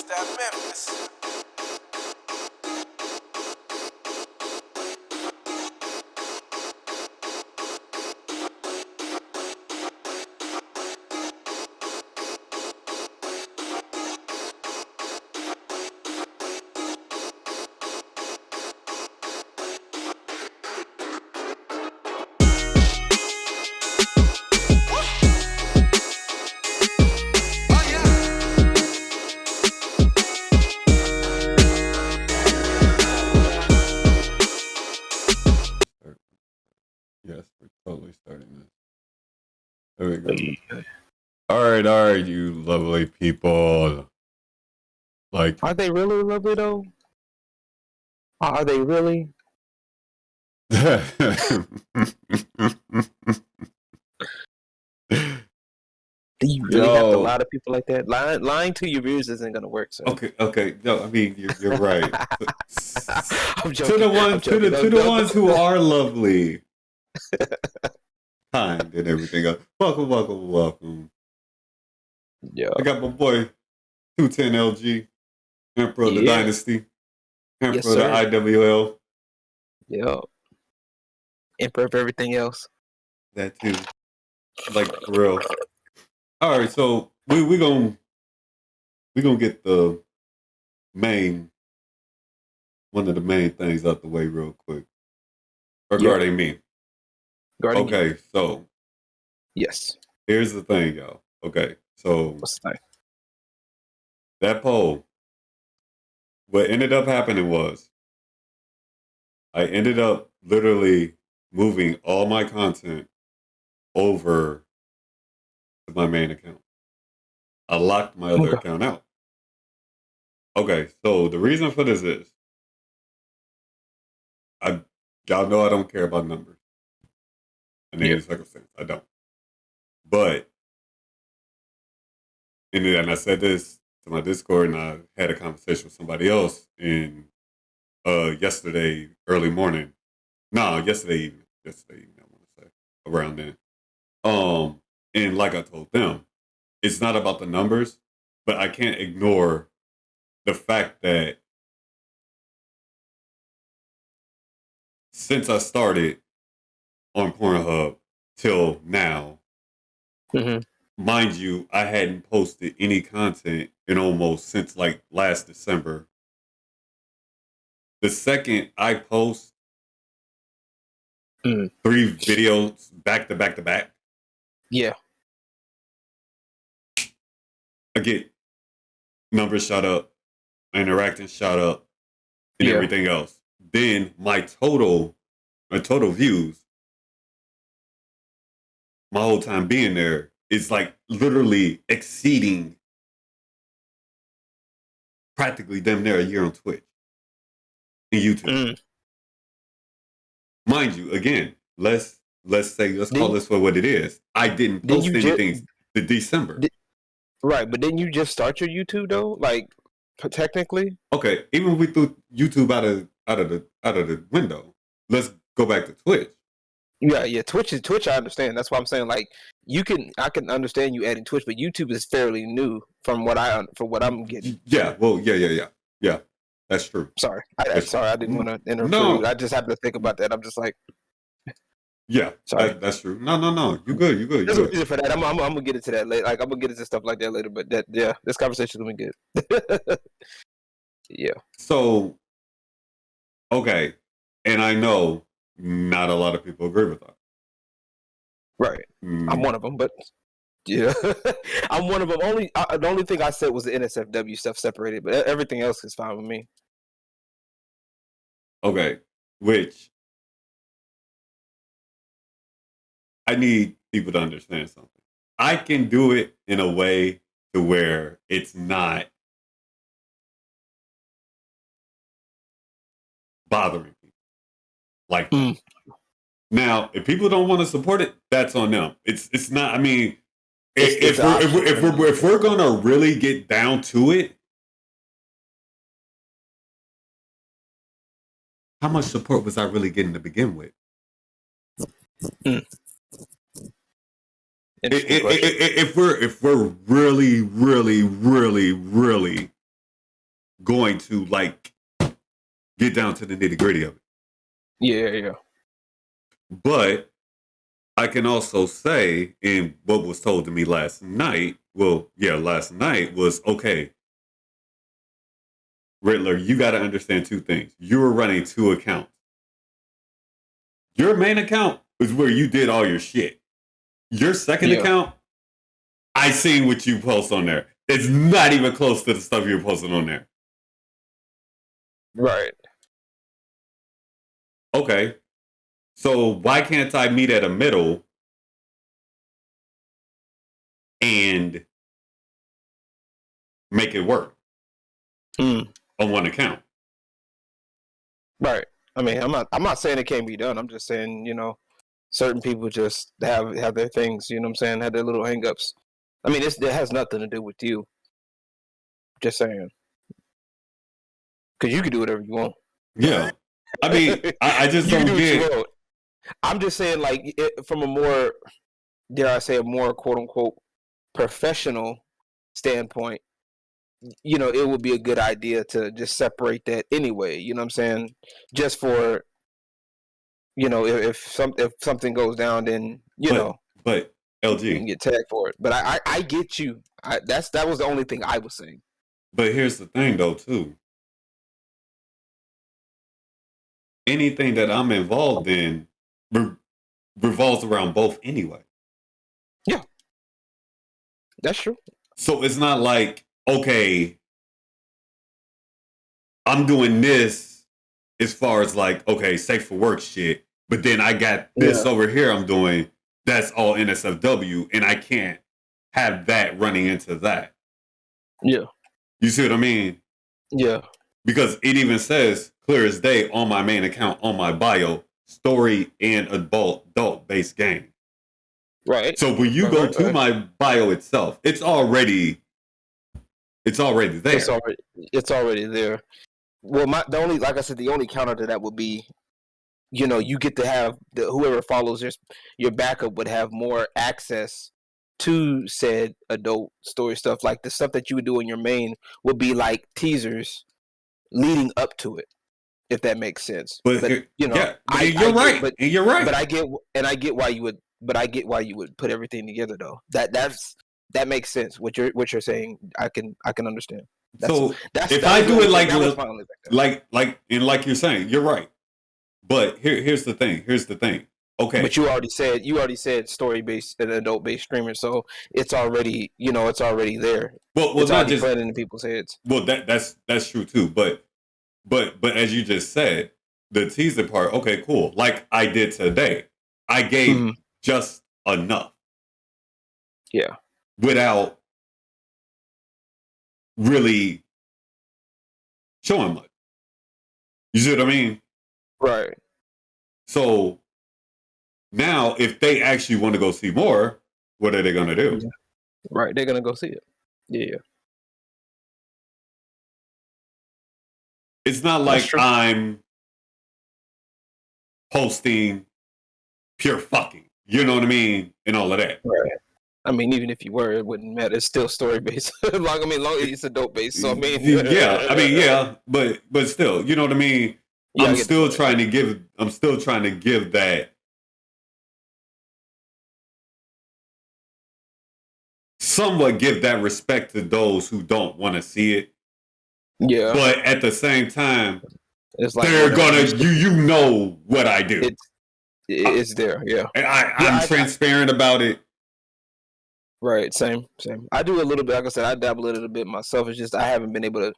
that Memphis. Yes, we're totally starting this. There we go. All right, you lovely people. Like, are they really lovely though? Are they really? Do you really have to lie to people like that? Lying to your viewers isn't gonna work. So okay. No, I mean you're right. I'm joking. To the ones who are lovely, kind, and everything else. Welcome. Yeah, I got my boy 210LG, Emperor of the Dynasty, Emperor of the IWL. Yeah, Emperor of everything else. That too, like for real. All right, so we gonna get the one of the main things out the way real quick regarding me. Okay, so yes, here's the thing, y'all. Okay, so what's the thing? That poll. What ended up happening was I ended up literally moving all my content over to my main account. I locked my other account out. Okay, so the reason for this is y'all know I don't care about numbers. In any circumstance, I don't. But and I said this to my Discord, and I had a conversation with somebody else in yesterday early morning. No, yesterday evening. I want to say around then. And like I told them, it's not about the numbers, but I can't ignore the fact that since I started on Pornhub till now, mind you, I hadn't posted any content in almost since like last December. The second I post 3 videos back to back, yeah, I get numbers shot up, interacting shot up, and everything else. Then my total views, my whole time being there, is like literally exceeding practically damn near a year on Twitch and YouTube. Mind you, again, let's call this for what it is. I didn't post anything to December. Right, but didn't you just start your YouTube though? Like technically? Okay, even if we threw YouTube out of the window, let's go back to Twitch. Yeah. Twitch. I understand. That's why I'm saying like I can understand you adding Twitch, but YouTube is fairly new from what I'm getting. Yeah. Well. Yeah. That's true. Sorry, I didn't want to interrupt. No. I just happened to think about that. I'm just like, yeah. Sorry, that's true. No. You good. There's a reason for that. I'm gonna get into that later. Like I'm gonna get into stuff like that later. But this conversation is gonna be good. Yeah. So, okay, and I know not a lot of people agree with that. Right. I'm one of them, but yeah, I'm one of them. The only thing I said was the NSFW stuff separated, but everything else is fine with me. Okay, which I need people to understand something. I can do it in a way to where it's not bothering people. Like now, if people don't want to support it, that's on them. It's not. I mean, if we're gonna really get down to it, how much support was I really getting to begin with? If we're really going to like get down to the nitty gritty of it. Yeah. But I can also say, in what was told to me last night, last night was, okay, Riddler, you got to understand two things. You were running two accounts. Your main account is where you did all your shit. Your second account, I seen what you post on there. It's not even close to the stuff you're posting on there. Right. Okay. So why can't I meet at a middle and make it work on one account? Right. I mean, I'm not saying it can't be done. I'm just saying, certain people just have their things, you know what I'm saying, have their little hangups. I mean, it has nothing to do with you. Just saying. Because you can do whatever you want. Yeah. I mean, I just don't get. I'm just saying, like, from a more, dare I say, a more quote unquote professional standpoint, it would be a good idea to just separate that anyway. You know what I'm saying? Just for, if something goes down, then But LG, you can get tagged for it. But I get you. That was the only thing I was saying. But here's the thing, though, too. Anything that I'm involved in revolves around both anyway. Yeah, that's true. So it's not like, okay, I'm doing this as far as like, okay, safe for work shit, but then I got this over here I'm doing, that's all NSFW, and I can't have that running into that. Yeah. You see what I mean? Yeah. Because it even says, clear as day, on my main account, on my bio, story and adult-based game. Right. So when you go to my bio itself, it's already there. It's already there. Well, the only counter to that would be, you get to have whoever follows your backup would have more access to said adult story stuff. Like the stuff that you would do in your main would be like teasers leading up to it, if that makes sense. But you're right. But I get why you would put everything together though. That makes sense. What you're saying, I can understand. If I do it like you're saying, you're right. But here's the thing. Okay. But you already said story based and adult based streamer, so it's already there. Well, it's not just playing in people's heads. Well, that's true too. But as you just said, the teaser part. Okay, cool. Like I did today, I gave just enough. Yeah. Without really showing much. You see what I mean? Right. So now, if they actually want to go see more, what are they going to do? Yeah. Right, they're going to go see it. Yeah. It's not like I'm posting pure fucking. You know what I mean? And all of that. Right. I mean, even if you were, it wouldn't matter. It's still story based. long it's adult based. So I mean, but still, you know what I mean. Yeah, I'm still trying to give that somewhat give that respect to those who don't want to see it. Yeah. But at the same time, it's like they're gonna you know what I do. It's there. Yeah. I'm transparent about it. Right, same. I do a little bit. Like I said, I dabble a little bit myself. It's just I haven't been able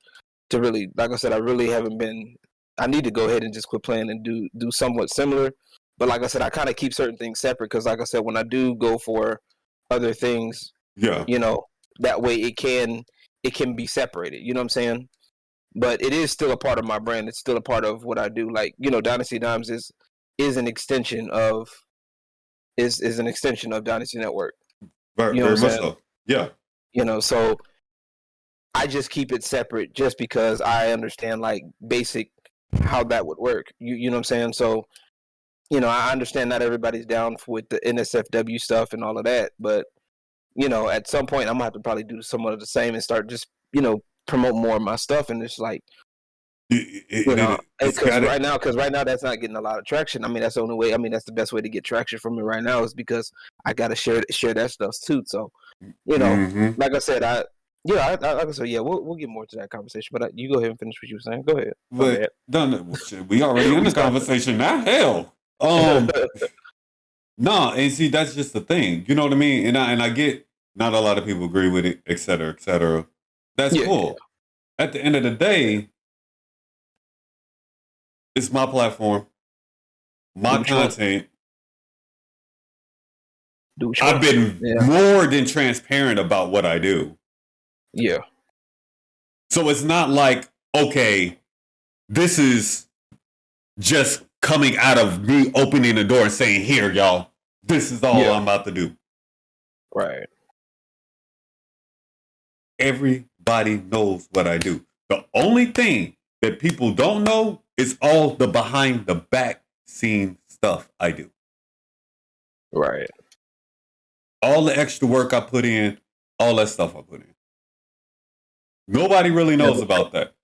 to really, like I said, I really haven't been. I need to go ahead and just quit playing and do somewhat similar. But like I said, I kind of keep certain things separate because, like I said, when I do go for other things, that way it can be separated. You know what I'm saying? But it is still a part of my brand. It's still a part of what I do. Like Dynasty Dimes is an extension of Dynasty Network. Very much so. Yeah. So I just keep it separate just because I understand like basic how that would work. You know what I'm saying? So, I understand not everybody's down with the NSFW stuff and all of that, but at some point I'm gonna have to probably do somewhat of the same and start just, promote more of my stuff, and it's like, It's because right now that's not getting a lot of traction. I mean, that's the only way. I mean, that's the best way to get traction from it right now is because I gotta share that stuff too. So, like I said, like I said, we'll get more to that conversation. But you go ahead and finish what you were saying. Go ahead. But we already in this conversation now. Hell, no, and see, that's just the thing. You know what I mean? And I get not a lot of people agree with it, et cetera, et cetera. That's cool. Yeah. At the end of the day, it's my platform, my content. I've been more than transparent about what I do. Yeah. So it's not like, okay, this is just coming out of me opening the door and saying, here, y'all, this is all I'm about to do. Right. Everybody knows what I do. The only thing that people don't know is all the behind the back scene stuff I do. Right. All the extra work I put in, all that stuff I put in. Nobody really knows about that.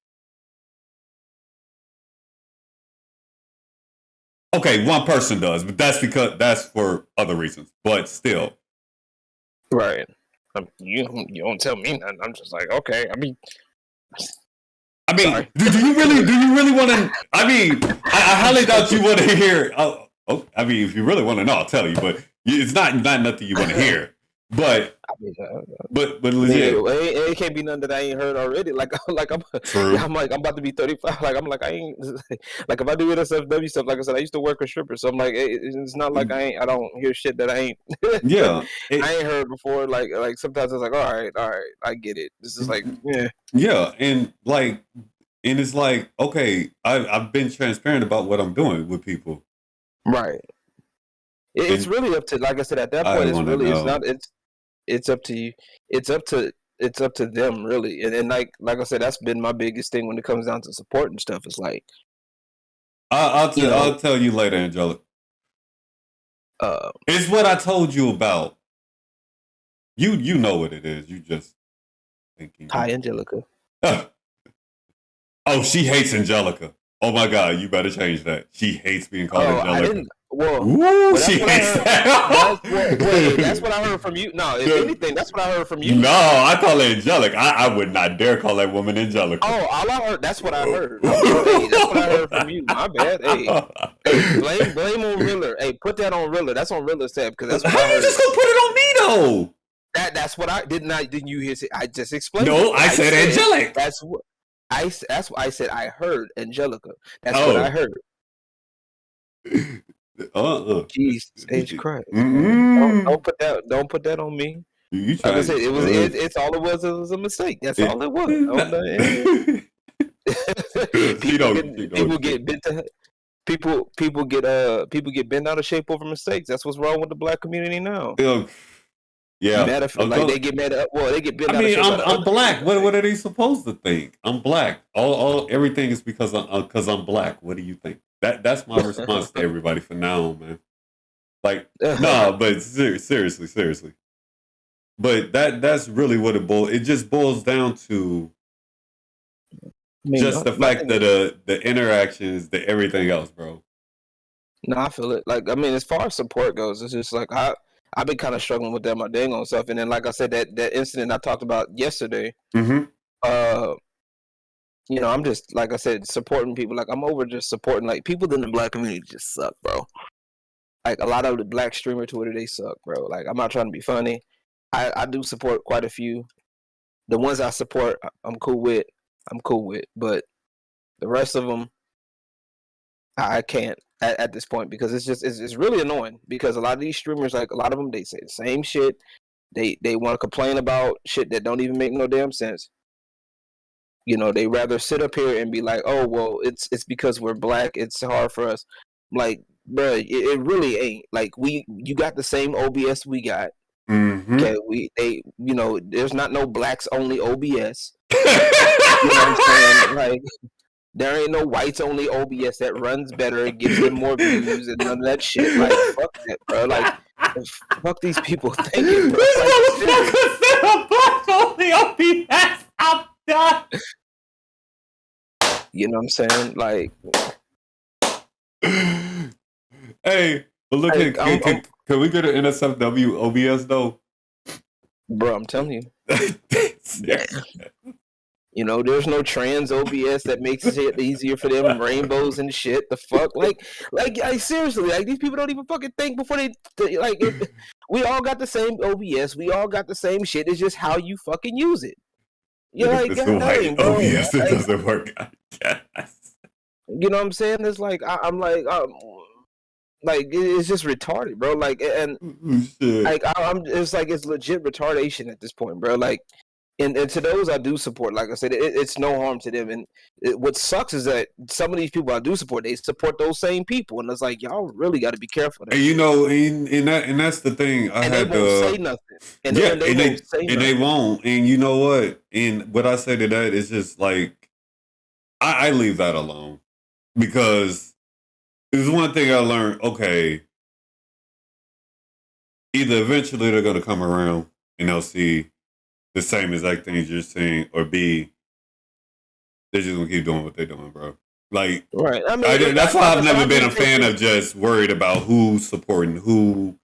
Okay, one person does, but that's for other reasons. But still. Right. You don't tell me nothing. I'm just like, okay. I mean, do you really want to? I mean, I highly doubt you want to hear. I mean, if you really want to know, I'll tell you. But it's not nothing you want to hear. But but legit, it can't be nothing that I ain't heard already. I'm about to be 35. I ain't like if I do NSFW stuff. Like I said, I used to work with strippers, so I'm like, it's not like I don't hear shit that I ain't. I ain't heard before. Like sometimes it's like, all right, I get it. This is like, and it's like, okay, I've been transparent about what I'm doing with people, right. It's really up to, like I said, at that point, it's up to you. It's up to them, really. And like I said, that's been my biggest thing when it comes down to support and stuff. It's like, I'll tell you later, Angelica. It's what I told you about. You know what it is. You just thinking. Hi, Angelica. Oh, she hates Angelica. Oh my God, you better change that. She hates being called Angelica. She hates that. That's what I heard from you. No, if anything, that's what I heard from you. No, I call her Angelic. I would not dare call that woman Angelica. Oh, all I heard, that's what I heard. Hey, that's what I heard from you. My bad. Hey, blame on Riller. Hey, put that on Riller. That's on Riller's tab because that's what How you just gonna put it on me though? That's what I didn't you hear? I just explained. No, I said Angelic. That's what I said. I heard Angelica. That's what I heard. Jesus H. Christ. Don't put that on me. Like I said, it's all it was a mistake. That's all it was. People get bent out of shape over mistakes. That's what's wrong with the black community now. Yeah, they get mad at. Well, they get bent out of shape. I'm black. What are they supposed to think? I'm black. Everything is because I'm black. What do you think? That's my response to everybody for now, man. Like, no, but seriously. But that's really what it just boils down to. Just the fact that the interactions, the everything else, bro. No, I feel it. Like, I mean, as far as support goes, it's just like I've been kind of struggling with that my dang on stuff. And then, like I said, that incident I talked about yesterday. I'm just, like I said, supporting people. Like, I'm over just supporting, like, people in the black community just suck, bro. Like, a lot of the black streamer Twitter, they suck, bro. Like, I'm not trying to be funny. I do support quite a few. The ones I support, I'm cool with. But the rest of them, I can't at this point because it's really annoying because a lot of these streamers, like, a lot of them, they say the same shit. They want to complain about shit that don't even make no damn sense. They rather sit up here and be like, oh, well, it's because we're black. It's hard for us. Like, bro, it really ain't. Like, you got the same OBS we got. Okay, there's not no blacks only OBS. You know what I'm saying? Like, there ain't no whites only OBS that runs better, gives them more views, and none of that shit. Like, fuck that, bro. Like, fuck these people thinking, bro. This motherfucker said a black only OBS. I'm You know what I'm saying? Like, Hey, but look at I'm can we get an NSFW OBS though? bro, I'm telling you. Seriously. You know, there's no trans OBS that makes it easier for them, rainbows and shit. The fuck, like seriously, like these people don't even fucking think before we all got the same OBS, we all got the same shit. It's just how you fucking use it. You're If like, it's God the white dang, bro. OBS, it Like, doesn't work. I guess. you know what I'm saying? It's like I'm like it's just retarded, bro. Like, and Shit. like it's like it's legit retardation at this point, bro. Like. And to those I do support, like I said, it's no harm to them. And what sucks is that some of these people I do support, they support those same people, and it's like y'all really got to be careful. And you know, and that's the thing. I and had they won't to say nothing. And yeah, they won't say and nothing. they won't. And you know what? And what I say to that is just like I leave that alone because there's one thing I learned. Okay, either eventually they're gonna come around and they'll see the same exact things you're saying, or B, they're just gonna keep doing what they're doing, bro. Like, right? I mean, that's why I've never been a think fan of just worried about who's supporting who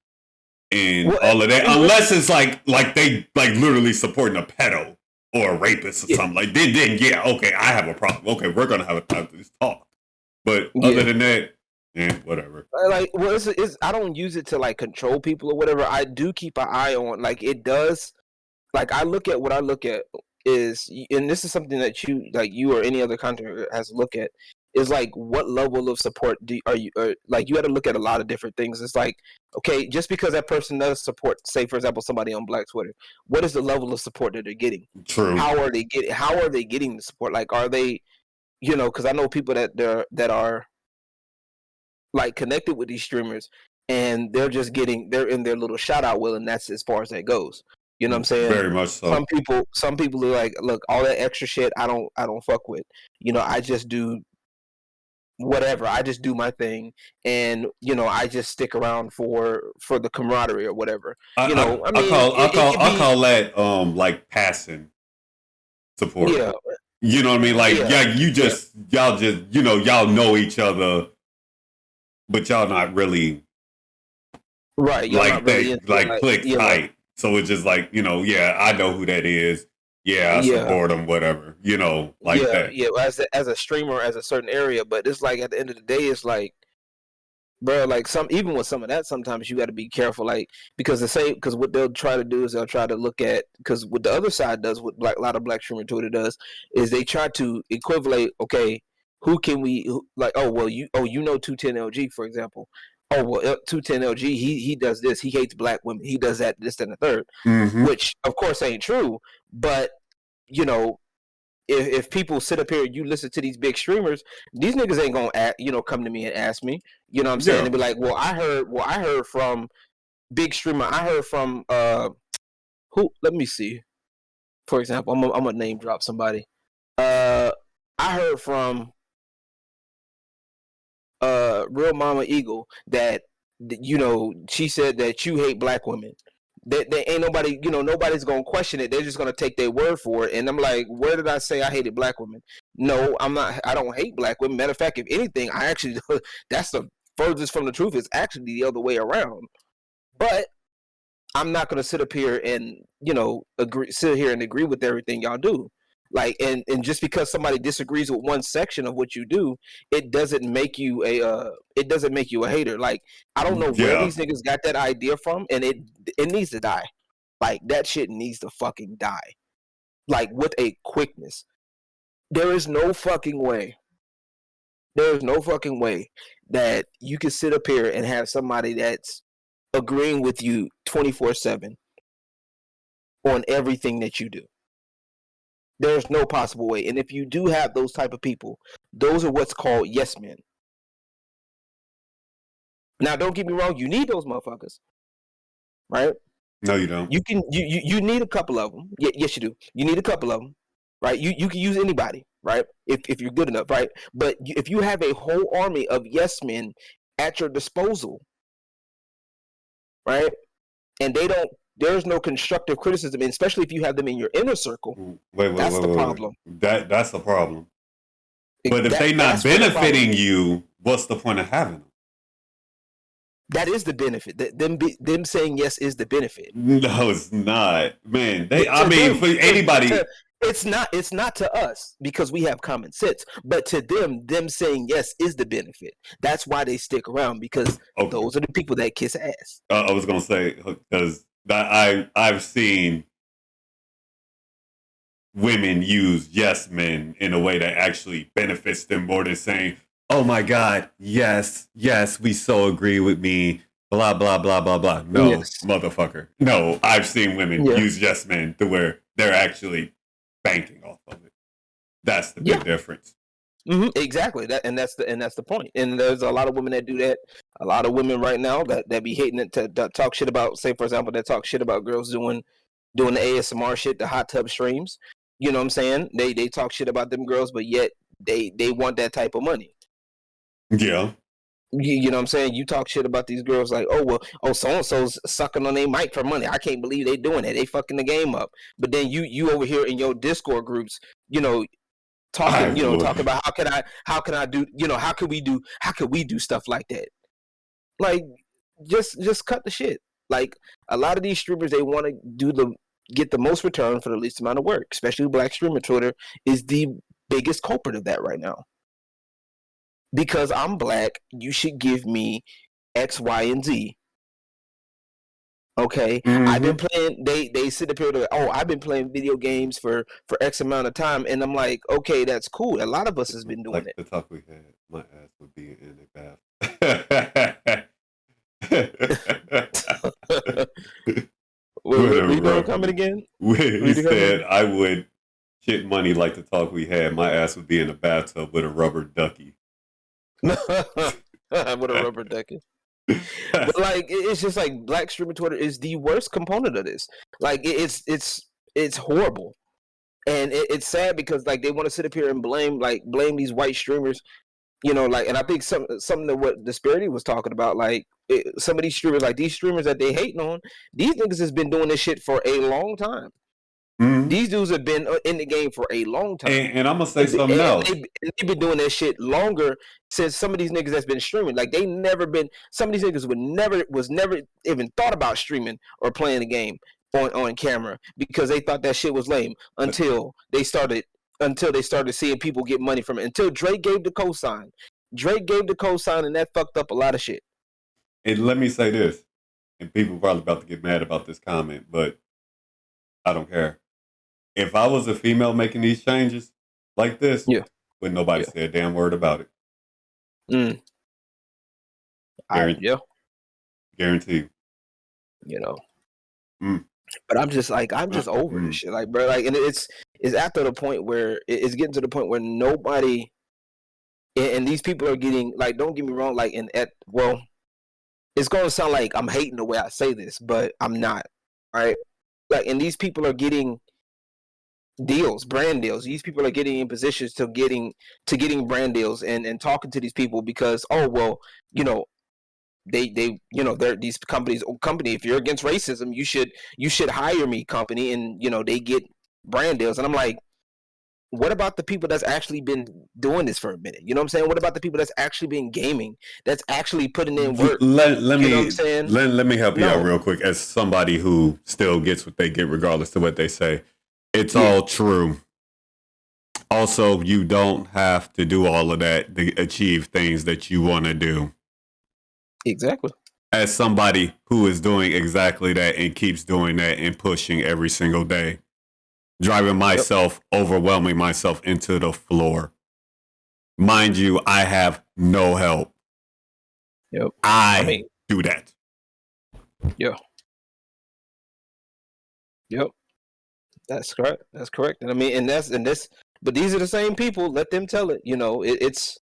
and Well, all of that, unless it's like they like literally supporting a pedo or a rapist or Yeah. something. Like, then yeah, okay, I have a problem. Okay, we're gonna have this talk. But Yeah. other than that, whatever. like, well, it's I don't use it to like control people or whatever. I do keep an eye on, like, it does. Like, I look at what I look at is, and this is something that you or any other content has to look at, is like what level of support are you, or like you got to look at a lot of different things. It's like, okay, just because that person does support, say for example, somebody on Black Twitter, what is the level of support that they're getting? True. How are they getting the support? Like, are they, you know, because I know people that are like connected with these streamers, and they're in their little shout out will, and that's as far as that goes. You know what I'm saying? Very much so. Some people are like, look, all that extra shit, I don't fuck with. You know, I just do whatever. I just do my thing, and you know, I just stick around for the camaraderie or whatever. You know, I mean, I call that like passing support. Yeah. You know what I mean? Like, y'all just, you know, y'all know each other, but y'all not really right. Like really click tight. So it's just like, you know, yeah, I know who that is. Yeah, I support them, whatever. You know, like that. Yeah, as a streamer, as a certain area, but it's like at the end of the day, it's like, bro, like even with some of that, sometimes you got to be careful, like, because what they'll try to do is they'll try to look at, because what the other side does, what a lot of Black streamer Twitter does, is they try to equivalate, okay, who can we like? Oh well, you know 210LG, for example. Oh well, 210LG, he does this. He hates Black women. He does that, this, and the third, which of course ain't true. But you know, if people sit up here and you listen to these big streamers, these niggas ain't gonna come to me and ask me. You know what I'm saying? They'll be like, well, I heard from big streamer. I heard from who? Let me see. For example, I'm gonna name drop somebody. I heard from Real Mama Eagle that, you know, she said that you hate Black women. That they ain't nobody, you know, nobody's gonna question it. They're just gonna take their word for it. And I'm like, where did I say I hated Black women? No, I'm not. I don't hate Black women. Matter of fact, if anything, I actually that's the furthest from the truth. It's actually the other way around. But I'm not gonna sit up here and, you know, agree with everything y'all do. Like, and just because somebody disagrees with one section of what you do, it doesn't make you a hater. Like, I don't know where these niggas got that idea from, and it needs to die. Like, that shit needs to fucking die. Like, with a quickness. There is no fucking way that you can sit up here and have somebody that's agreeing with you 24/7 on everything that you do. There's no possible way. And if you do have those type of people, those are what's called yes men. Now, don't get me wrong, you need those motherfuckers, right? No, you don't. You need a couple of them. Yes, you do. You need a couple of them, right? You can use anybody, right? If you're good enough, right? But if you have a whole army of yes men at your disposal, right? And they don't there's no constructive criticism, and especially if you have them in your inner circle. That's the problem. That's the problem. But if they're not That's where the problem benefiting is. you, what's the point of having them? That is the benefit. Them saying yes is the benefit. No, it's not, man. But I to mean, them, for anybody, it's not to us because we have common sense. But to them saying yes is the benefit. That's why they stick around, because okay. those are the people that kiss ass. I was gonna say, because I've seen women use yes men in a way that actually benefits them more than saying, "Oh my God, yes, we so agree with me." Blah blah blah blah blah. No, Yes. motherfucker. No, I've seen women use yes men to where they're actually banking off of it. That's the big difference. Exactly. That's the point. And there's a lot of women that do that. A lot of women right now that be hating it to talk shit about, say for example, that talk shit about girls doing the ASMR shit, the hot tub streams. You know what I'm saying? They talk shit about them girls, but yet they want that type of money. Yeah. You know what I'm saying? You talk shit about these girls like, so-and-so's sucking on their mic for money. I can't believe they doing that. They fucking the game up. But then you over here in your Discord groups, talking about how can I do, how could we do stuff like that? Like, just cut the shit. Like, a lot of these streamers, they want to get the most return for the least amount of work. Especially Black streamer Twitter is the biggest culprit of that right now. Because I'm Black, you should give me X, Y, and Z. Okay, I've been playing. They sit up here to, I've been playing video games for X amount of time, and I'm like, okay, that's cool. A lot of us has been doing it. The talk we had, my ass would be in a bath. We gonna comment again? He said I would shit money like the talk we had. My ass would be in a bathtub with a rubber ducky. With a rubber ducky. But like, it's just like Black streamer Twitter is the worst component of this. Like, it's horrible, and it's sad because like they want to sit up here and blame these white streamers, and I think something that what Disparity was talking about, like some of these streamers, like these streamers that they hating on, these niggas has been doing this shit for a long time. These dudes have been in the game for a long time. And I'm going to say something else. They've been doing that shit longer since some of these niggas that's been streaming. Like, some of these niggas was never even thought about streaming or playing the game on camera because they thought that shit was lame until they started seeing people get money from it. Until Drake gave the cosign. And that fucked up a lot of shit. And let me say this, and people are probably about to get mad about this comment, but I don't care. If I was a female making these changes like this, wouldn't nobody say a damn word about it. Guarantee. But I'm just over this shit, like, bro. Like, and it's after the point where it's getting to the point where nobody, and these people are getting, like, don't get me wrong, like, it's gonna sound like I'm hating the way I say this, but I'm not, right? Like, and these people are getting deals, brand deals. These people are getting in positions to getting brand deals and talking to these people because they're these company, if you're against racism, you should hire me, company, and they get brand deals. And I'm like, what about the people that's actually been doing this for a minute? You know what I'm saying? What about the people that's actually been gaming, that's actually putting in work? Let me help you out real quick. As somebody who still gets what they get regardless of what they say, it's all true. Also, you don't have to do all of that to achieve things that you want to do. Exactly. As somebody who is doing exactly that and keeps doing that and pushing every single day, driving myself, overwhelming myself into the floor. Mind you, I have no help. I do that. That's correct. And I mean, but these are the same people. Let them tell it. It's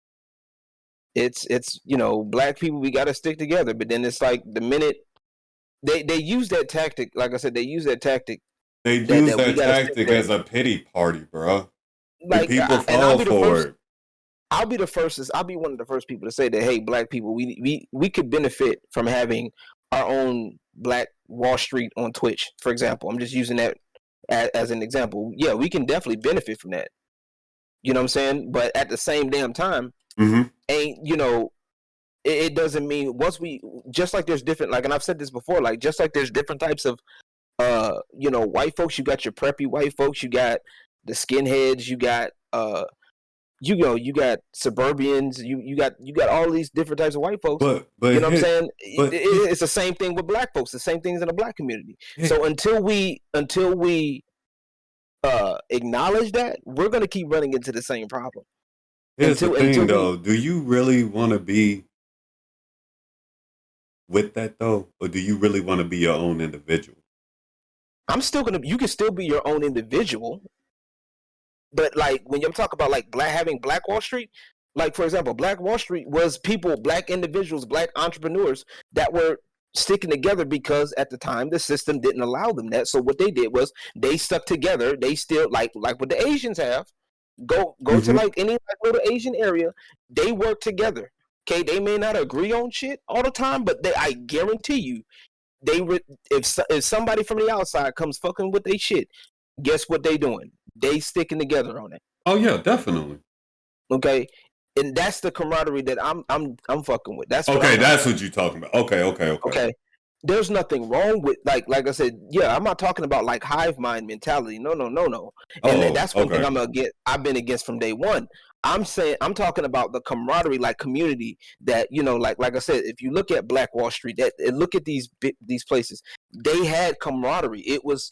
Black people, we got to stick together. But then it's like the minute they use that tactic, like I said, they use that tactic. They use that tactic as a pity party, bro. Like, people fall for it. I'll be one of the first people to say that, hey, Black people, we could benefit from having our own Black Wall Street on Twitch, for example. I'm just using that as an example. Yeah, we can definitely benefit from that. You know what I'm saying? But at the same damn time, ain't, you know, it doesn't mean once we, just like there's different, like, and I've said this before, like, just like there's different types of, you know, white folks, you got your preppy white folks, you got the skinheads, you got, you know, you got suburbians, you got all these different types of white folks. But you know what I'm saying? but It's the same thing with black folks. The same things in the black community. So until we acknowledge that, we're gonna keep running into the same problem. Here's the thing, though. Do you really want to be with that, though, or do you really want to be your own individual? I'm still gonna. You can still be your own individual. But like when you talk about like having Black Wall Street, like for example, Black Wall Street was people, black individuals, black entrepreneurs that were sticking together because at the time the system didn't allow them that. So what they did was they stuck together. They still like what the Asians have. Go to like any like little Asian area. They work together. Okay, they may not agree on shit all the time, but I guarantee you, if somebody from the outside comes fucking with they shit, guess what they doing? They sticking together on it. Oh yeah, definitely. Okay, and that's the camaraderie that I'm fucking with. That's okay. That's what you're talking about. Okay. There's nothing wrong with like I said. Yeah, I'm not talking about like hive mind mentality. No. And that's one thing I've been against from day one. I'm talking about the camaraderie, like community that, you know, like I said, if you look at Black Wall Street, look at these places, they had camaraderie. It was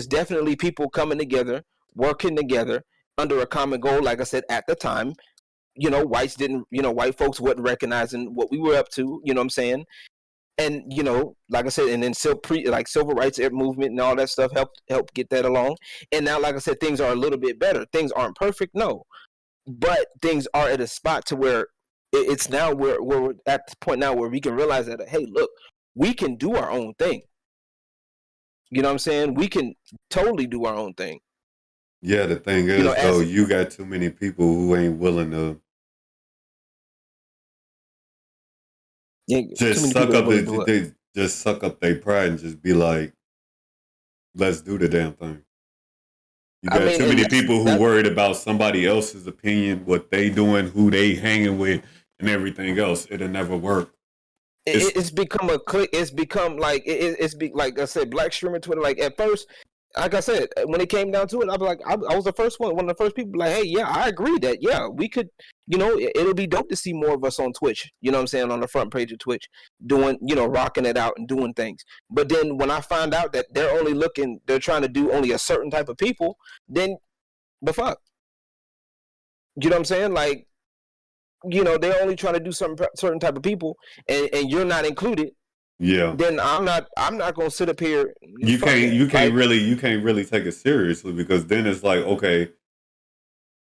definitely people coming together, working together under a common goal. Like I said, at the time, you know, white folks wasn't recognizing what we were up to. You know what I'm saying? And you know, like I said, and then civil rights movement and all that stuff helped get that along. And now, like I said, things are a little bit better. Things aren't perfect, no, but things are at a spot to where it's now we're at the point now where we can realize that, hey, look, we can do our own thing. You know what I'm saying? We can totally do our own thing. Yeah, the thing is, though, you got too many people who ain't willing to just suck up their pride and just be like, let's do the damn thing. You got too many people who worried about somebody else's opinion, what they doing, who they hanging with, and everything else. It'll never work. It's become a click. It's become like like I said, Black streamer Twitter. Like at first, like I said, when it came down to it, I was like, I was the first one of the first people. Like, hey, yeah, I agree that we could. You know, it'll be dope to see more of us on Twitch. You know what I'm saying, on the front page of Twitch, doing, you know, rocking it out and doing things. But then when I find out that they're trying to do only a certain type of people, then the fuck. You know what I'm saying? Like, you know, they're only trying to do certain type of people, and you're not included. Yeah. Then I'm not gonna sit up here. You can't really take it seriously, because then it's like, okay,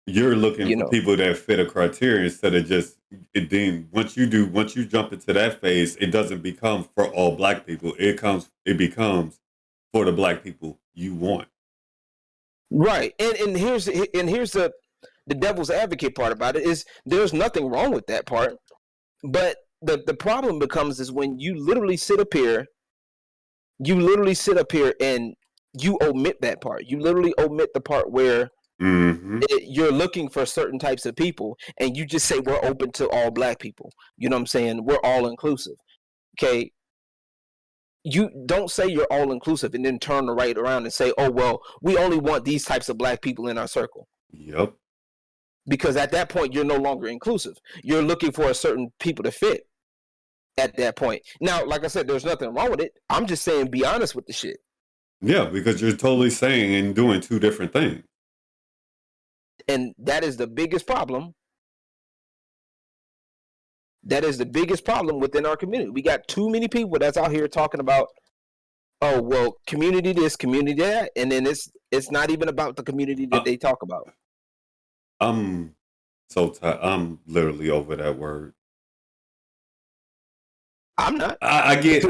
you're looking for people that fit a criteria instead of just then once you jump into that phase, it doesn't become for all black people. It becomes for the black people you want. Right. And here's the devil's advocate part about it is there's nothing wrong with that part. But the problem becomes is when you literally sit up here and you omit that part. You literally omit the part where you're looking for certain types of people, and you just say we're open to all black people. You know what I'm saying? We're all inclusive. Okay. You don't say you're all inclusive and then turn right around and say, oh, well, we only want these types of black people in our circle. Yep. Because at that point, you're no longer inclusive. You're looking for a certain people to fit at that point. Now, like I said, there's nothing wrong with it. I'm just saying, be honest with the shit. Yeah, because you're totally saying and doing two different things. And that is the biggest problem. That is the biggest problem within our community. We got too many people that's out here talking about, oh, well, community this, community that, and then it's not even about the community that they talk about. I'm so tired. I'm literally over that word. I'm not. I get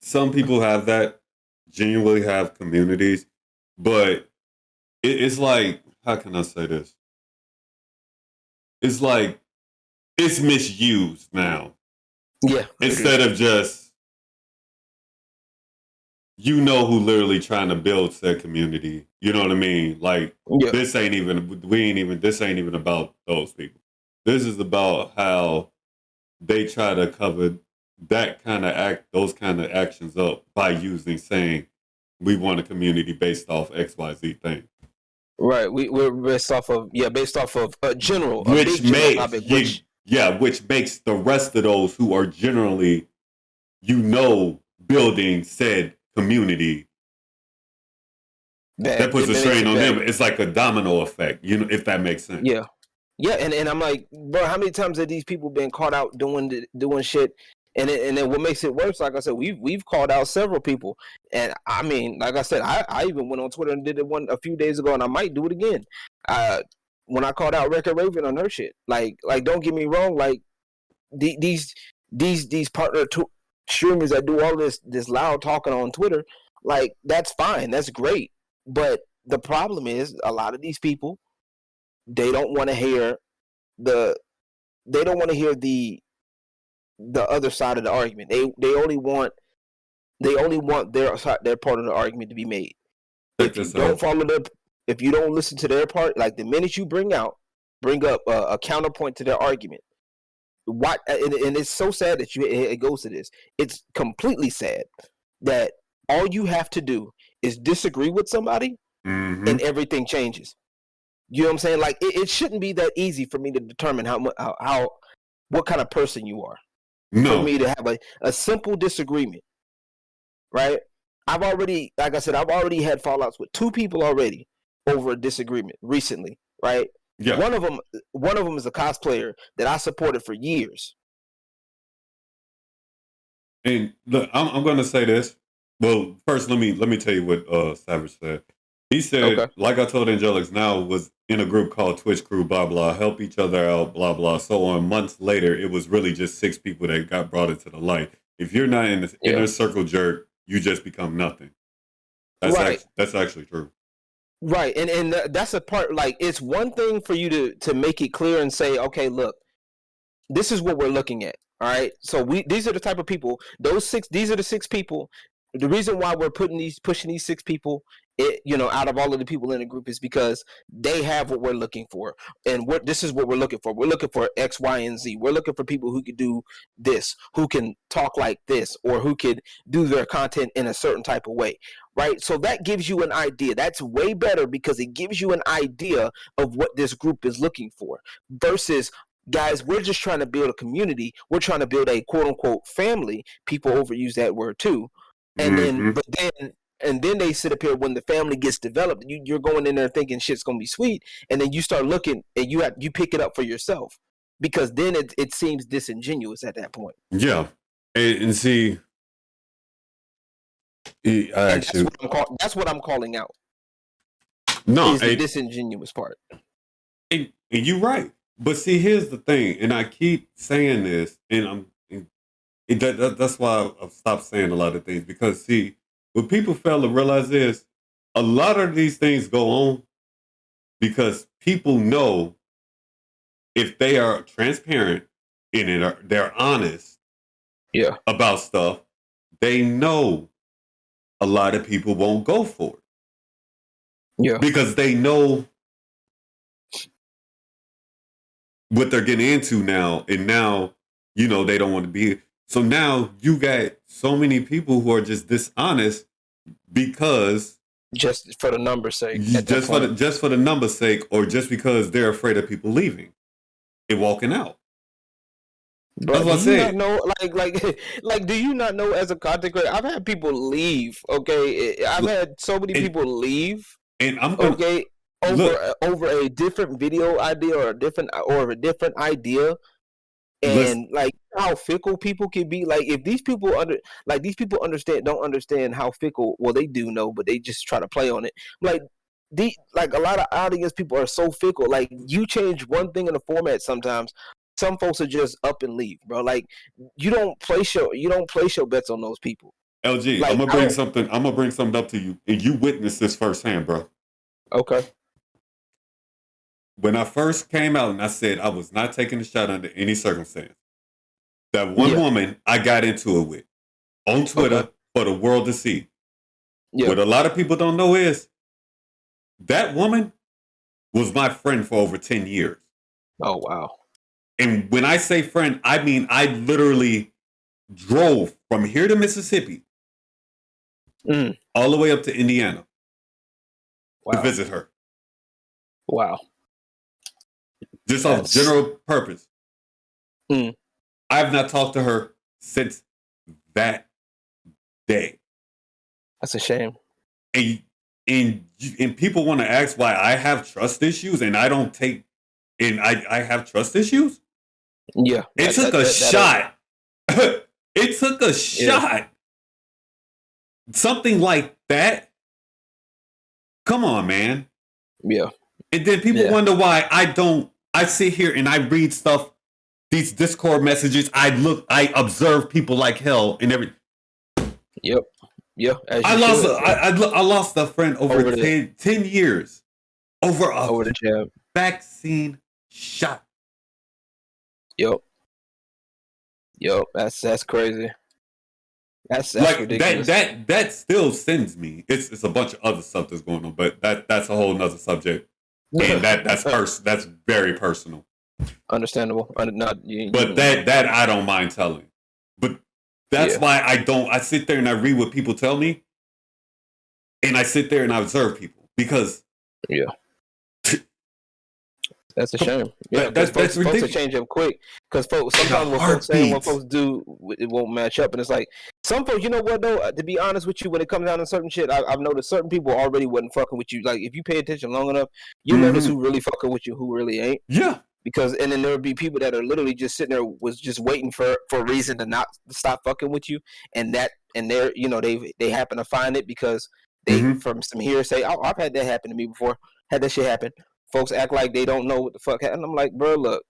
some people have that, genuinely have communities, but it's like, how can I say this? It's like it's misused now. Yeah. Instead of just you know who literally trying to build said community. You know what I mean? Like Yeah. this ain't even about those people. This is about how they try to cover those kind of actions up by saying we want a community based off XYZ thing. Right. We're based off of a Which big general makes topic, which which makes the rest of those who are generally, building said community, that puts a it makes strain it on them. bad. It's like a domino effect, if that makes sense. Yeah. Yeah, and I'm like, bro, how many times have these people been caught out doing shit? And then what makes it worse, like I said, we've called out several people, and I mean, like I said, I even went on Twitter and did it a few days ago, and I might do it again. When I called out Record Raven on her shit, like don't get me wrong, like these partner streamers that do all this loud talking on Twitter, like that's fine, that's great, but the problem is a lot of these people, they don't want to hear the they don't want to hear the other side of the argument. They only want their part of the argument to be made. Check If you this don't out. follow their, if you don't listen to their part, like the minute you bring up a counterpoint to their argument, what and it's so sad that it goes to this. It's completely sad that all you have to do is disagree with somebody Mm-hmm. and everything changes. You know what I'm saying? Like it shouldn't be that easy for me to determine how what kind of person you are. For me to have a simple disagreement, right? I've already, like I said, I've already had fallouts with two people already over a disagreement recently, right? Yeah. One of them is a cosplayer that I supported for years. And look, I'm going to say this. Well, first, let me tell you what Savage said. He said, Okay. like I told Angelix, now was in a group called Twitch Crew, blah blah, help each other out, blah blah. So on, months later, it was really just 6 people that got brought into the light. If you're not in the inner circle jerk, you just become nothing. That's actually true. Right, and that's a part. Like, it's one thing for you to make it clear and say, okay, look, this is what we're looking at. All right, so these are the type of people. These are the 6 people. The reason why we're pushing these 6 people, out of all of the people in the group, is because they have what we're looking for, and this is what we're looking for. We're looking for X, Y, and Z. We're looking for people who could do this, who can talk like this, or who could do their content in a certain type of way. Right, so that gives you an idea. That's way better because it gives you an idea of what this group is looking for. Versus, guys, we're just trying to build a community. We're trying to build a quote unquote family. People overuse that word too. And then they sit up here when the family gets developed. You're going in there thinking shit's gonna be sweet, and then you start looking and you pick it up for yourself, because then it seems disingenuous at that point. Yeah, and see, that's what I'm calling out. No, is the disingenuous part. And you're right, but see, here's the thing, and I keep saying this, and that's why I've stopped saying a lot of things, because see, what people fail to realize is a lot of these things go on because people know if they are transparent and they're honest about stuff, they know a lot of people won't go for it. Yeah. Because they know what they're getting into now, and now, they don't want to be. So now you got so many people who are just dishonest because just for the numbers' sake, just for the numbers' sake, or just because they're afraid of people leaving and walking out. Bro, do you not know? Like, do you not know? As a content creator, I've had people leave. Okay, I've had so many people leave. And I'm gonna, over a different video idea or a different idea. And like how fickle people can be. Like, if these people don't understand how fickle. Well, they do know, but they just try to play on it. Like a lot of audience people are so fickle. Like, you change one thing in the format sometimes, some folks are just up and leave, bro. Like, you don't place your bets on those people. LG, like, I'm gonna bring something up to you, and you witnessed this firsthand, bro. Okay. When I first came out and I said I was not taking a shot under any circumstance, that one woman I got into it with on Twitter for the world to see. Yeah. What a lot of people don't know is that woman was my friend for over 10 years. Oh wow. And when I say friend, I mean I literally drove from here to Mississippi all the way up to Indiana to visit her. Wow. Just off general purpose. I have not talked to her since that day. That's a shame. And people want to ask why I have trust issues and I don't take, and I have trust issues? Yeah. It took a shot. It took a shot. Something like that. Come on, man. Yeah. And then people wonder why I sit here and I read stuff, these Discord messages. I observe people like hell and everything. Yep. Yeah. I lost a friend over 10 years over the jab. Vaccine shot. Yep. That's crazy. That's like ridiculous. That still sends me. It's a bunch of other stuff that's going on, but that's a whole nother subject. And that's very personal. Understandable. But that I don't mind telling. But that's why I sit there and I read what people tell me. And I sit there and I observe people. Because that's a shame. Yeah, that's folks ridiculous. change up quick because sometimes what folks say and what folks do, it won't match up. And it's like some folks, you know what though? To be honest with you, when it comes down to certain shit, I've noticed certain people already wasn't fucking with you. Like if you pay attention long enough, you notice who really fucking with you, who really ain't. Yeah. Because and then there would be people that are literally just sitting there was just waiting for a reason to not stop fucking with you, and they're they happen to find it because they from some hearsay. Oh, I've had that happen to me before. Had that shit happen. Folks act like they don't know what the fuck happened. I'm like, bro, look,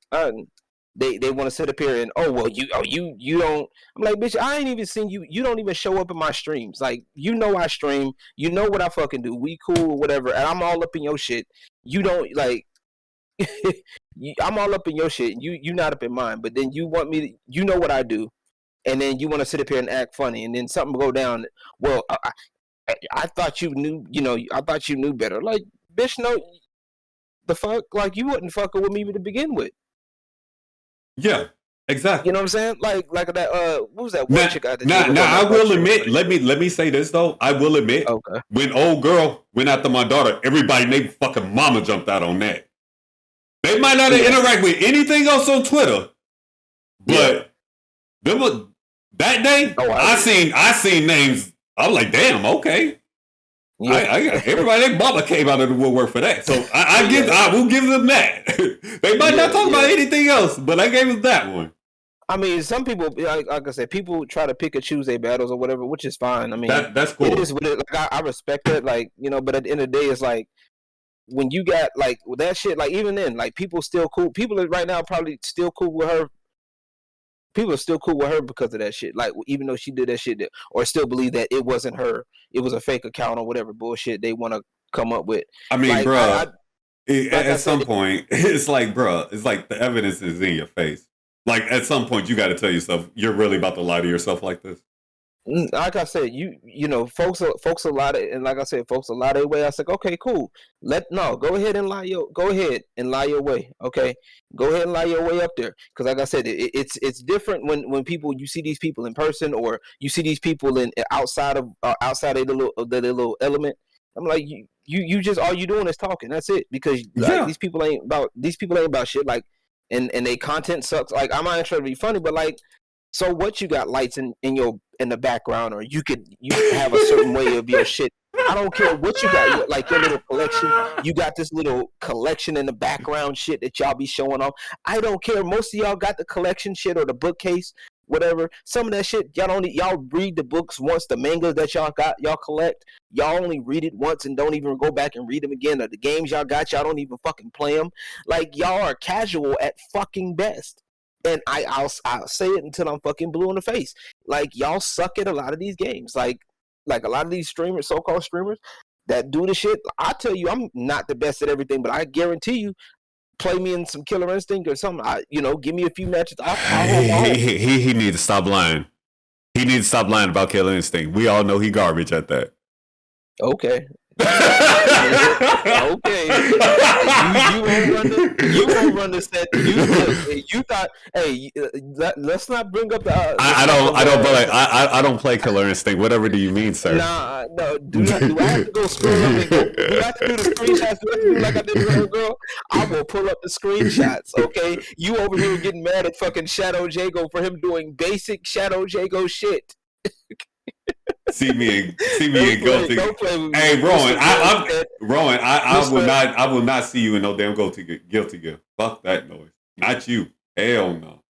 they want to sit up here and you don't. I'm like, bitch, I ain't even seen you. You don't even show up in my streams. Like, you know I stream. You know what I fucking do. We cool or whatever, and I'm all up in your shit. You don't like. I'm all up in your shit. You not up in mine. But then you want me to. You know what I do, and then you want to sit up here and act funny, and then something go down. Well, I thought you knew. I thought you knew better. Like, bitch, no. The fuck, like you wouldn't fucking with me to begin with. Yeah, exactly. You know what I'm saying? Like that. What was that one chick? I will admit. Let me say this though. I will admit. Okay. When old girl went after my daughter, everybody and they fucking mama jumped out on that. They might not interact with anything else on Twitter, but that day I seen names. I'm like, damn, okay. Yeah. Everybody, their mama came out of the woodwork for that. So I will give them that. They might not talk about anything else, but I gave them that one. I mean, some people, like I said, people try to pick and choose their battles or whatever, which is fine. I mean, that's cool. It is what it, like, I respect it, like, but at the end of the day, it's like, when you got, like, that shit, like, even then, like, people still cool. People are right now probably still cool with her. People are still cool with her because of that shit. Like, even though she did that shit, or still believe that it wasn't her, it was a fake account or whatever bullshit they want to come up with. I mean, like, bro, at some point, it's like, bro, it's like the evidence is in your face. Like, at some point, you got to tell yourself, you're really about to lie to yourself like this. Like I said, folks a lot of, and like I said, folks a lot of the way. I said, okay, cool. Go ahead and lie your way. Okay, go ahead and lie your way up there. Because like I said, it's different when people, you see these people in person or you see these people in outside of the little element. I'm like, you just, all you doing is talking. That's it. Because like, these people ain't about shit. Like, and they content sucks. Like, I'm not trying to be funny, but like, so what, you got lights in the background, or you have a certain way of your shit. I don't care what you got, like your little collection. You got this little collection in the background shit that y'all be showing off. I don't care. Most of y'all got the collection shit or the bookcase, whatever. Some of that shit y'all read the books once, the mangas that y'all collect. Y'all only read it once and don't even go back and read them again. Or the games y'all got, y'all don't even fucking play them. Like, y'all are casual at fucking best. And I'll say it until I'm fucking blue in the face. Like, y'all suck at a lot of these games. Like a lot of these streamers, so-called streamers, that do the shit. I tell you, I'm not the best at everything, but I guarantee you, play me in some Killer Instinct or something. Give me a few matches. He needs to stop lying. He needs to stop lying about Killer Instinct. We all know he garbage at that. Okay. Okay. You won't run the set. You thought, hey, let's not bring up the. I don't play Killer Instinct. Whatever do you mean, sir? Nah, no. Do I have to go scroll up and go? Do I have to do the screenshots? Do I have to do like I did with her girl? I will pull up the screenshots. Okay, you over here getting mad at fucking Shadow Jago for him doing basic Shadow Jago shit. See me and guilty. Hey, Rowan, I will not see you in no damn guilty gear. Fuck that noise. Not you. Hell no.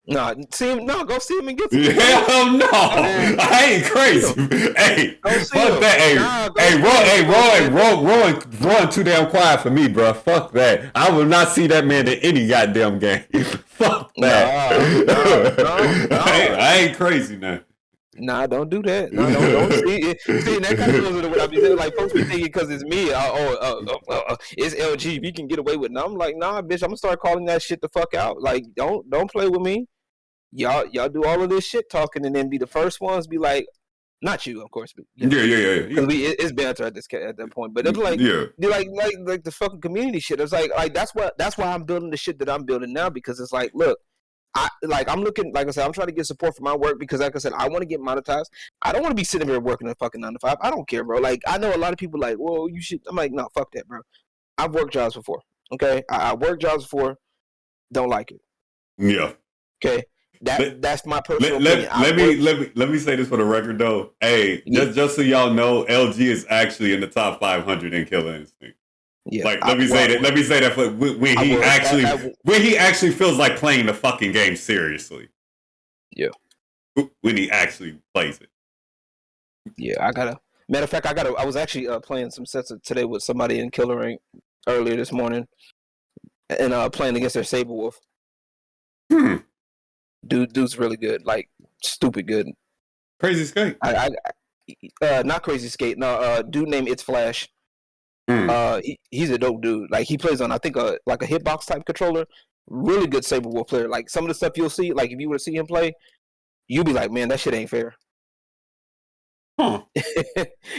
Nah, go see him in guilty gear. Hell no. I ain't crazy. Hey, fuck that. Rowan too damn quiet for me, bro. Fuck that. I will not see that man in any goddamn game. Fuck that. I ain't crazy now. Nah, don't do that. No, don't see that kind of goes with what I be saying. Like folks be thinking because it's me, it's LG. We can get away with it. I'm like, nah, bitch. I'm gonna start calling that shit the fuck out. Like, don't play with me. Y'all do all of this shit talking and then be the first ones be like, not you, of course. But, yeah. It's banter at that point. But it's like, like the fucking community shit. It's like that's why I'm building the shit that I'm building now because it's like, look. I'm looking, like I said, I'm trying to get support for my work because, like I said, I want to get monetized. I don't want to be sitting here working a fucking 9 to 5. I don't care, bro. Like, I know a lot of people like, well, you should. I'm like, no, fuck that, bro. I've worked jobs before. Okay, I worked jobs before. Don't like it. Yeah. Okay. That's my personal opinion. Let me say this for the record though. Hey, just so y'all know, LG is actually in the top 500 in Killer Instinct. Yeah, like let me say that for when he actually feels like playing the fucking game seriously. Yeah. When he actually plays it. Yeah, matter of fact, I was actually playing some sets today with somebody in Killer Rank earlier this morning, and playing against their Saber Wolf. Dude's really good, like stupid good. Crazy Skate. Not Crazy Skate. No, dude named It's Flash. He's a dope dude. Like he plays on, I think, like a hitbox type controller. Really good Saber Wolf player. Like some of the stuff you'll see, like if you were to see him play, you'll be like, man, that shit ain't fair. Huh.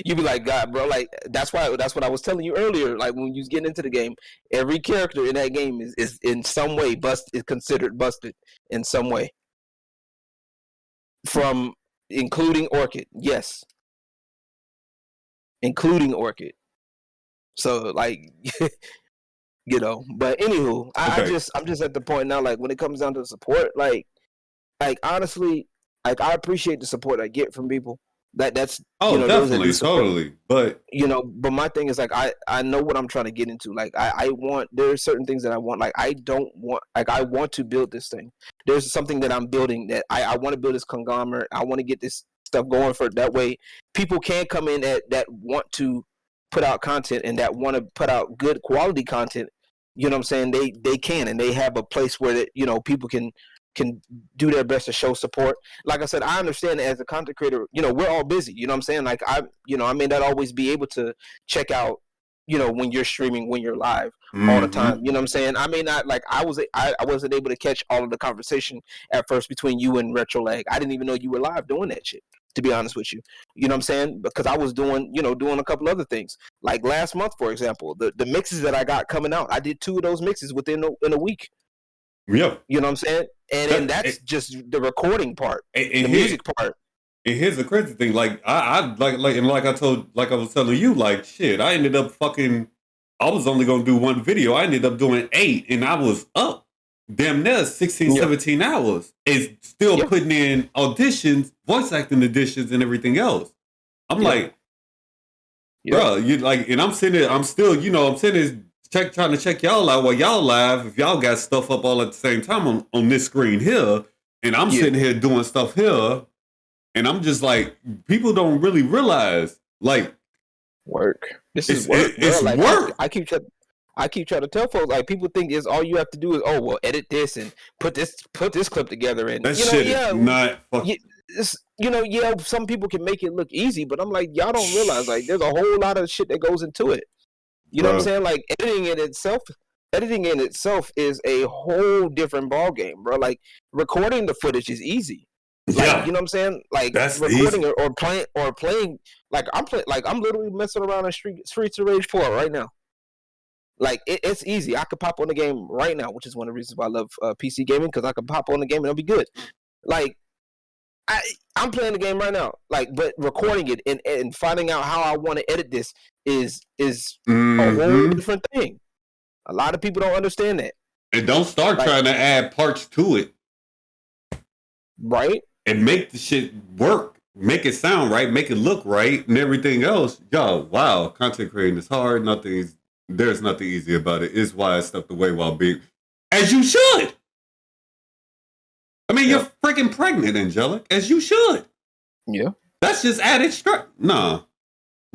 You'd be like, God, bro, like that's what I was telling you earlier. Like when you was getting into the game, every character in that game is in some way is considered busted in some way. From including Orchid, yes. Including Orchid. So like but anywho, I'm just at the point now, like when it comes down to support, like honestly, like I appreciate the support I get from people. That's definitely, totally. But but my thing is like I know what I'm trying to get into. Like I want, there's certain things that I want. Like I want to build this thing. There's something that I'm building that I want to build this conglomerate. I want to get this stuff going for that way people can come in that want to put out content and that want to put out good quality content. You know what I'm saying? They can, and they have a place where that people can do their best to show support. Like I said, I understand that as a content creator, we're all busy. You know what I'm saying? Like I may not always be able to check out, when you're streaming, when you're live all the time. You know what I'm saying? I may not, like I wasn't able to catch all of the conversation at first between you and Retrolag. I didn't even know you were live doing that shit, to be honest with you. You know what I'm saying? Because I was doing a couple other things. Like last month, for example, the mixes that I got coming out, I did 2 of those mixes in a week. Yeah. You know what I'm saying? And then that's just the recording part, the music part. And here's the crazy thing, like I was telling you, like shit, I ended up I was only gonna do 1 video. I ended up doing 8, and I was up damn near 16, 17 hours. It's still putting in auditions, voice acting auditions, and everything else. I'm like, bro, you like, and I'm sitting trying to check y'all out while y'all live. If y'all got stuff up all at the same time on this screen here, and I'm sitting here doing stuff here, and I'm just like, people don't really realize, like, work. This is work. It's like, work. I keep trying to tell folks, like, people think is all you have to do is edit this and put this clip together, and that shit is not fucking. Some people can make it look easy, but I'm like, y'all don't realize, like, there's a whole lot of shit that goes into it. You know what I'm saying? Like editing in itself is a whole different ball game, bro. Like recording the footage is easy. Like, Yeah, you know what I'm saying? Like that's recording easy. or playing. I'm literally messing around in Streets of Rage 4 right now. Like it's easy. I could pop on the game right now, which is one of the reasons why I love PC gaming, because I can pop on the game and it'll be good. Like I I'm playing the game right now. Like, but recording it and finding out how I want to edit this is a whole Mm-hmm. different thing. A lot of people don't understand that. And don't start Like, trying to add parts to it right? and make the shit work. Make it sound right, make it look right, and everything else. Yo, wow, content creating is hard. There's nothing easy about it. It's why I stepped away while being, as you should. I mean, Yep. you're freaking pregnant, Angelic, as you should. Yeah. That's just added stress. Nah.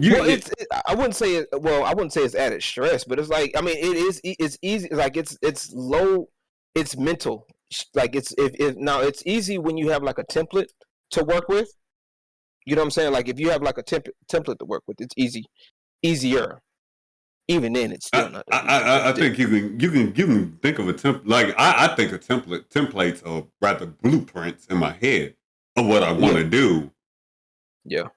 I wouldn't say it. Well, I wouldn't say it's added stress, but it's like, I mean, it's easy. Like it's low. It's mental. Like if now it's easy when you have like a template to work with. You know what I'm saying? Like if you have like a template to work with, it's easier. Even then, it's still not that easy. I think you can think of a template. Like I think of templates or rather blueprints in my head of what I want to do. Yeah.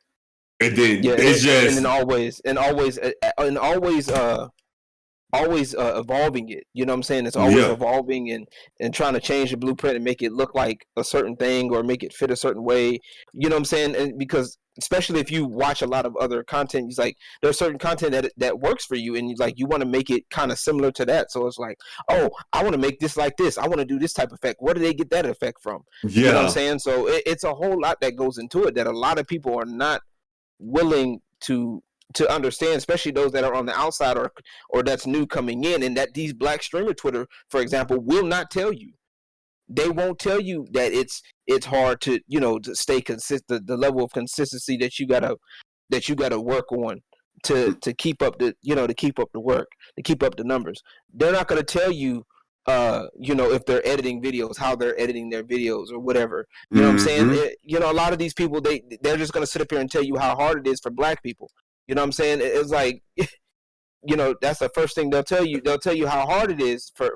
And then Yeah, it's just and then always evolving it. You know what I'm saying? It's always evolving and trying to change the blueprint and make it look like a certain thing or make it fit a certain way. You know what I'm saying? And because especially if you watch a lot of other content, it's like there's certain content that works for you, and you want to make it kind of similar to that. So it's like, oh, I want to make this like this. I want to do this type of effect. Where do they get that effect from? You know what I'm saying? So it's a whole lot that goes into it that a lot of people are not willing to understand, especially those that are on the outside or that's new coming in, and that these black streamer Twitter, for example, will not tell you. They won't tell you that it's hard to to stay consistent, the level of consistency that you gotta work on to keep up the to keep up the work, to keep up the numbers. They're not gonna tell you if they're editing videos, how they're editing their videos or whatever. You know what I'm saying? A lot of these people, they're just going to sit up here and tell you how hard it is for black people. You know what I'm saying? It's like, that's the first thing they'll tell you. They'll tell you how hard it is for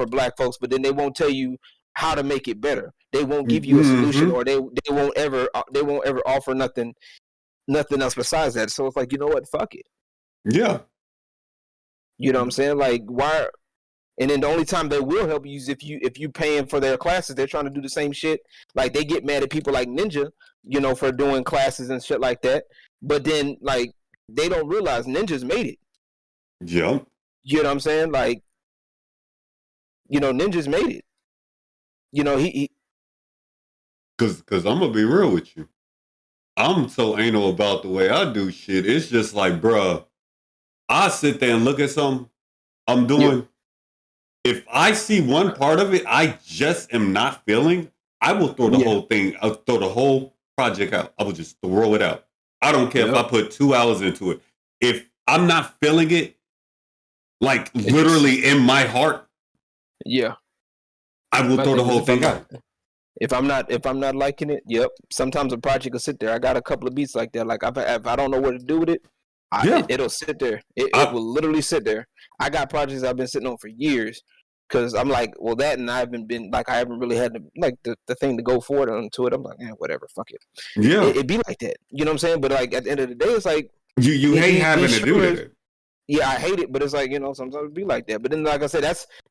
black folks, but then they won't tell you how to make it better. They won't give you a solution, or they won't ever offer nothing else besides that. So it's like, you know what? Fuck it. Yeah. You know what I'm saying? Like, why? And then the only time they will help you is if you paying for their classes. They're trying to do the same shit. Like, they get mad at people like Ninja, for doing classes and shit like that. But then, like, they don't realize Ninja's made it. Yeah. You know what I'm saying? Like, Ninja's made it. He Cause I'm gonna be real with you. I'm so anal about the way I do shit. It's just like, bruh, I sit there and look at something I'm doing. Yep. If I see one part of it I just am not feeling, I will throw the whole thing. I'll throw the whole project out. I will just throw it out. I don't care if I put 2 hours into it. If I'm not feeling it, like literally in my heart, I will throw the whole thing out. If I'm not liking it, sometimes a project will sit there. I got a couple of beats like that. Like, if I don't know what to do with it, it'll sit there. It will literally sit there. I got projects I've been sitting on for years because I'm like, well, that, and I haven't really had the thing to go forward onto it. I'm like, whatever, fuck it. Yeah, it'd be like that. You know what I'm saying? But like at the end of the day, it's like you hate having to do that. Yeah, I hate it, but it's like, sometimes it be like that. But then, like I said,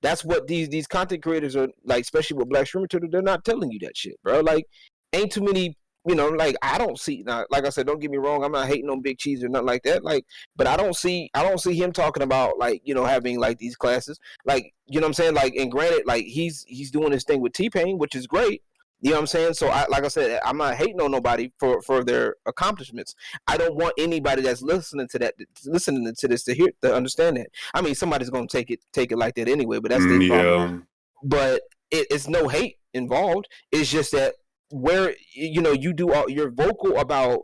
that's what these content creators are like, especially with Black Streamer Twitter. They're not telling you that shit, bro. Like, ain't too many. Like, I don't see, now, like I said, don't get me wrong, I'm not hating on Big Cheese or nothing like that. Like, but I don't see him talking about, like, having like these classes. Like, you know what I'm saying? Like, and granted, like, he's doing his thing with T-Pain, which is great. You know what I'm saying? So, like I said, I'm not hating on nobody for their accomplishments. I don't want anybody that's listening to this to understand that. I mean, somebody's gonna take it like that anyway, but that's their problem. But it's no hate involved. It's just that where you do you're vocal about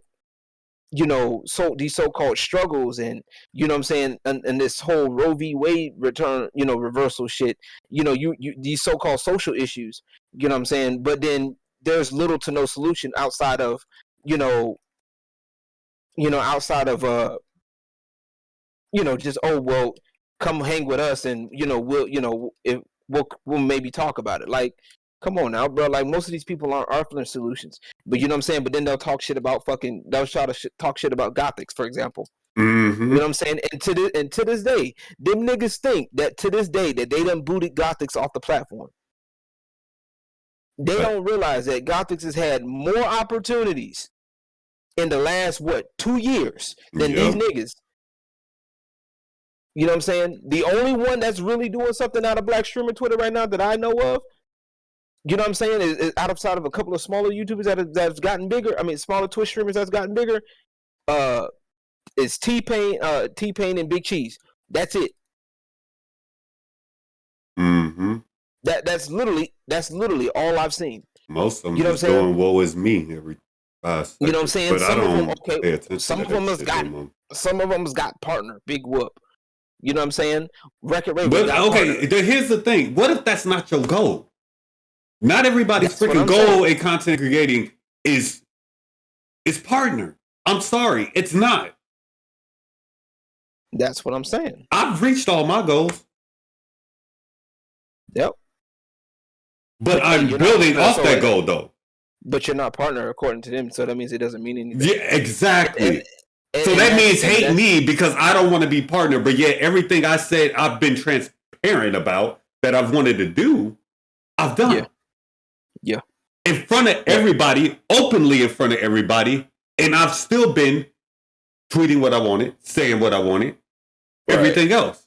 these so-called struggles, and you know what I'm saying, and this whole Roe v. Wade reversal shit, you these so-called social issues, you know what I'm saying, but then there's little to no solution outside of just, oh, well, come hang with us and we'll maybe talk about it. Like, Come on now, bro. Like most of these people aren't offering solutions, but you know what I'm saying. But then they'll talk shit about They'll try to talk shit about Gothics, for example. Mm-hmm. You know what I'm saying? And to this day, them niggas think that to this day that they done booted Gothics off the platform. They don't realize that Gothics has had more opportunities in the last 2 years than these niggas. You know what I'm saying? The only one that's really doing something out of black streamer Twitter right now that I know of, you know what I'm saying, is outside of a couple of smaller YouTubers that's gotten bigger. I mean, smaller Twitch streamers that's gotten bigger. Is T-Pain and Big Cheese. That's it. Mm-hmm. That's literally all I've seen. Most of them just doing "woe is me" every 5 seconds. You know what I'm saying? But some I don't of them, okay. pay attention Some to of them has got. Some of them has got partner, Big Whoop. You know what I'm saying? Record rate. But okay, here's the thing. What if that's not your goal? Not everybody's freaking goal in content creating is partner. I'm sorry, it's not. That's what I'm saying. I've reached all my goals. Yep. But I'm building off that goal, though. But you're not partner according to them, so that means it doesn't mean anything. Yeah, exactly. So that means hate me because I don't want to be partner, but yet everything I said I've been transparent about that I've wanted to do, I've done. Yeah. In front of everybody, openly in front of everybody, and I've still been tweeting what I wanted, saying what I wanted, everything else.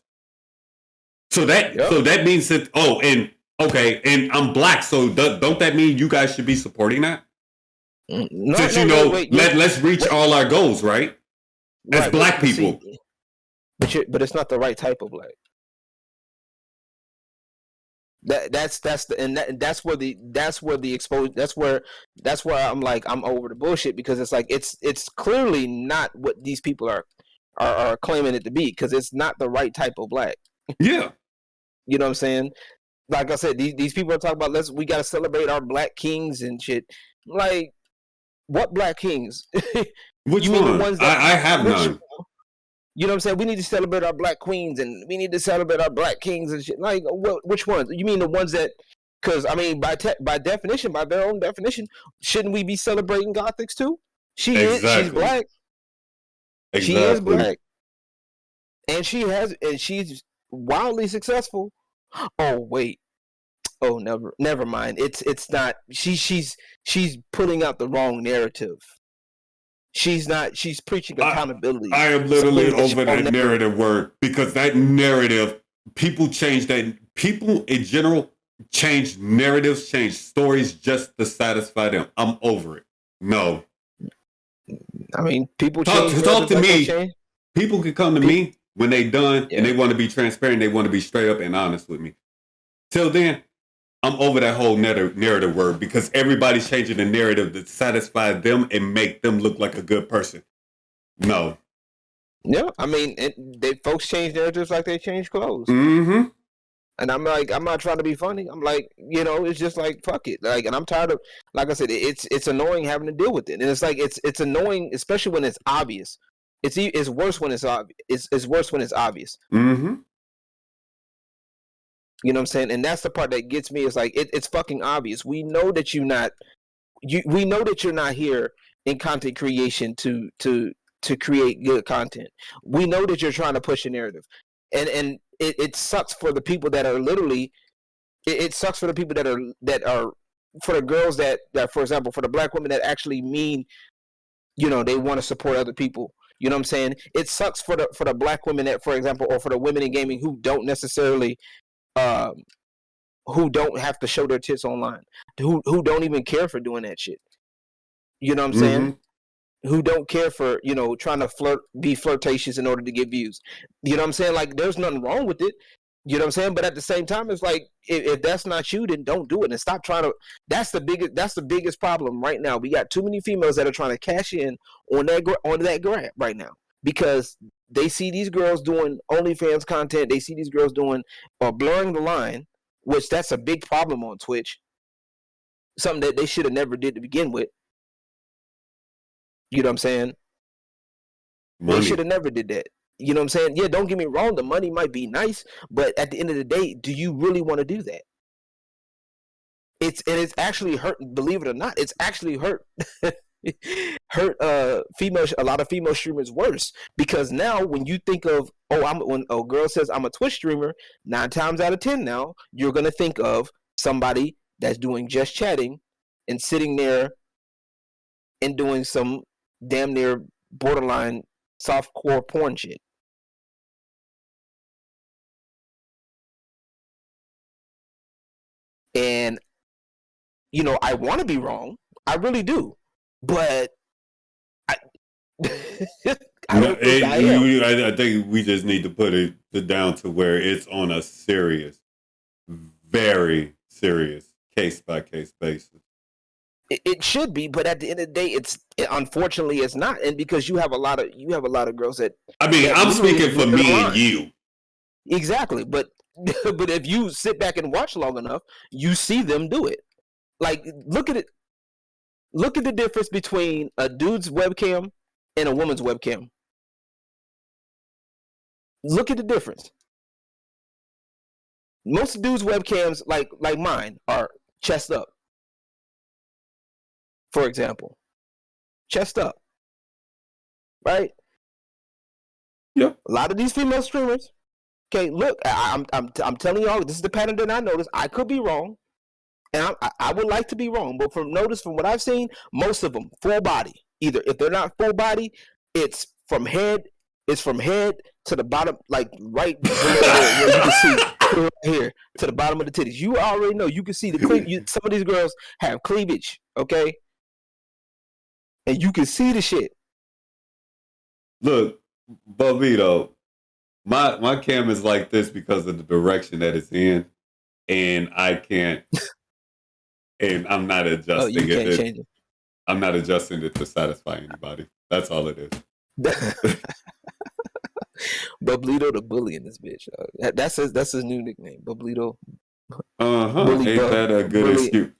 So that means that and I'm black, so don't that mean you guys should be supporting that? Let's reach all our goals, right? As black people. But it's not the right type of black. That's where I'm like, I'm over the bullshit, because it's like it's clearly not what these people are claiming it to be, because it's not the right type of black. Yeah. You know what I'm saying? Like I said, these people are talking about we gotta celebrate our black kings and shit. Like, what black kings? Which you mean one? The ones that I have none. You know what I'm saying? We need to celebrate our black queens, and we need to celebrate our black kings and shit. Like, which ones? You mean the ones that? Because I mean, by their own definition, shouldn't we be celebrating Gothics too? She's black. Exactly. She is black, and she's wildly successful. Oh wait. Oh, never mind. It's not. She's putting out the wrong narrative. She's preaching accountability. I am literally over that narrative word, because that narrative, people change that. People in general change narratives, change stories just to satisfy them. I'm over it. No. I mean, people talk to me. People can come to me when they done and they want to be transparent. They want to be straight up and honest with me. Till then, I'm over that whole narrative word, because everybody's changing the narrative to satisfy them and make them look like a good person. No. Yeah, I mean, folks change narratives like they change clothes. Mm-hmm. And I'm like, I'm not trying to be funny. I'm like, it's just like, fuck it. Like, and I'm tired of, like I said, it's annoying having to deal with it. And it's like, it's annoying, especially when it's obvious. It's worse when it's obvious. It's worse when it's obvious. Mm-hmm. You know what I'm saying? And that's the part that gets me. Is like, it's fucking obvious. We know that you're not here in content creation to create good content. We know that you're trying to push a narrative, and it sucks for the people that are literally. It sucks for the people that are for the girls that, for example, for the black women that actually mean, they want to support other people. You know what I'm saying? It sucks for the black women that, for example, or for the women in gaming who don't necessarily. Who don't have to show their tits online, who don't even care for doing that shit. You know what I'm saying? Who don't care for, trying to be flirtatious in order to get views. You know what I'm saying? Like, there's nothing wrong with it. You know what I'm saying? But at the same time, it's like, if that's not you, then don't do it, and stop trying to. That's the biggest problem right now. We got too many females that are trying to cash in on that grab right now, because they see these girls doing OnlyFans content. They see these girls doing or blurring the line, which that's a big problem on Twitch. Something that they should have never did to begin with. You know what I'm saying? Money. They should have never did that. You know what I'm saying? Yeah, don't get me wrong. The money might be nice, but at the end of the day, do you really want to do that? it's actually hurt. Believe it or not, it's actually hurt female, a lot of female streamers worse, because now when you think of when a girl says I'm a Twitch streamer, 9 times out of 10 now you're gonna think of somebody that's doing just chatting and sitting there and doing some damn near borderline softcore porn shit. And you know, I want to be wrong, I really do, but I don't think I am. I think we just need to put it down to where it's on a serious, very serious case by case basis. It should be, but at the end of the day, unfortunately it's not, and because you have a lot of girls that. I mean, I'm speaking for me and you. Exactly, but if you sit back and watch long enough, you see them do it. Like, look at it. Look at the difference between a dude's webcam and a woman's webcam. Look at the difference. Most dudes' webcams, like mine, are chest up. For example, chest up, right? Yeah. A lot of these female streamers. Okay, look, I'm telling y'all, this is the pattern that I noticed. I could be wrong, and I would like to be wrong, but from what I've seen, most of them full body. Either if they're not full body, it's from head to the bottom, like right below where you can see right here to the bottom of the titties. You already know. You can see the cleavage. Some of these girls have cleavage, okay, and you can see the shit. Look, Bobito, my cam is like this because of the direction that it's in, and I can't, and I'm not adjusting you can't change it. I'm not adjusting it to satisfy anybody. That's all it is. Bublito the bully in this bitch. That's his new nickname, Bublito. Ain't that a good excuse?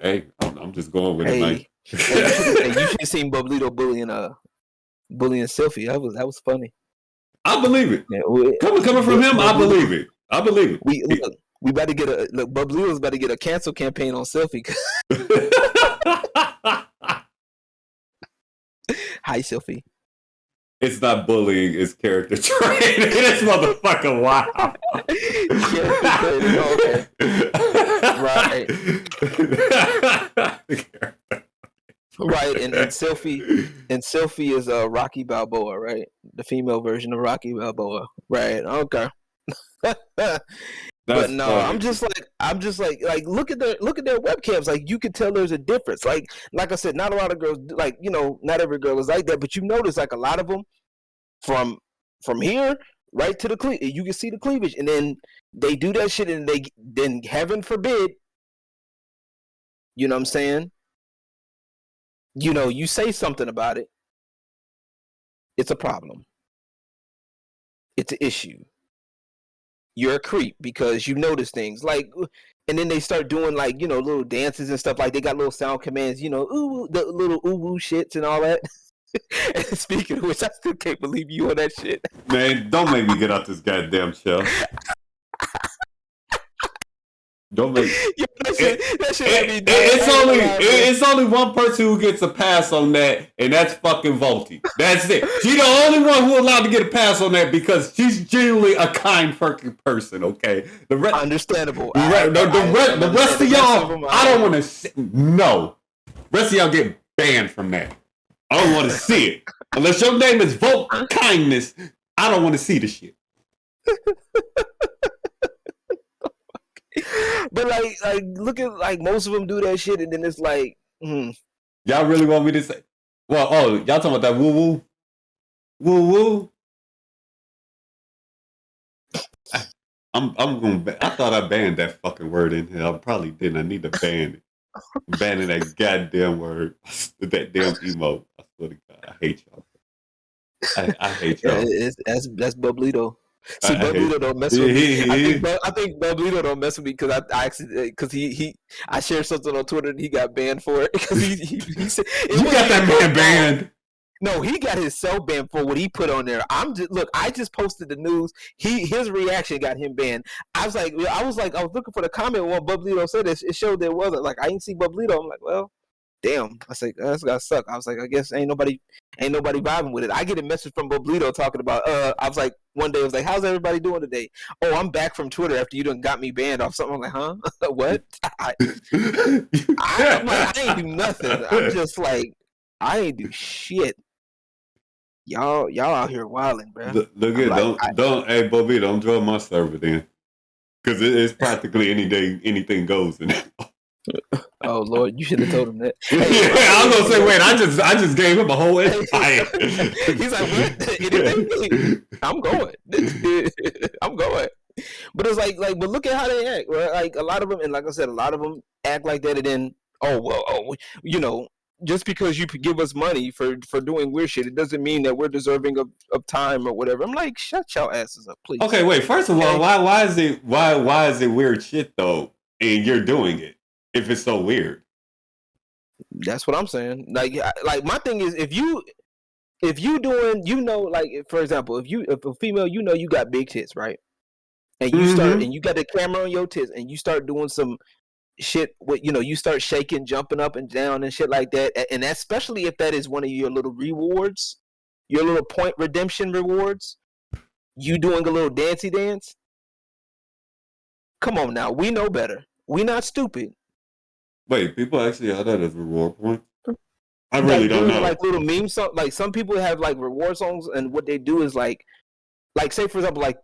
Hey, I'm just going with it, Mike. Hey, you should have seen Bublito bullying Sylvie. That was funny. I believe it. Yeah, coming from him, I believe it. I believe it. We about to get Bublito's about to get a cancel campaign on Sylvie. Hi, Sylvie. It's not bullying, it's character training. This motherfucker, wow. Okay. Right, and Sylvie is Rocky Balboa, right? The female version of Rocky Balboa, right? Okay. But no, funny. I'm just like look at their webcams. Like, you can tell there's a difference. Like I said, not a lot of girls, like, you know, not every girl is like that, but you notice like a lot of them from here right to the cleavage, you can see the cleavage, and then they do that shit, and then heaven forbid, you know what I'm saying? You know, you say something about it, it's a problem. It's an issue. You're a creep because you notice things, like, and then they start doing, like, you know, little dances and stuff. Like, they got little sound commands, you know, ooh, the little ooh shits and all that. And speaking of which, I still can't believe you on that shit. Man, don't make me get out this goddamn show. Don't make that shit it's only one person who gets a pass on that, and that's fucking Volty. That's it. She's the only one who allowed to get a pass on that because she's genuinely a kind fucking person. Okay, understandable. The rest of y'all, I don't want to. No, rest of y'all get banned from that. I don't want to see it unless your name is Volt Kindness. I don't want to see the shit. But like look at, like, most of them do that shit, and then it's like, Y'all really want me to say? Well, y'all talking about that woo woo? I'm gonna. I thought I banned that fucking word in here. I probably didn't. I need to ban it. Banning that goddamn word. That damn emote. I swear to God, I hate y'all. I hate y'all. That's Bublito. See, Bublito don't mess with me. I think Bublito don't mess with me because I shared something on Twitter and he got banned for it because he said you got that man banned. No, he got himself banned for what he put on there. I just posted the news. His reaction got him banned. I was looking for the comment when Bublito said this. It showed there wasn't. Like, I didn't see Bublito. I'm like, well, damn. I was like, that's gotta suck. I was like, I guess ain't nobody vibing with it. I get a message from Bublito talking about. I was like, one day I was like, how's everybody doing today? Oh, I'm back from Twitter after you done got me banned off something. I'm like, huh? What? I'm like, I ain't do nothing. I'm just like, I ain't do shit. Y'all out here wilding, bro. Look at don't hey Bobby, don't join my server then, because it's practically anything goes in there. Oh Lord, you should have told him that. Hey, I was gonna say, wait, I just gave him a whole empire. He's like, what? Anything? I'm going. I'm going. But it's like, but look at how they act. Right? Like a lot of them, and like I said, a lot of them act like that, and then you know. Just because you give us money for doing weird shit, it doesn't mean that we're deserving of time or whatever. I'm like, shut your asses up, please. Okay, wait. First of all, why is it weird shit though? And you're doing it if it's so weird. That's what I'm saying. Like my thing is, if you doing, like for example, if a female, you got big tits, right? And you start and you got the camera on your tits and you start doing some shit with you start shaking, jumping up and down and shit like that, and especially if that is one of your little rewards, your little point redemption rewards, you doing a little dancey dance. Come on now, we know better. We not stupid. Wait, people actually have that as reward point? I really don't know. Like little meme songs, like some people have like reward songs, and what they do is like say for example, like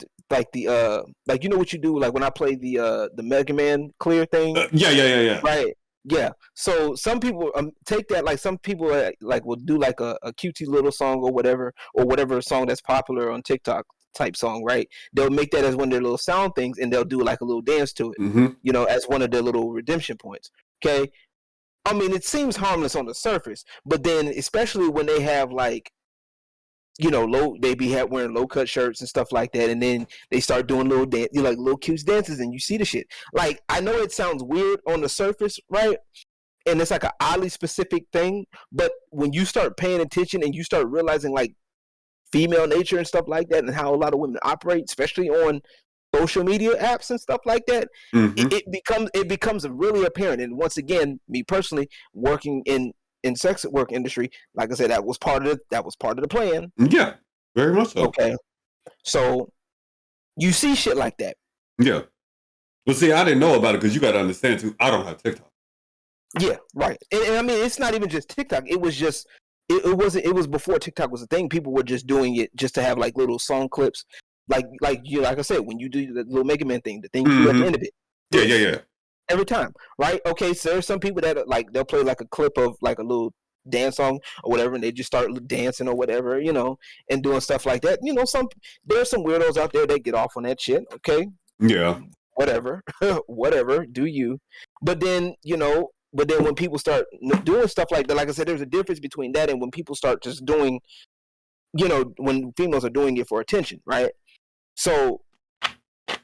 the like what you do, like when I play the Mega Man clear thing. Yeah. Right. Yeah. So some people take that, like some people like will do like a cutesy little song or whatever song that's popular on TikTok type song, right? They'll make that as one of their little sound things, and they'll do like a little dance to it, as one of their little redemption points. Okay. I mean, it seems harmless on the surface, but then especially when they have like, they be wearing low cut shirts and stuff like that, and then they start doing little dance, like little cute dances, and you see the shit. Like, I know it sounds weird on the surface, right? And it's like an oddly specific thing, but when you start paying attention and you start realizing like female nature and stuff like that, and how a lot of women operate, especially on social media apps and stuff like that, it becomes really apparent. And once again, me personally, working in sex work industry, like I said, that was part of the plan. Yeah, very much so. Okay, so you see shit like that. Yeah. Well, see, I didn't know about it because you got to understand too. I don't have TikTok. Yeah, right. And I mean, it's not even just TikTok. It was just it was before TikTok was a thing. People were just doing it just to have like little song clips, like I said, when you do the little Mega Man thing, the thing you do at the end of it. Yeah. Every time, right? Okay, so there's some people that like they'll play like a clip of like a little dance song or whatever, and they just start dancing or whatever, and doing stuff like that. There's some weirdos out there that get off on that shit. Okay, yeah, whatever, do you? But then when people start doing stuff like that, like I said, there's a difference between that and when people start just doing, when females are doing it for attention, right? So.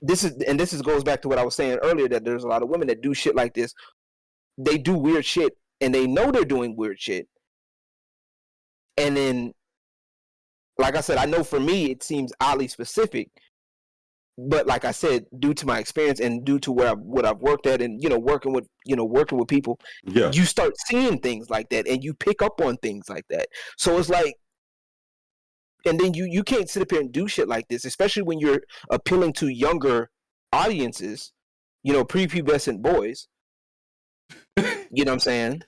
This goes back to what I was saying earlier, that there's a lot of women that do shit like this. They do weird shit and they know they're doing weird shit. And then, like I said, I know for me it seems oddly specific, but like I said, due to my experience and due to what I've worked at, and working with people, you start seeing things like that and you pick up on things like that. So it's like, and then you can't sit up here and do shit like this, especially when you're appealing to younger audiences, prepubescent boys. You know what I'm saying?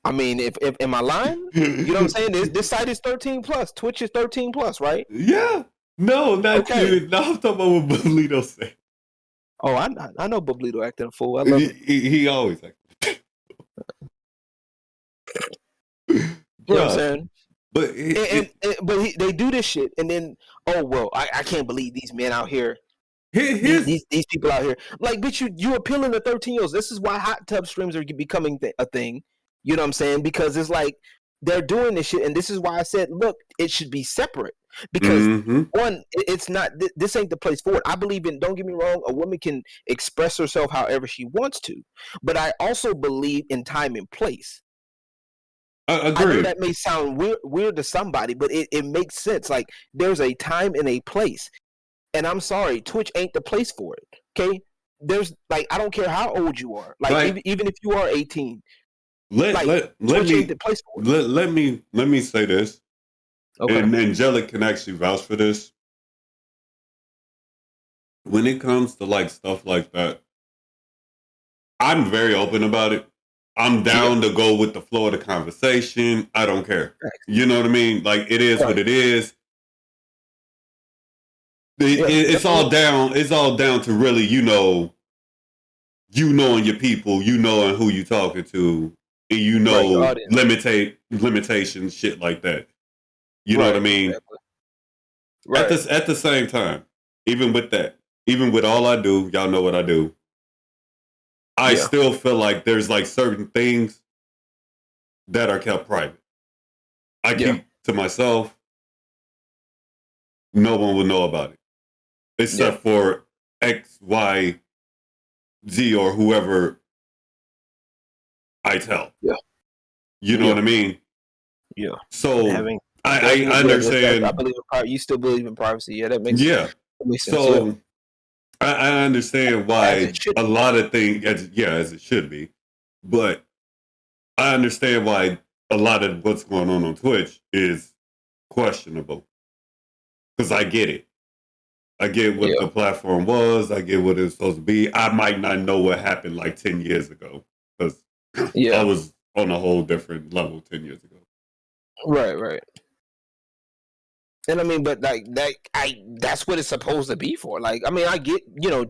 I mean, if am I lying? You know what I'm saying? This site is 13 plus. Twitch is 13 plus, right? Yeah. No, not you. No, I'm talking about what Bublito said. Oh, I know Bublito acting a fool. I love him. He always acts. You know what I'm saying? But they do this shit, and then I can't believe these men out here. These people out here, like, bitch, you appealing to 13-year-olds. This is why hot tub streams are becoming a thing. You know what I'm saying? Because it's like they're doing this shit, and this is why I said, look, it should be separate. because Mm-hmm. one, it's not. This ain't the place for it. I believe in. Don't get me wrong. A woman can express herself however she wants to, but I also believe in time and place. I know Agreed. that may sound weird to somebody, but it makes sense. Like there's a time and a place, and I'm sorry, Twitch ain't the place for it. Okay, there's like I don't care how old you are. Like Like even if you are 18, let like let let Twitch ain't me the place for it. let me say this, Okay. and Angelic can actually vouch for this. When it comes to like stuff like that, I'm very open about it. I'm Yeah. down to go with the flow of the conversation. I don't care. Right. You know what I mean? Like it is what it is. Yeah, It's all absolutely. down. It's all down to really, you knowing your people, you knowing who you talking to, and Right, your audience. limitations, shit like that. You know what I Right, mean? exactly. Right. At the same time, even with that, even with all I do, y'all know what I do. I Yeah. still feel like there's like certain things that are kept private. I Yeah. keep to myself. No one will know about it Yeah. except for X, Y, Z, or whoever I tell. Yeah. You know Yeah. what I mean? Yeah. So Having I definitely, I understand. believe in you still believe in privacy. Yeah, Yeah. that makes sense. Yeah. So I understand As why it should a be. lot of things, as it should be, but I understand why a lot of what's going on Twitch is questionable because I get it. I get what Yeah. the platform was. I get what it's supposed to be. I might not know what happened like 10 years ago because I Yeah. was on a whole different level 10 years ago. Right, right. And I mean, but like that's what it's supposed to be for. Like, I mean, I get,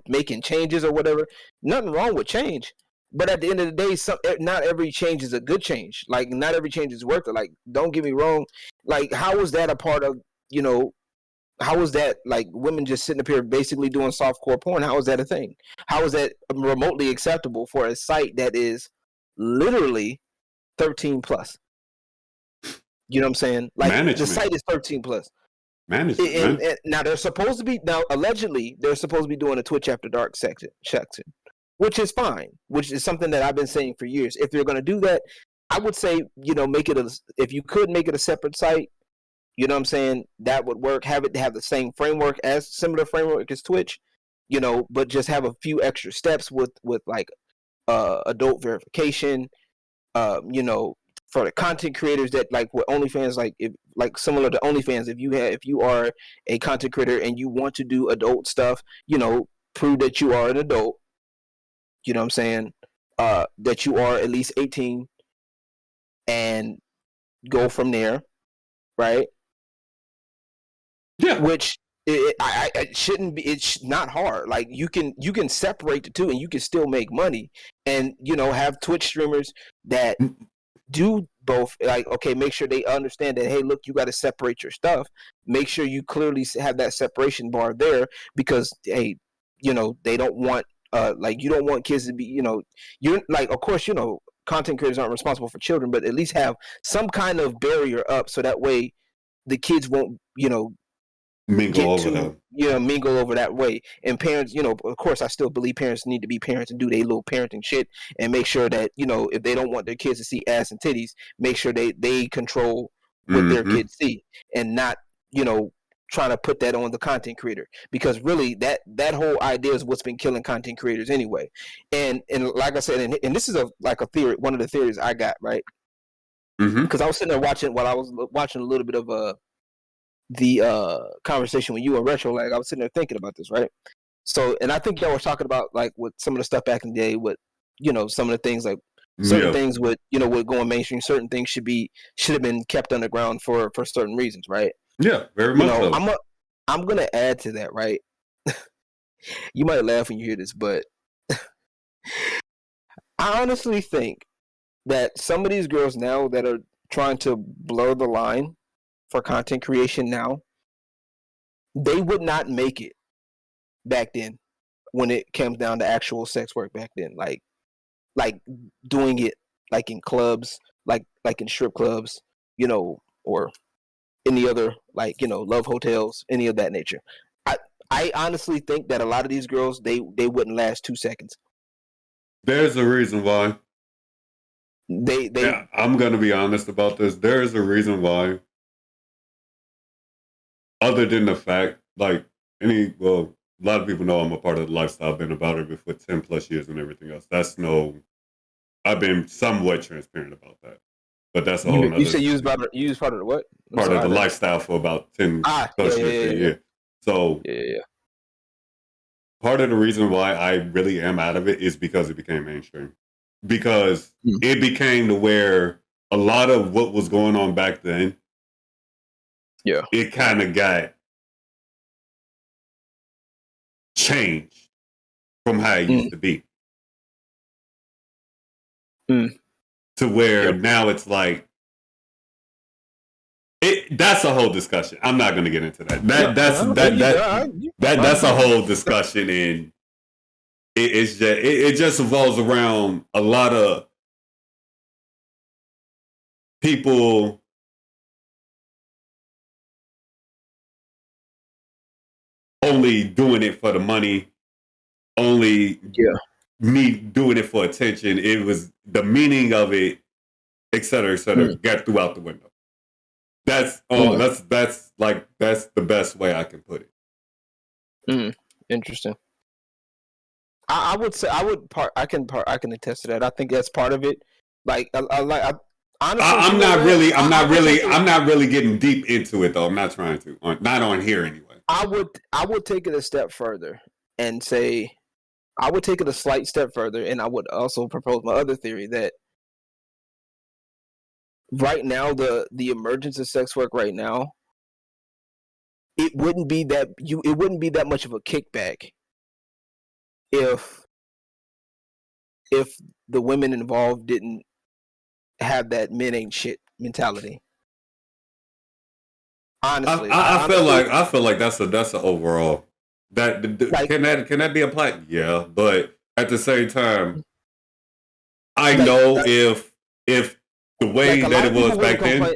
making changes or whatever. Nothing wrong with change. But at the end of the day, not every change is a good change. Like, not every change is worth it. Like, don't get me wrong. Like, how is that a part of, you know, how is that like women just sitting up here basically doing softcore porn? How is that a thing? How is that remotely acceptable for a site that is literally 13 plus? You know what I'm saying? Like the Management. site is 13 plus. Management, And, man. and now they're supposed to be allegedly they're supposed to be doing a Twitch after dark section, which is fine, which is something that I've been saying for years. If they're going to do that, I would say make it if you could make it a separate site. You know what I'm saying? That would work. Have it have the same framework as similar framework as Twitch, but just have a few extra steps with like adult verification. You know, for the content creators that like with OnlyFans, like if like similar to OnlyFans, if you are a content creator and you want to do adult stuff, prove that you are an adult. You know what I'm saying? That you are at least 18 and go from there, right? Yeah. Which it shouldn't be. It's not hard. Like you can separate the two, and you can still make money, and have Twitch streamers that do both. Like, okay, make sure they understand that. Hey, look, you got to separate your stuff. Make sure you clearly have that separation bar there, because hey, they don't want like you don't want kids to be you're like, of course, content creators aren't responsible for children, but at least have some kind of barrier up so that way the kids won't Mingle get over to them. mingle over that way. And parents, of course, I still believe parents need to be parents and do their little parenting shit, and make sure that if they don't want their kids to see ass and titties, make sure they control what their Mm-hmm. kids see, and not trying to put that on the content creator, because really that whole idea is what's been killing content creators anyway. And like I said, and this is a theory, one of the theories I got, right? Mm-hmm. Because I was sitting there watching, while I was watching a little bit of the conversation with you and Retro, like I was sitting there thinking about this, right? So, and I think y'all were talking about like with some of the stuff back in the day, with some of the things, like certain Yeah. things with with going mainstream, certain things should have been kept underground for certain reasons, right? Yeah. Very much so. I'm gonna add to that, right? You might laugh when you hear this, but I honestly think that some of these girls now that are trying to blur the line for content creation now, they would not make it back then when it comes down to actual sex work back then, like doing it like in clubs, like in strip clubs, or any other, like, love hotels, any of that nature. I honestly think that a lot of these girls, they wouldn't last 2 seconds. There's a reason why. They Yeah, I'm gonna be honest about this. There is a reason why. Other than the fact, like a lot of people know I'm a part of the lifestyle. I've been about it for 10 plus years and everything else. I've been somewhat transparent about that. But that's a whole nother. You say you was part of the what? Part of the lifestyle for about 10 plus years. Yeah. So part of the reason why I really am out of it is because it became mainstream. Because it became to where a lot of what was going on back then, it kind of got changed from how it used to be. To where now it's like, that's a whole discussion. I'm not going to get into that. That's a whole discussion, and it just revolves around a lot of people only doing it for the money, only me doing it for attention. It was the meaning of it, et cetera, got through out the window. That's the best way I can put it. Interesting. I would say I can attest to that. I think that's part of it. Like honestly, I'm not really getting deep into it though. I'm not trying to. Not on here anyway. I would take it a step further and say, I would take it a slight step further, and I would also propose my other theory that right now the emergence of sex work right now, it wouldn't be that much of a kickback if the women involved didn't have that men ain't shit mentality. Honestly, I feel like that's an overall can that be applied? Yeah, but at the same time, I know if the way that it was back then.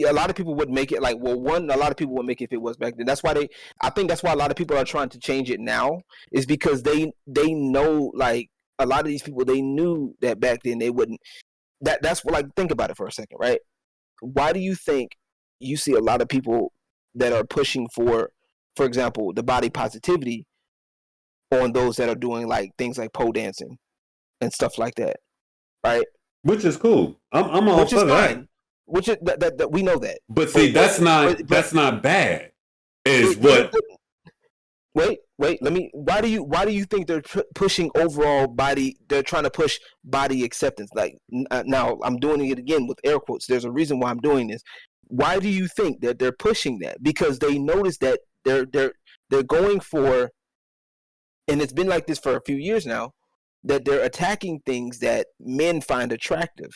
A lot of people would make it a lot of people would make it if it was back then. I think that's why a lot of people are trying to change it now, is because they know, like, a lot of these people, they knew that back then they wouldn't. That's what, like, think about it for a second, right? Why do you think you see a lot of people that are pushing for example, the body positivity on those that are doing like things like pole dancing and stuff like that, right? Which is cool. I'm all for that. Which is that we know that. But see, that's not bad. Wait. Why do you think they're pushing overall body? They're trying to push body acceptance. Like, now I'm doing it again with air quotes. There's a reason why I'm doing this. Why do you think that they're pushing that? Because they notice that they're going for, and it's been like this for a few years now, that they're attacking things that men find attractive.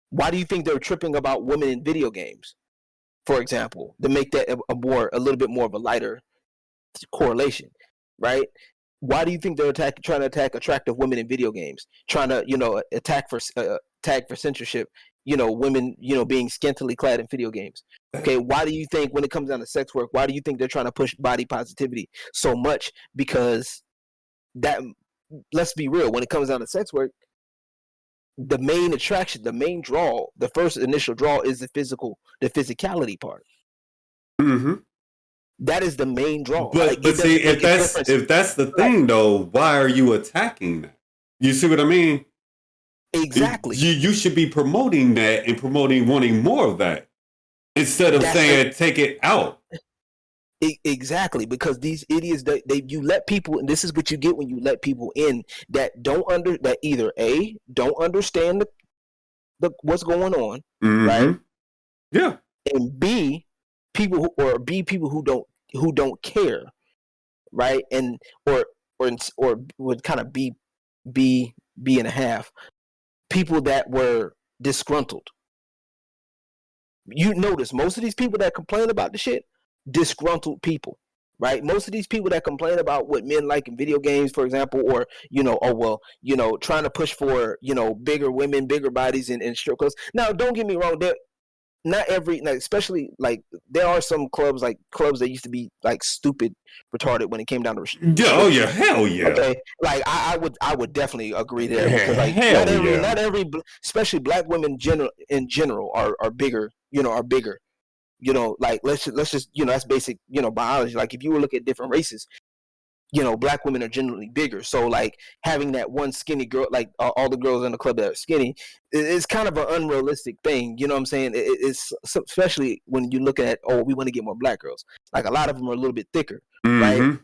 Why do you think they're tripping about women in video games, for example, to make that a little bit more of a lighter correlation, right? Why do you think they're trying to attack attractive women in video games, trying to tag for censorship, women being scantily clad in video games? Okay, why do you think when it comes down to sex work, why do you think they're trying to push body positivity so much? Because that, let's be real, when it comes down to sex work, the main attraction, the main draw, the first initial draw is the physicality part. Mm-hmm. That is the main draw. But see, if that's the thing, though, why are you attacking that? You see what I mean? Exactly. You should be promoting that and wanting more of that instead of saying take it out. Exactly, because these idiots, you let people, and this is what you get when you let people in that either A, don't understand the what's going on, right? Yeah, and B, people who don't care, right? And or would kind of be and a half people that were disgruntled. You notice most of these people that complain about the shit, disgruntled people, right? Most of these people that complain about what men like in video games, for example, or trying to push for bigger women, bigger bodies, and strip clubs. Now, don't get me wrong, not every, like, especially like there are some clubs that used to be like stupid retarded when it came down to Yeah, oh yeah, restrictions. hell yeah. Okay, like I would definitely agree there, because like Hell yeah. not every, especially black women in general are bigger, are bigger. Like let's just, that's basic, biology. Like if you were look at different races, black women are generally bigger. So like having that one skinny girl, like all the girls in the club that are skinny, is kind of an unrealistic thing. You know what I'm saying? It's especially when you look at, we want to get more black girls. Like a lot of them are a little bit thicker, right? Mm-hmm.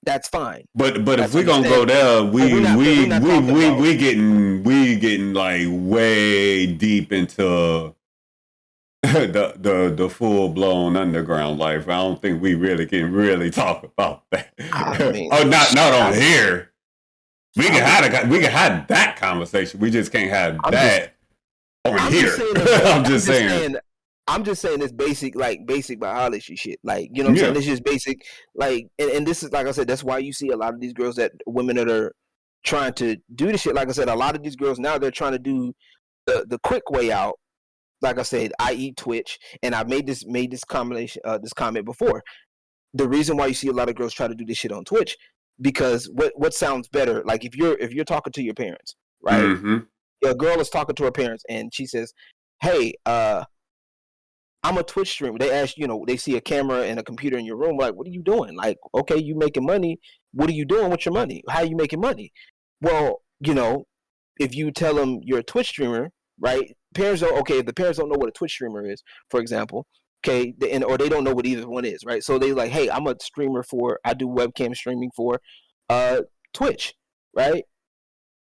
That's fine. But if That's we gonna go there, we getting like way deep into the full blown underground life. I don't think we really can really talk about that. I mean, not on here. We can have that conversation. We just can't have that on here. I'm just saying it's basic biology shit. Like, you know what I'm saying? It's just basic, like, and this is, like I said, that's why you see a lot of these girls, women that are trying to do this shit. Like I said, a lot of these girls now, they're trying to do the quick way out. Like I said, i.e. Twitch, and I made this comment before. The reason why you see a lot of girls try to do this shit on Twitch, because what sounds better, like if you're talking to your parents, right? Mm-hmm. A girl is talking to her parents and she says, "Hey, I'm a Twitch streamer." They ask, they see a camera and a computer in your room, like, "What are you doing?" Like, "Okay, you making money. What are you doing with your money? How are you making money?" Well, if you tell them you're a Twitch streamer, right? If the parents don't know what a Twitch streamer is, for example, okay, or they don't know what either one is, right? So they like, "Hey, I'm a streamer I do webcam streaming for Twitch," right?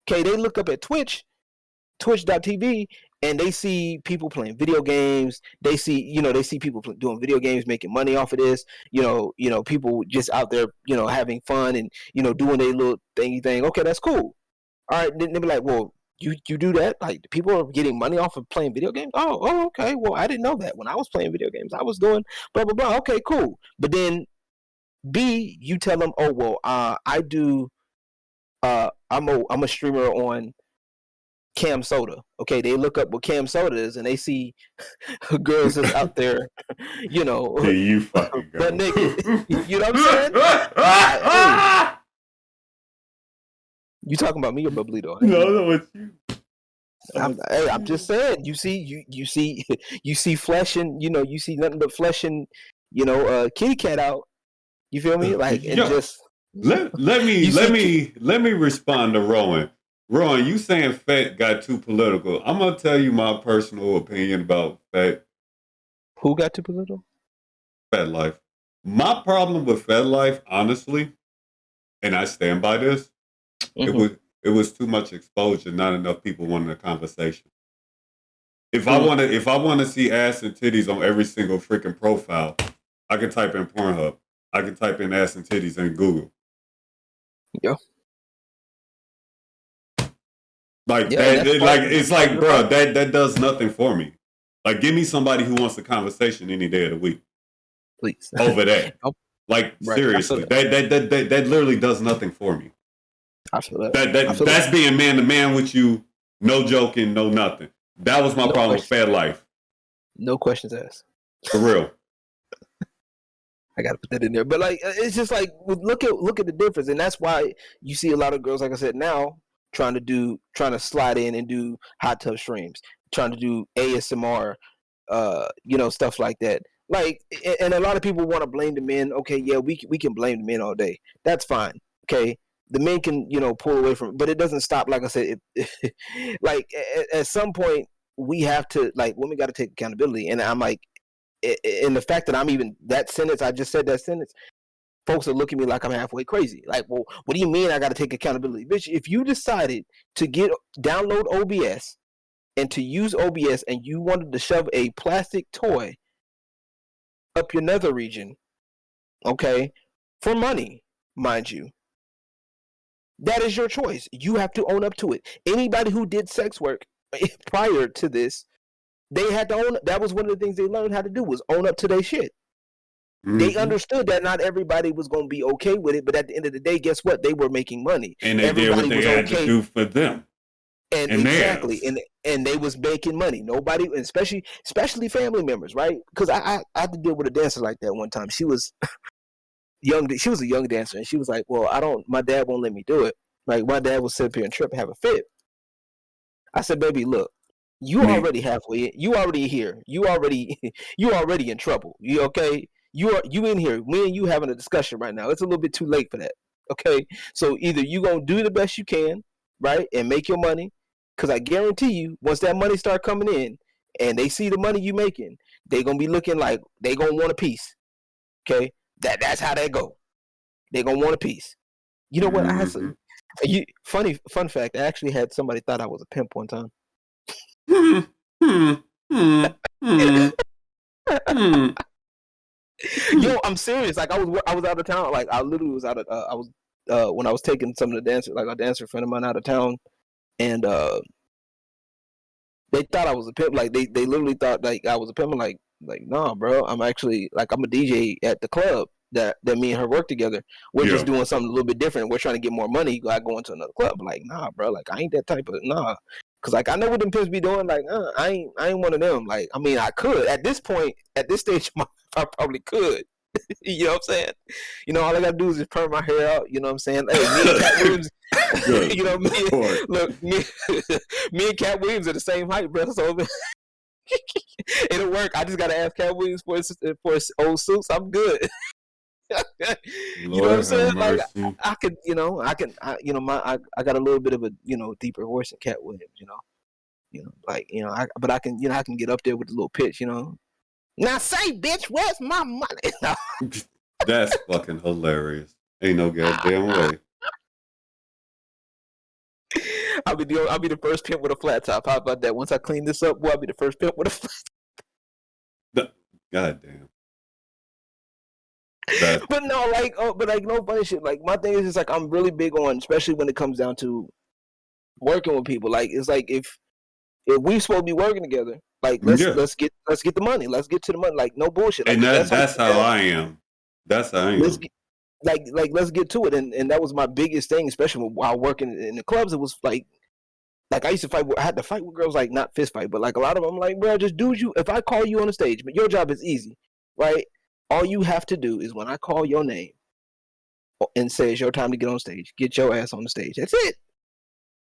Okay, they look up at twitch.tv, and they see people playing video games. They see people doing video games, making money off of this. People just out there, having fun and, doing their little thing. Okay, that's cool. All right, then they be like, "Well, you do that? Like, people are getting money off of playing video games? Oh, okay. Well, I didn't know that. When I was playing video games, I was doing blah blah blah. Okay, cool." But then B, you tell them, "Oh, well, I do. I'm a streamer on Cam Soda." Okay, they look up what Cam Soda is, and they see girls that's out there, you fucking go. butt naked. You know what I'm saying? You talking about me or Bublito? No, it's you. I'm just saying. You see flesh, and you see nothing but flesh and kitty cat out. You feel me? Like, it just. Let me respond to Rowan. Rowan, you saying Fett got too political. I'm gonna tell you my personal opinion about Fett. Who got too political? Fett Life. My problem with Fett Life, honestly, and I stand by this, it was too much exposure, not enough people wanting a conversation. If I want to see ass and titties on every single freaking profile, I can type in Pornhub. I can type in ass and titties in Google. Yeah. Like that, it's like, bro, that does nothing for me. Like, give me somebody who wants a conversation any day of the week. Please. Over that. Like, right. Seriously. That literally does nothing for me. I feel that. That's being man to man with you, no joking, no nothing. That was my problem with Fat Life. No questions asked. For real. I gotta put that in there. But like, it's just like, look at the difference. And that's why you see a lot of girls, like I said, now trying to slide in and do hot tub streams, trying to do ASMR, stuff like that. Like, and a lot of people want to blame the men. Okay, yeah, we can blame the men all day. That's fine. Okay, the men can pull away from it, but it doesn't stop. Like I said, like at some point we have to, like, women got to take accountability. And I'm like, in the fact that I'm even that sentence, I just said that sentence, folks are looking at me like I'm halfway crazy. Like, well, what do you mean I got to take accountability? Bitch, if you decided to download OBS and to use OBS and you wanted to shove a plastic toy up your nether region, okay, for money, mind you, that is your choice. You have to own up to it. Anybody who did sex work prior to this, they had to own. That was one of the things they learned how to do, was own up to their shit. Mm-hmm. They understood that not everybody was going to be okay with it, but at the end of the day, guess what? They were making money. And they did what they had to do for them. And And exactly, nails. and they was making money. Nobody, especially family members, right? Because I had to deal with a dancer like that one time. She was young. She was a young dancer, and she was like, "Well, I don't. My dad won't let me do it. Like my dad will sit up here and trip, and have a fit." I said, "Baby, look, you Me. already halfway. You already here. You already you already in trouble. You okay? You in here. Me and you having a discussion right now. It's a little bit too late for that. Okay, so either you gonna do the best you can, right, and make your money, because I guarantee you, once that money start coming in, and they see the money you making, they gonna be looking like they gonna want a piece. Okay, that's how they go. They gonna want a piece. You know what? I had Mm-hmm. some fun fact. I actually had somebody thought I was a pimp one time. Hmm. Hmm. Hmm. Hmm. Hmm. Yo, I'm serious. Like I was out of town. Like I literally was out of. I was when I was taking some of the dancers, like a dancer friend of mine out of town, and they thought I was a pimp. Like they literally thought like I was a pimp. I'm like nah, bro. I'm actually like I'm a DJ at the club that me and her work together. We're just Yeah. doing something a little bit different. We're trying to get more money. I go into another club. Like nah, bro. Like I ain't that type of nah. Cause like I know what them pimps be doing. Like I ain't one of them. Like I mean I could at this point at this stage of my life, I probably could. You know what I'm saying? You know, all I gotta do is just perm my hair out. You know what I'm saying? Hey, me and Cat Williams, Good you know, Lord. look, me and Cat Williams are the same height, bro. So it'll work. I just gotta ask Cat Williams for his old suits. I'm good. You know what I'm Lord have saying? Like mercy. I could, I got a little bit of a, deeper voice than Cat Williams. But I can, I can get up there with the little pitch. Now say, bitch, where's my money? That's fucking hilarious. Ain't no goddamn way. I'll be the first pimp with a flat top. How about that? Once I clean this up, boy, I'll be the first pimp with a flat Goddamn. top. But no, no funny shit. Like my thing is just like I'm really big on, especially when it comes down to working with people. Like it's like if we supposed to be working together, like let's Yeah. get the money. Let's get to the money. Like no bullshit. Like And if that's how that's how I am. That's how I let's am. get let's get to it. And that was my biggest thing, especially while working in the clubs. It was like I used to fight. I had to fight with girls, like not fist fight, but like a lot of them, like, bro, just do you. If I call you on the stage, but your job is easy, right? All you have to do is when I call your name and say it's your time to get on stage, get your ass on the stage. That's it.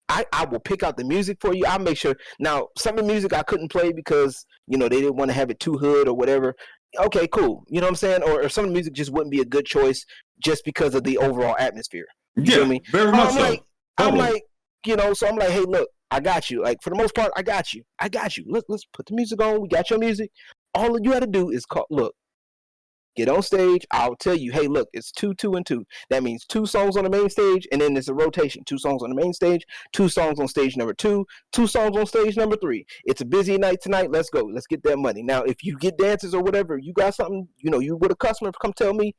I will pick out the music for you. I'll make sure. Now, some of the music I couldn't play because they didn't want to have it too hood or whatever. Okay, cool. You know what I'm saying? Or some of the music just wouldn't be a good choice just because of the overall atmosphere. You feel Yeah, me? very much so. I'm Totally. like, so I'm like, hey, look, I got you. Like for the most part, I got you. Let's put the music on. We got your music. All you got to do is look, get on stage. I'll tell you, hey, look, it's 2, 2, and 2. That means 2 songs on the main stage, and then there's a rotation. 2 songs on the main stage, 2 songs on stage number 2, 2 songs on stage number 3. It's a busy night tonight. Let's go. Let's get that money. Now, if you get dancers or whatever, you got something, you with a customer, come tell me,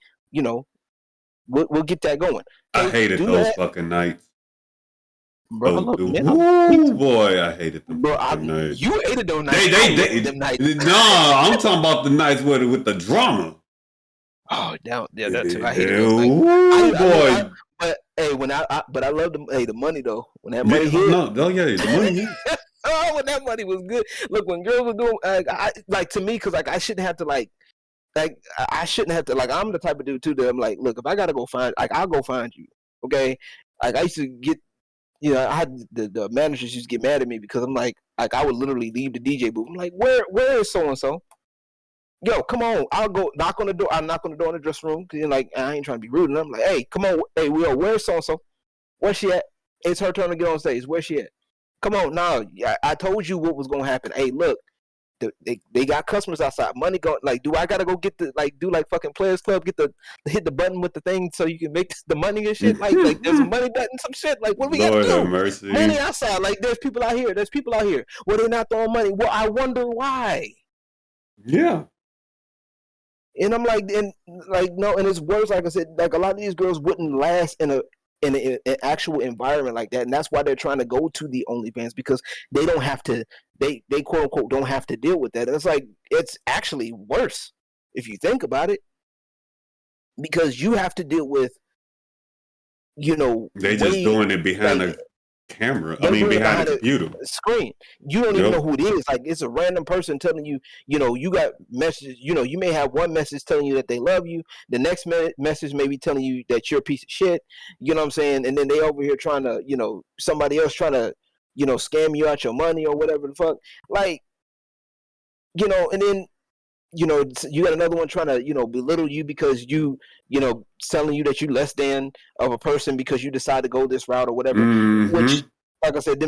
we'll get that going. I Okay, hated do those that. fucking nights. Bro, I love man. Woo, boy, I hated them Bro, fucking nights. you hated those nights. They, I loved them nights. no, I'm talking about the nights with the drama. Oh, down yeah, that too. I hated those nights. Woo, boy. But hey, but I love the money though. When that Yeah, money hit, yeah, the money hit. oh, when that money was good. Look, when girls were doing, to me, because I shouldn't have to I shouldn't have to I'm the type of dude too that I'm like, look, if I gotta go find, I'll go find you, okay? Like I used to get, I had the managers used to get mad at me because I'm like I would literally leave the DJ booth. I'm like, where is so and so? Yo, come on, I'll go knock on the door. I knock on the door in the dressing room because I ain't trying to be rude. And I'm like, hey, come on, hey, Will, where's so and so? Where's she at? It's her turn to get on stage. Where's she at? Come on, now I told you what was gonna happen. Hey, look, they got customers outside. Money going. Like, do I gotta go get do fucking Players Club? Hit the button with the thing so you can make the money and shit. Like there's a money button, some shit. Like what we Lord gotta have do? mercy. Money outside. Like there's people out here. Well, they're not throwing money. Well, I wonder why. Yeah. And I'm like, no, and it's worse. Like I said, like a lot of these girls wouldn't last in an actual environment like that, and that's why they're trying to go to the OnlyFans because they don't have to. They quote unquote don't have to deal with that. And it's like it's actually worse if you think about it, because you have to deal with, They just doing it behind camera. I They mean, doing it behind a behind computer. a screen. You don't even know who it is. Like, it's a random person telling you, you got messages. You may have one message telling you that they love you. The next message may be telling you that you're a piece of shit. You know what I'm saying? And then they over here trying to, somebody else trying to, scam you out your money or whatever the fuck. Like, and then, you got another one trying to, belittle you because telling you that you less than of a person because you decide to go this route or whatever. Which, like I said,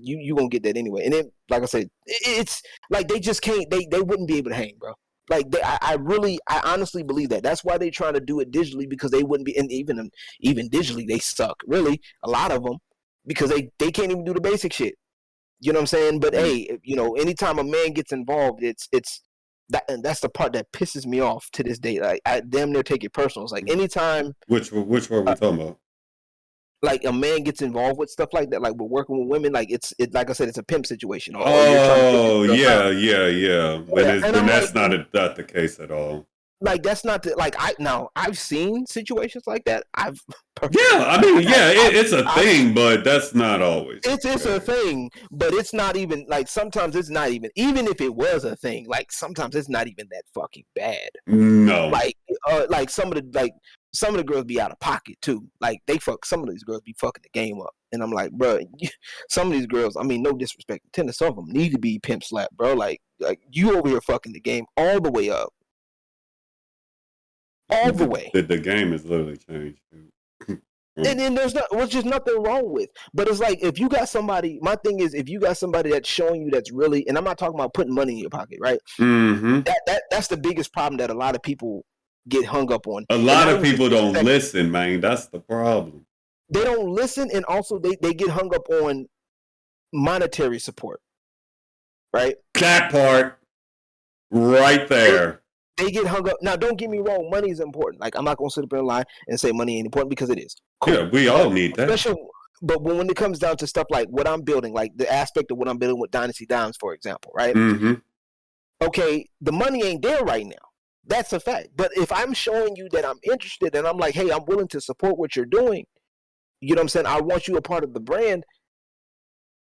you gonna get that anyway. And then, like I said, it's like they just can't. They wouldn't be able to hang, bro. Like I honestly believe that. That's why they're trying to do it digitally, because they wouldn't be. And even digitally, they suck. Really, a lot of them, because they can't even do the basic shit. You know what I'm saying? But hey, anytime a man gets involved, it's that's the part that pisses me off to this day. Like, I damn near take it personal. It's like anytime. Which were we talking about? Like, a man gets involved with stuff like that, like we're working with women, like it's like I said, it's a pimp situation. Oh, yeah. When that's like, not the case at all. Like, that's not the, like, I've seen situations like that. It's a thing, but that's not always. It's a thing, but it's not even, like, sometimes it's not even if it was a thing, like, sometimes it's not even that fucking bad. No. Like some of the girls be out of pocket too. Like, some of these girls be fucking the game up. And I'm like, bro, some of these girls, I mean, no disrespect, some of them need to be pimp slapped, bro. Like you over here fucking the game all the way up. All the way. The game has literally changed. And then there's just nothing wrong with. But it's like, if you got somebody, my thing is, if you got somebody that's showing you that's really, and I'm not talking about putting money in your pocket, right? Mm-hmm. That's the biggest problem that a lot of people get hung up on. A lot of people don't listen, man. That's the problem. They don't listen, and also they get hung up on monetary support, right? That part right there. They get hung up. Now, don't get me wrong, money is important. Like, I'm not going to sit up here and lie and say money ain't important, because it is. Cool. Yeah, we all need that. But when it comes down to stuff like what I'm building, like the aspect of what I'm building with Dynasty Dimes, for example, right? Mm-hmm. Okay, the money ain't there right now. That's a fact. But if I'm showing you that I'm interested and I'm like, hey, I'm willing to support what you're doing, you know what I'm saying? I want you a part of the brand.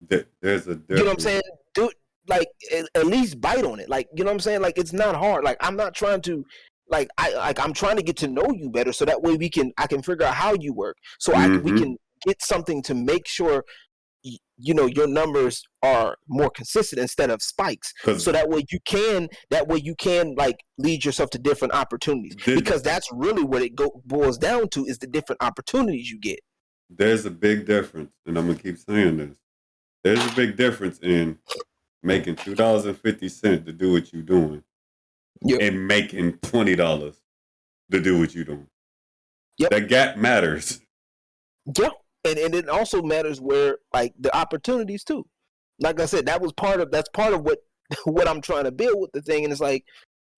There's a difference. You know what I'm saying? Dude, like, at least bite on it. Like, you know what I'm saying? Like, it's not hard. Like, I'm not trying to, like, I'm trying to get to know you better, so that way I can figure out how you work. So we can get something to make sure, your numbers are more consistent instead of spikes. So that way you can like lead yourself to different opportunities, because that's really what it boils down to, is the different opportunities you get. There's a big difference, and I'm gonna keep saying this. There's a big difference in making $2.50 to do what you're doing, and making $20 to do what you're doing. Yep. That gap matters. Yeah, and it also matters where, like, the opportunities too. Like I said, that's part of what I'm trying to build with the thing. And it's like,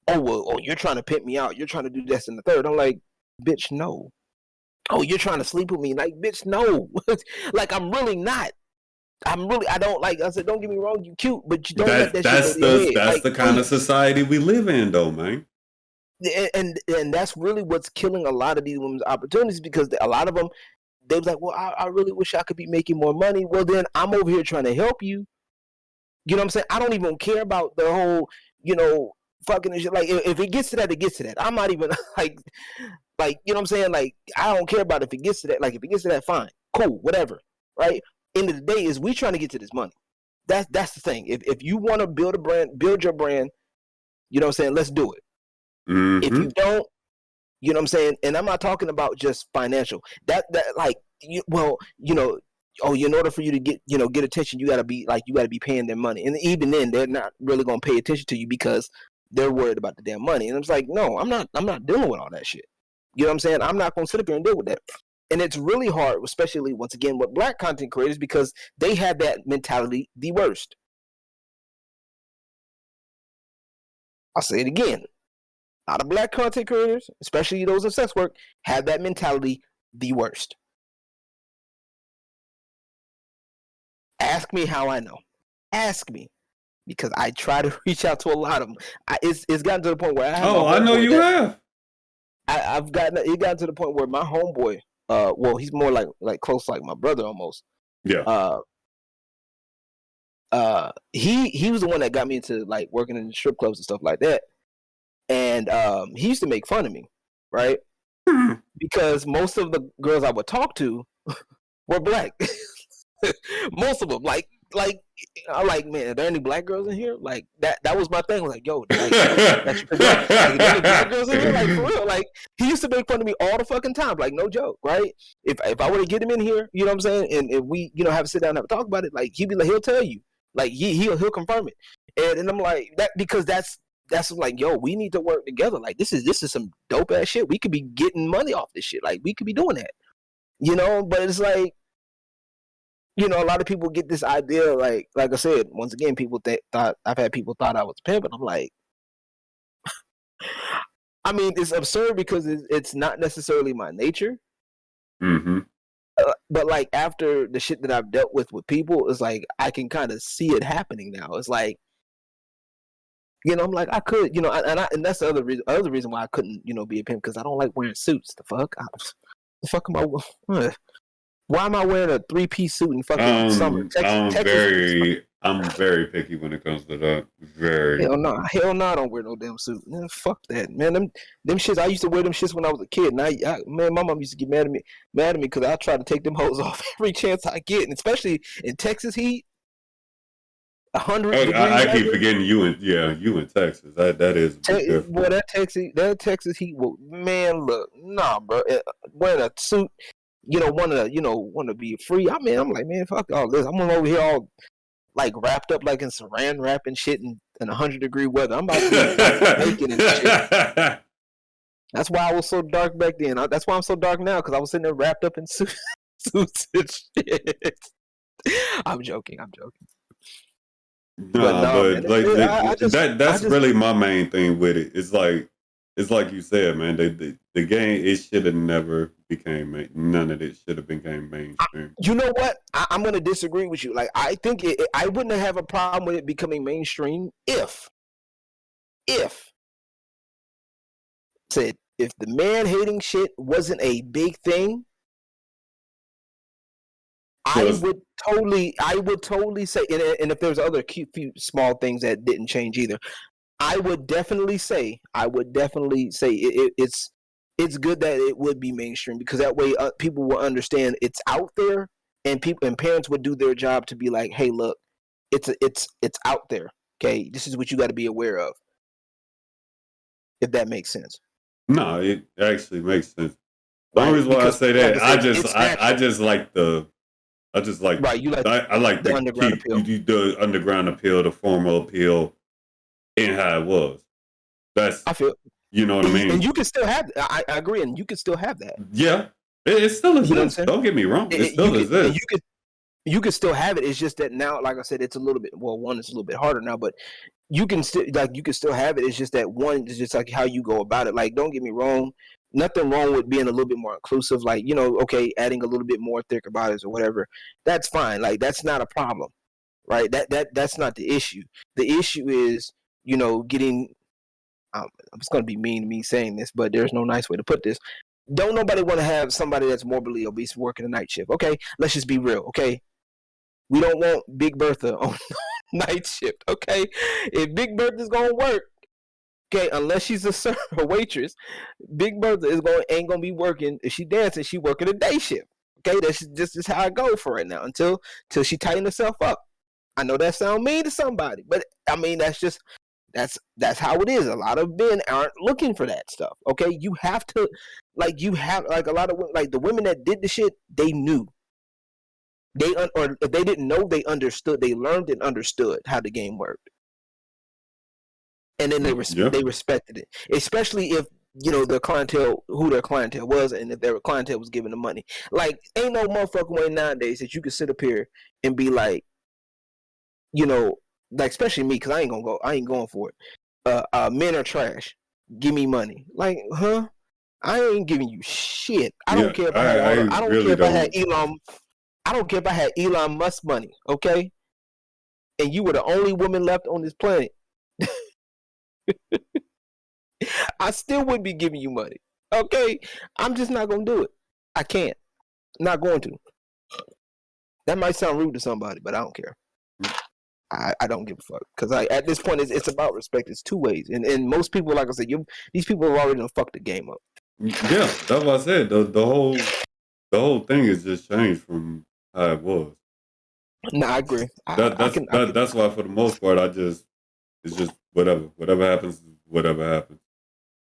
you're trying to pimp me out. You're trying to do this and the third. I'm like, bitch, no. Oh, you're trying to sleep with me. Like, bitch, no. Like, I'm really not. I don't, like I said, don't get me wrong, you cute, but you don't let that shit go to your head. That's like, the kind of society we live in, though, man. And that's really what's killing a lot of these women's opportunities, because a lot of them, they was like, well, I really wish I could be making more money. Well, then I'm over here trying to help you. You know what I'm saying? I don't even care about the whole, fucking and shit. Like, if it gets to that, it gets to that. I'm not even like, you know what I'm saying? Like, I don't care about if it gets to that. Like, if it gets to that, fine, cool, whatever, right? End of the day is we trying to get to this money. That's the thing. If you want to build a brand, build your brand, you know what I'm saying? Let's do it. Mm-hmm. If you don't, you know what I'm saying? And I'm not talking about just financial. That like, in order for you to get attention, you gotta be paying them money. And even then, they're not really gonna pay attention to you because they're worried about the damn money. And it's like, no, I'm not dealing with all that shit. You know what I'm saying? I'm not gonna sit up here and deal with that. And it's really hard, especially, once again, with black content creators, because they have that mentality the worst. I'll say it again. A lot of black content creators, especially those in sex work, have that mentality the worst. Ask me how I know. Ask me. Because I try to reach out to a lot of them. It's gotten to the point where I have. Oh, I know you have. It gotten to the point where my homeboy, he's more like close, like my brother almost. Yeah. He was the one that got me into like working in the strip clubs and stuff like that. And he used to make fun of me, right? Because most of the girls I would talk to were black. Most of them, like I'm like, man, are there any black girls in here? Like that was my thing. I was like, yo, like that's your girl. Like, are there any black girls in here? Like for real. Like he used to make fun of me all the fucking time. Like no joke, right? If I were to get him in here, you know what I'm saying, and if we, you know, have to sit down and have a talk about it, like he'll tell you. Like he'll confirm it. And I'm like, that because that's like, yo, we need to work together. Like this is some dope ass shit. We could be getting money off this shit. Like we could be doing that. You know, but it's like, you know, a lot of people get this idea, like I said, once again, people thought I've had people thought I was pimping. I'm like, I mean, it's absurd because it's not necessarily my nature. Mm-hmm. But like after the shit that I've dealt with people, it's like I can kind of see it happening now. It's like, you know, I'm like I could, you know, and that's the other reason why I couldn't, you know, be a pimp, because I don't like wearing suits. The fuck am I? Why am I wearing a 3-piece suit in fucking summer? I'm very picky when it comes to that. Very. Hell no, I don't wear no damn suit. Man, fuck that, man. Them shits. I used to wear them shits when I was a kid, and man, my mom used to get mad at me because I try to take them hoes off every chance I get, and especially in Texas heat. 100 degrees. I keep forgetting you in Texas. That is boy, that Texas heat. Well, man, look, nah, bro. Wearing a suit. You know, want to be free. I mean, I'm like, man, fuck all this. I'm over here all like wrapped up like in saran wrap and shit in 100-degree weather. I'm about to be naked and shit. That's why I was so dark back then. That's why I'm so dark now, because I was sitting there wrapped up in suits and shit. I'm joking. But that's really my main thing with it. It's like you said, man. The game, it should have never became none of it should have became mainstream. You know what? I'm going to disagree with you. Like I think I wouldn't have a problem with it becoming mainstream if the man hating shit wasn't a big thing. I would totally say, and if there's other few small things that didn't change either, I would definitely say it's good that it would be mainstream, because that way people will understand it's out there, and parents would do their job to be like, hey, look, it's out there. Okay, this is what you got to be aware of. If that makes sense. No, it actually makes sense. The only reason why I say that, I just like right. I like the underground appeal. The underground appeal, the formal appeal, and how it was. I feel. You know what I mean? And you can still have. I agree, and you can still have that. Yeah, it still exists. Don't get me wrong. It still exists. You can still have it. It's just that now, like I said, it's a little bit. Well, one, it's a little bit harder now, but you can still have it. It's just that one is just like how you go about it. Like, don't get me wrong. Nothing wrong with being a little bit more inclusive. Like, you know, okay, adding a little bit more thicker bodies or whatever. That's fine. Like, that's not a problem, right? That's not the issue. The issue is, you know, getting. It's going to be mean to me saying this, but there's no nice way to put this. Don't nobody want to have somebody that's morbidly obese working a night shift. Okay, let's just be real. Okay, we don't want Big Bertha on night shift. Okay, if Big Bertha's going to work, okay, unless she's a waitress, Big Bertha ain't gonna be working. If she dancing, she working a day shift. Okay, that's just how I go for right now until she tighten herself up. I know that sounds mean to somebody, but I mean that's how it is. A lot of men aren't looking for that stuff. Okay, you have to, like a lot of, like, the women that did the shit, they knew. Or if they didn't know, they understood. They learned and understood how the game worked, and then they respected it. Especially if, you know, who their clientele was, and if their clientele was giving them money. Like, ain't no motherfucking way nowadays that you can sit up here and be like, you know. Like, especially me, because I ain't going for it. Men are trash. Give me money. Like, huh? I ain't giving you shit. I don't care if I don't care if I had Elon Musk money, okay? And you were the only woman left on this planet. I still wouldn't be giving you money. Okay? I'm just not gonna do it. I can't. Not going to. That might sound rude to somebody, but I don't care. I don't give a fuck because at this point it's about respect. It's two ways, and most people, like I said, these people have already done fucked the game up. Yeah, that's what I said. The whole thing is just changed from how it was. No, I agree. That's why for the most part it's just whatever happens, whatever happens.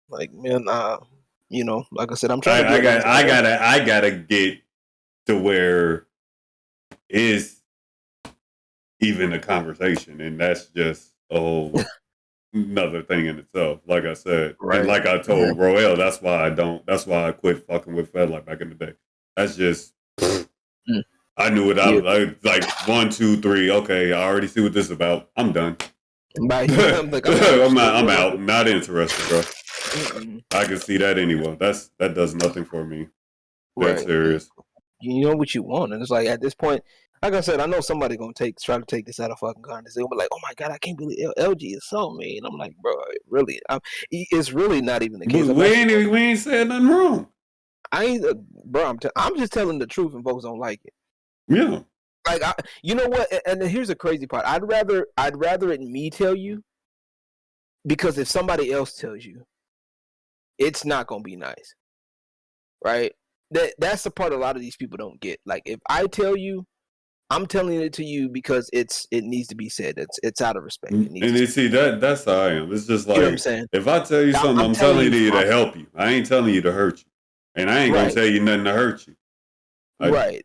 Like, man, like I said, I'm I trying to. I gotta get to where is even a conversation, and that's just a whole another thing in itself. Like I said, and like I told Roel, that's why I quit fucking with Fed like back in the day. That's just I knew it. I was like 1, 2, 3. Okay, I already see what this is about. I'm done. I'm out. Not interested, bro. I can see that anyway. That does nothing for me. That's serious. You know what you want, and it's like at this point, like I said, I know somebody gonna try to take this out of fucking context. They'll be like, "Oh my god, I can't believe LG is so mean." I'm like, bro, really? It's really not even the case. We ain't said nothing wrong. I ain't, bro. I'm just telling the truth, and folks don't like it. Yeah. Like, you know what? And here's the crazy part. I'd rather it me tell you, because if somebody else tells you, it's not gonna be nice, right? That's the part a lot of these people don't get. Like, if I tell you, I'm telling it to you because it needs to be said. It's out of respect. And you see that's how I am. It's just like, you know what I'm saying? If I tell you something, I'm telling you to help you. I ain't telling you to hurt you, and I ain't gonna tell you nothing to hurt you. Right.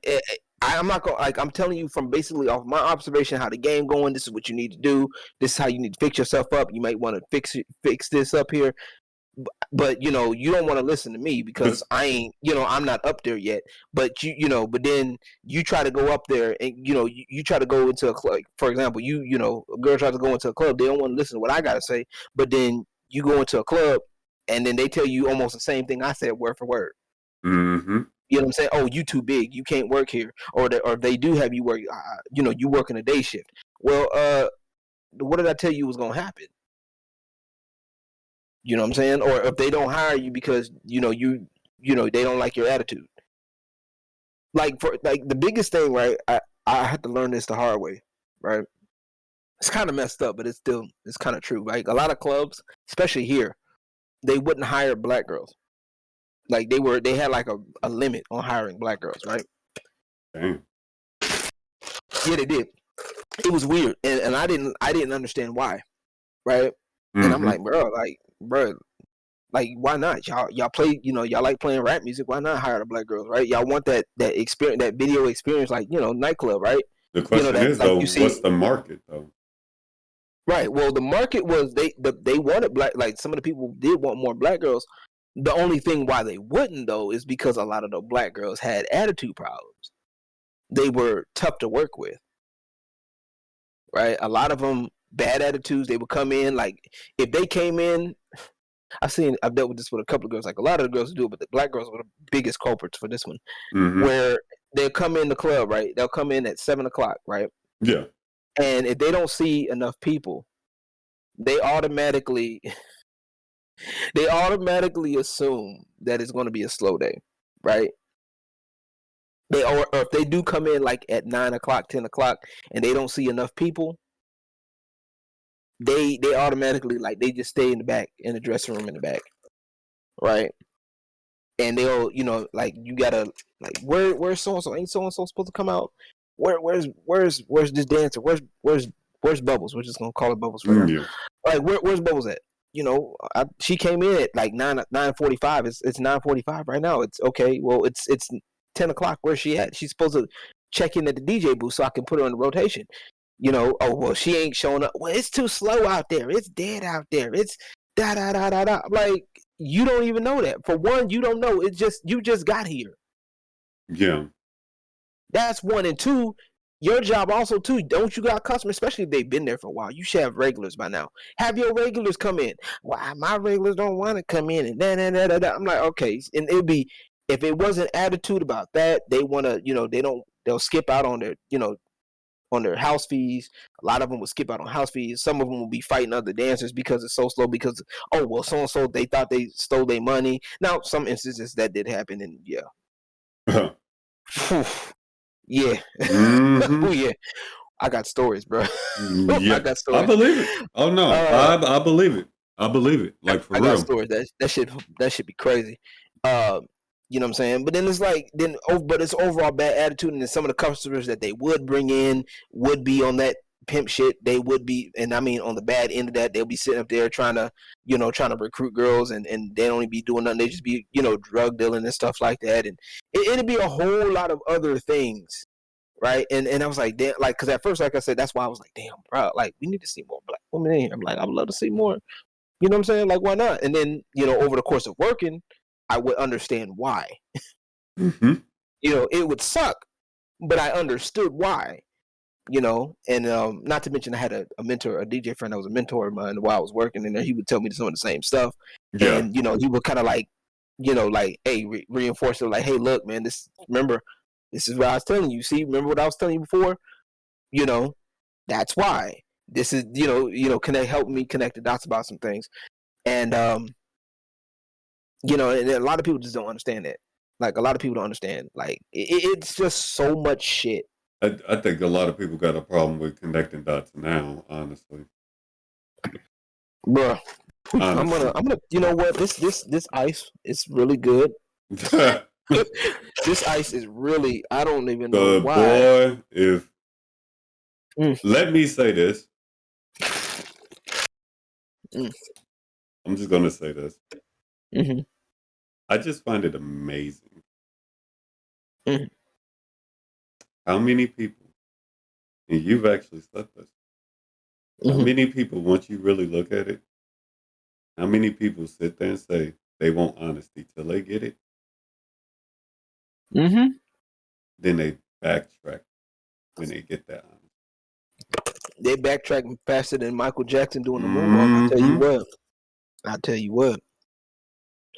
I'm not gonna, like, I'm telling you from basically off my observation how the game going. This is what you need to do. This is how you need to fix yourself up. You might want to fix this up here. But you don't want to listen to me because I ain't, I'm not up there yet. But but then you try to go up there and you try to go into a club. For example, a girl tries to go into a club. They don't want to listen to what I gotta say. But then you go into a club and then they tell you almost the same thing I said word for word. Mm-hmm. You know what I'm saying? Oh, you too big. You can't work here. Or they do have you work. You work in a day shift. Well, what did I tell you was gonna happen? You know what I'm saying? Or if they don't hire you because they don't like your attitude. Like the biggest thing, right? I had to learn this the hard way, right? It's kind of messed up, but it's kind of true. Like a lot of clubs, especially here, they wouldn't hire black girls. Like they had like a limit on hiring black girls, right? Damn. Yeah, they did. It was weird, and I didn't understand why, right? Mm-hmm. And I'm like, bro, like why not? Y'all play, y'all like playing rap music. Why not hire the black girls, right? Y'all want that experience, that video experience, like nightclub, right? The question is though, what's the market though? Right. Well, the market was they wanted black. Like some of the people did want more black girls. The only thing why they wouldn't though is because a lot of the black girls had attitude problems. They were tough to work with. Right. A lot of them bad attitudes. They would come in like if they came in. I've dealt with this with a couple of girls. Like a lot of the girls do it, but the black girls were the biggest culprits for this one. Mm-hmm. Where they'll come in the club, right? They'll come in at 7:00, right? Yeah. And if they don't see enough people, they automatically assume that it's going to be a slow day, right? Or if they do come in like at 9:00, 10:00, and they don't see enough people, they automatically they just stay in the back in the dressing room in the back, right? And they'll like you gotta like where's so and so, ain't so and so supposed to come out? Where's this dancer? Where's Bubbles? We're just gonna call it Bubbles for now. Yeah. Like where's Bubbles at? She came in at like 9:45. It's 9:45 right now. It's okay. Well, it's 10:00. Where's she at? She's supposed to check in at the DJ booth so I can put her on the rotation. Oh well, she ain't showing up. Well, it's too slow out there. It's dead out there. It's da da da da da. Like you don't even know that. For one, you don't know. It's just you just got here. Yeah. That's one. And two, your job also too. Don't you got customers, especially if they've been there for a while? You should have regulars by now. Have your regulars come in. Why my regulars don't want to come in and da. I'm like, okay, and it'd be if it wasn't attitude about that, they want to, they'll skip out on their, on their house fees. A lot of them will skip out on house fees. Some of them will be fighting other dancers because it's so slow. Because so and so they thought they stole their money. Now some instances that did happen, and yeah. Yeah. Mm-hmm. Oh yeah. I got stories, bro. I Yeah, got I stories. believe it. Oh no, Uh, I believe it. I believe it. Like for I got real. stories. That should be crazy. You know what I'm saying? But then it's like but it's overall bad attitude, and then some of the customers that they would bring in would be on that pimp shit. They would be, and I mean on the bad end of that, they'll be sitting up there trying to recruit girls, and they don't even be doing nothing. They just be drug dealing and stuff like that, and it'd be a whole lot of other things. Right, and I was like, damn, like, because at first, like I said, that's why I was like, damn, bro, like, we need to see more black women in here. I'm like, I would love to see more. You know what I'm saying? Like, why not? And then, over the course of working, I would understand why. Mm-hmm. It would suck, but I understood why. And not to mention, I had a mentor, a DJ friend that was a mentor of mine while I was working, and he would tell me some of the same stuff. Yeah. And he would kind of like, like, hey, reinforce it, like, hey, look, man, remember, this is what I was telling you. See, remember what I was telling you before? That's why. This is, can they help me connect the dots about some things? And and a lot of people just don't understand that. Like, a lot of people don't understand. Like, it's just so much shit. I think a lot of people got a problem with connecting dots now, honestly. Bruh. Honestly. I'm gonna you know what? This ice is really good. This ice is really, I don't even know why. Boy, let me say this. I'm just gonna say this. Mm-hmm. I just find it amazing. Mm-hmm. How many people, and you've actually slept this, how many people, once you really look at it, how many people sit there and say they want honesty till they get it? Mm-hmm. Then they backtrack when they get that honesty. They backtrack faster than Michael Jackson doing the moonwalk. I tell you what.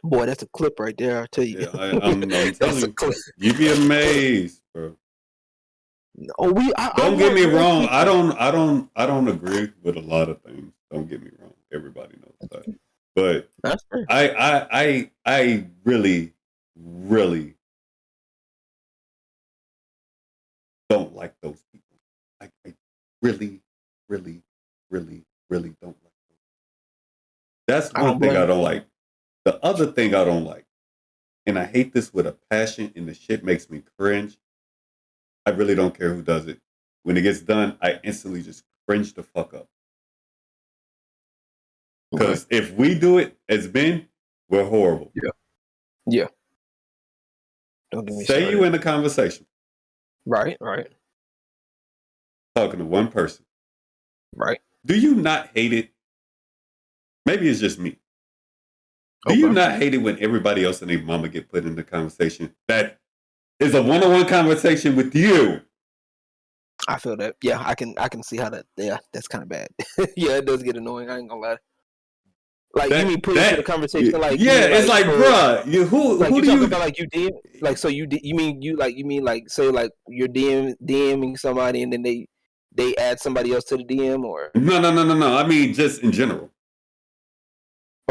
Boy, that's a clip right there. I tell you. Yeah, I'm telling you, you be amazed, bro. Oh, don't get me wrong. I don't agree with a lot of things. Don't get me wrong. Everybody knows that. But I really, really don't like those people. I really, really, really, really don't like those. That's one thing I don't like. The other thing I don't like, and I hate this with a passion, and the shit makes me cringe. I really don't care who does it. When it gets done, I instantly just cringe the fuck up. Because if we do it as men, we're horrible. Yeah. Don't get me Say started. you in a conversation. Right. Talking to one person. Right. Do you not hate it? Maybe it's just me. Do you not hate it when everybody else and their mama get put in the conversation? That is a one-on-one conversation with you. I feel that. Yeah, I can see how that. Yeah, that's kind of bad. Yeah, it does get annoying. I ain't gonna lie. Like, you mean put into the conversation? Like, yeah, it's like, bruh, who do you about? Like, you DM? Like, so you mean like, say, like, you're DMing somebody and then they add somebody else to the DM, or no. I mean, just in general.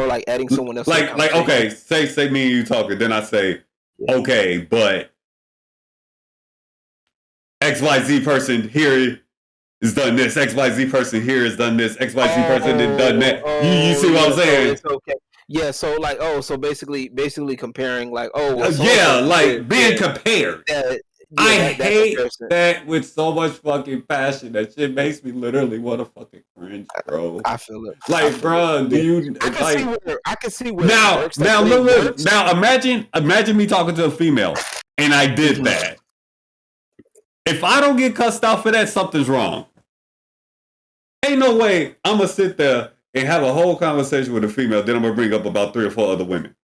Or like adding someone else. Like okay, say me and you talking, then I say, okay, but XYZ person here has done this. XYZ person here has done this. XYZ person has done that. You see what I'm saying? It's okay. Yeah, so like, so basically comparing, like, like being compared. I hate that with so much fucking passion. That shit makes me literally want to fucking cringe, bro. I feel it. Like, bro, do you? I can see where now, it works. now, look. Now, imagine me talking to a female, and I did that. If I don't get cussed out for that, something's wrong. Ain't no way I'm gonna sit there and have a whole conversation with a female, then I'm gonna bring up about 3 or 4 other women.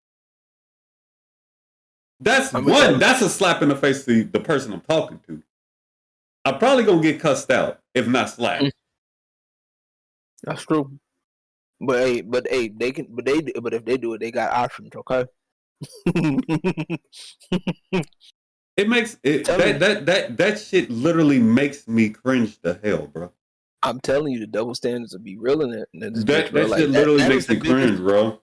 That's that's a slap in the face to the person I'm talking to. I'm probably gonna get cussed out, if not slapped. That's true. But hey, they can. But if they do it, they got options. Okay. It makes it that shit literally makes me cringe the hell, bro. I'm telling you, the double standards will be real in it. That shit literally makes me cringe, bro.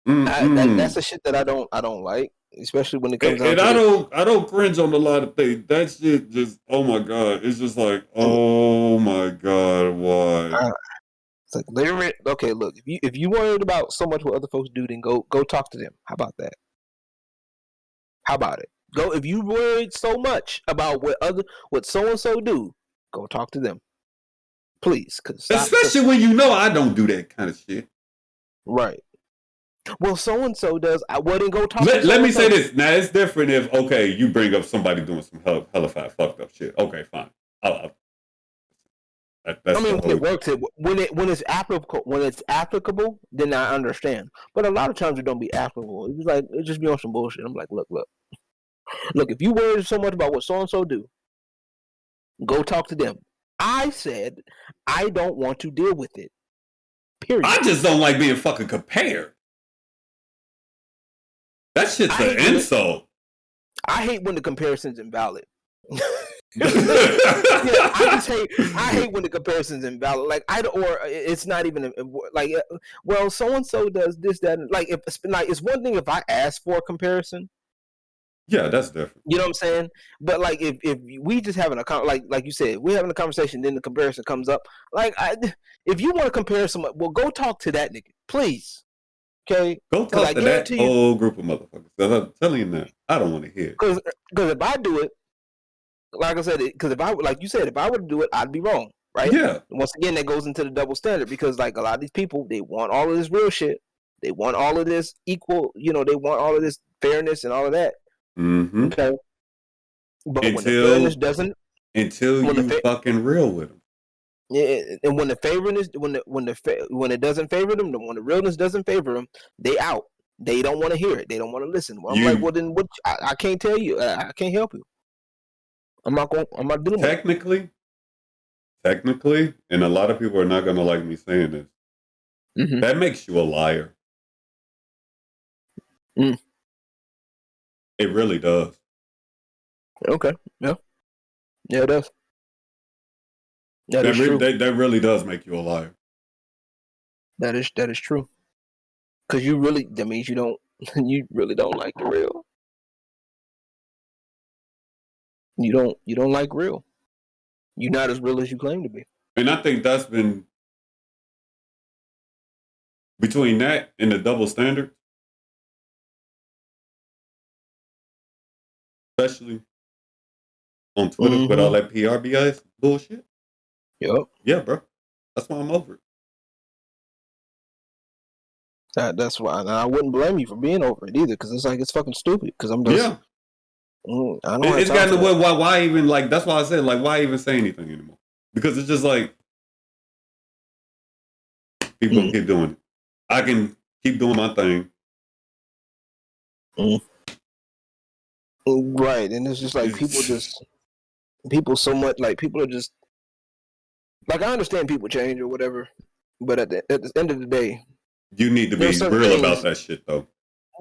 That's the shit that I don't like. especially when it comes down And to I don't cringe on a lot of things. That shit just, oh my god, it's just like, oh my god, why? It's like literally, okay, look, if you worried about so much what other folks do, then go talk to them. How about that? How about it? Go if you worried so much about what so and so do, go talk to them, please. Cause stop. Especially when you know I don't do that kind of shit. Right. Well, so and so does. I wouldn't go talk. Let me say this. Now it's different if you bring up somebody doing some hellified fucked up shit. Okay, fine. That's I mean, when whole... it works, when it's applicable, then I understand. But a lot of times it don't be applicable. It's like it just be on some bullshit. I'm like, look. If you worry so much about what so and so do, go talk to them. I said I don't want to deal with it. Period. I just don't like being fucking compared. That shit's an insult. I hate when the comparison's invalid. I hate when the comparison's invalid. Like it's not even like, well, so and so does this, that, and like it's one thing if I ask for a comparison. Yeah, that's different. You know what I'm saying? But like if we just having like you said, we're having a conversation, then the comparison comes up. Like if you want to compare someone, well, go talk to that nigga, please. Okay, go talk to that whole group of motherfuckers. I'm telling you now, I don't want to hear. Because if I do it, like I said, because if I like you said, if I were to do it, I'd be wrong, right? Yeah. And once again, that goes into the double standard because like a lot of these people, they want all of this real shit, they want all of this equal, they want all of this fairness and all of that. Mm-hmm. Okay. But when the fairness doesn't, until you fucking real with them. Yeah, and when the favorness, when it doesn't favor them, when the realness doesn't favor them, they out. They don't want to hear it. They don't want to listen. Well, I'm like, well, then what? I can't tell you. I can't help you. I'm not doing it. Technically, and a lot of people are not going to like me saying this. Mm-hmm. That makes you a liar. Mm. It really does. Okay. Yeah. Yeah, it does. That really does make you a liar. That is true. Because that means you really don't like the real. You don't like real. You're not as real as you claim to be. And I think that's been between that and the double standard, especially on Twitter with all that PRBS bullshit. Yep. Yeah, bro. That's why I'm over it. That's why, and I wouldn't blame you for being over it either, because it's like it's fucking stupid. Because I'm just, I don't. It's gotten to why even like that's why I said like why even say anything anymore? Because it's just like people keep doing it. I can keep doing my thing. Right, and it's just like people so much like people are just like I understand people change or whatever, but at the end of the day, you need to be real about that shit though.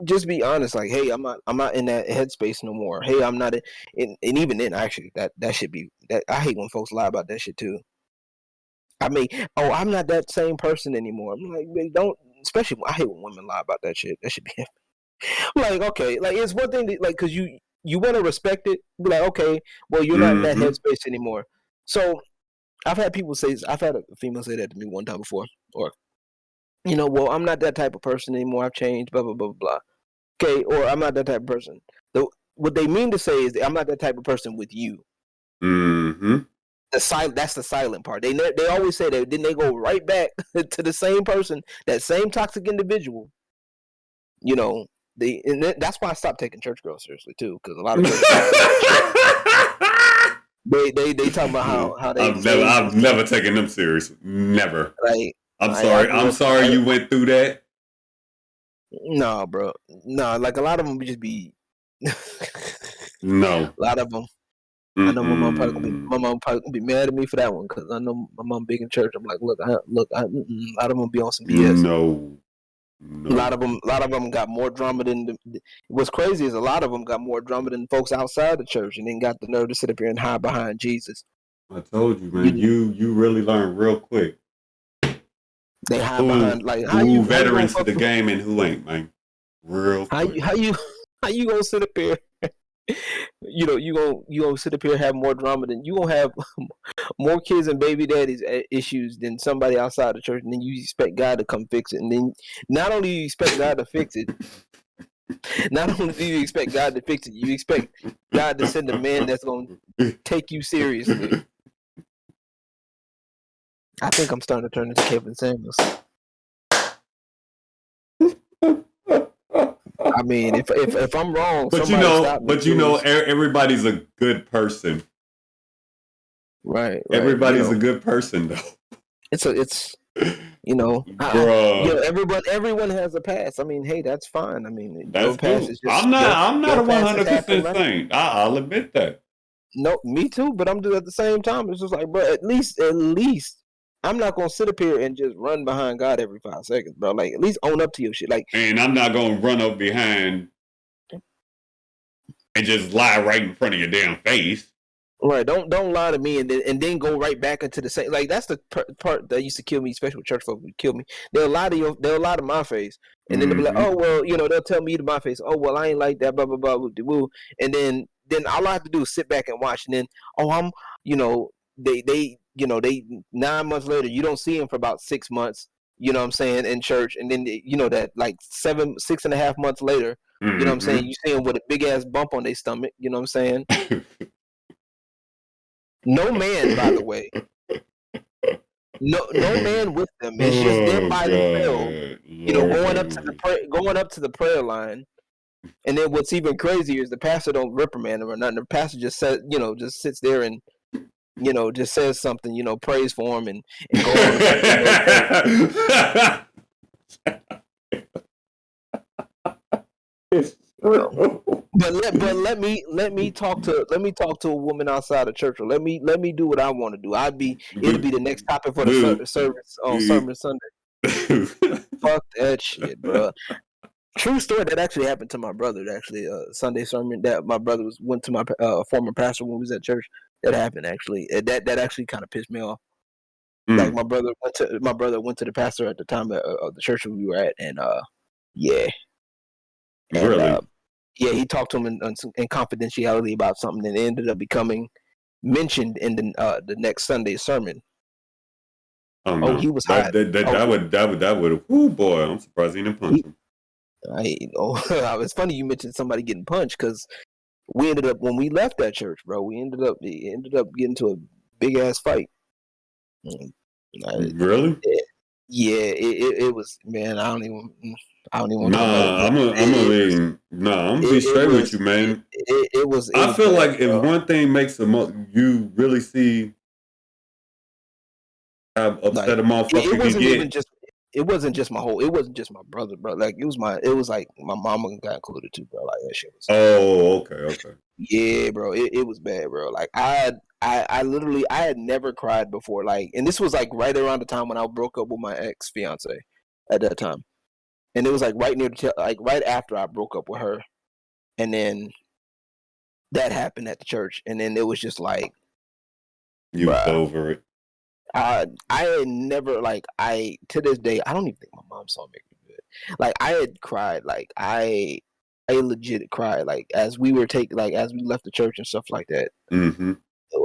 Just be honest, like, hey, I'm not in that headspace no more. Hey, I'm not and even then, actually, that should be that. I hate when folks lie about that shit too. I mean, I'm not that same person anymore. I'm like, don't. Especially, I hate when women lie about that shit. That should be like, okay, like it's one thing to, like, because you want to respect it. Be like, okay, well, you're not in that headspace anymore. So, I've had a female say that to me one time before, or well, I'm not that type of person anymore. I've changed, blah blah blah blah. Okay, or I'm not that type of person. What they mean to say is I'm not that type of person with you. Mm-hmm. That's the silent part. They always say that. Then they go right back to the same person, that same toxic individual. That's why I stopped taking church girls seriously too, because a lot of they talk about how they. I've never taken them serious. Never. Like, I'm sorry you went through that. No, bro. No, like a lot of them would just be. No. A lot of them. I know my mom probably gonna be mad at me for that one, because I know my mom big in church. I'm like, look, a lot of them be on some BS. No. A lot of them got more drama than. What's crazy is a lot of them got more drama than folks outside the church, and then got the nerve to sit up here and hide behind Jesus. I told you, man. You really learn real quick. They hide behind like who veterans to the game and who ain't, man. Real quick. How you How you gonna sit up here? You gonna sit up here and have more drama than you gonna have more kids and baby daddies issues than somebody outside the church, and then you expect God to come fix it, and then not only do you expect God to fix it, not only do you expect God to fix it, you expect God to send a man that's gonna take you seriously. I think I'm starting to turn into Kevin Samuels. I mean, if I'm wrong, but everybody's a good person. Right. Everybody's a good person, though. It's everyone has a past. I mean, hey, that's fine. I mean, that's past cool. is just, I'm not a 100% saint. I'll admit that. No, me too. But I'm just at the same time. It's just like, bro, at least, I'm not gonna sit up here and just run behind God every 5 seconds, bro. Like, at least own up to your shit. Like, and I'm not gonna run up behind and just lie right in front of your damn face. Right, don't lie to me and then go right back into the same. Like, that's the part that used to kill me, especially with church folk would kill me. They'll lie to my face, and then they'll be like, oh well, they'll tell me to my face, oh well, I ain't like that, blah blah blah, woo, and then all I have to do is sit back and watch, and then I'm, they 9 months later, you don't see them for about 6 months, you know what I'm saying, in church, and then that like 6.5 months later, you know what I'm saying, you see them with a big ass bump on their stomach, you know what I'm saying. No man, by the way. No man with them. It's just them by themselves. Going up to the prayer line. And then what's even crazier is the pastor don't reprimand them or nothing. The pastor just says, just sits there and just says something, prays for him and go on. But let me talk to a woman outside of church, or let me do what I want to do. It'll be the next topic for the service on Sermon Sunday. Fuck that shit, bro. True story, that actually happened to my brother. Actually, Sunday sermon that my brother went to my former pastor when we was at church. That happened actually. That actually kind of pissed me off. Like my brother went to the pastor at the time of the church we were at, and yeah. And, really. Yeah, he talked to him in confidentiality about something, and it ended up becoming mentioned in the next Sunday sermon. Oh, no. He was hot. That would. Oh boy, I'm surprised he didn't punch him. It's funny you mentioned somebody getting punched, because we ended up, when we left that church, bro, we ended up getting to a big ass fight. Really? Yeah, it was, man. I don't even. Nah, I'm gonna be straight with you, man. It was. I feel like if one thing makes you really see how upset a motherfucker can get. It wasn't just my brother, bro. Like, it was like my mama got included too, bro. Like, that shit was. Oh, okay. Yeah, bro. It was bad, bro. Like, I literally, I had never cried before. Like, and this was like right around the time when I broke up with my ex fiance at that time. And it was like right after I broke up with her, and then that happened at the church, and then it was just like, you was over it. I had never, to this day, I don't even think my mom saw me good. Like, I had cried, like I legit cried, like as we left the church and stuff like that. Mm-hmm.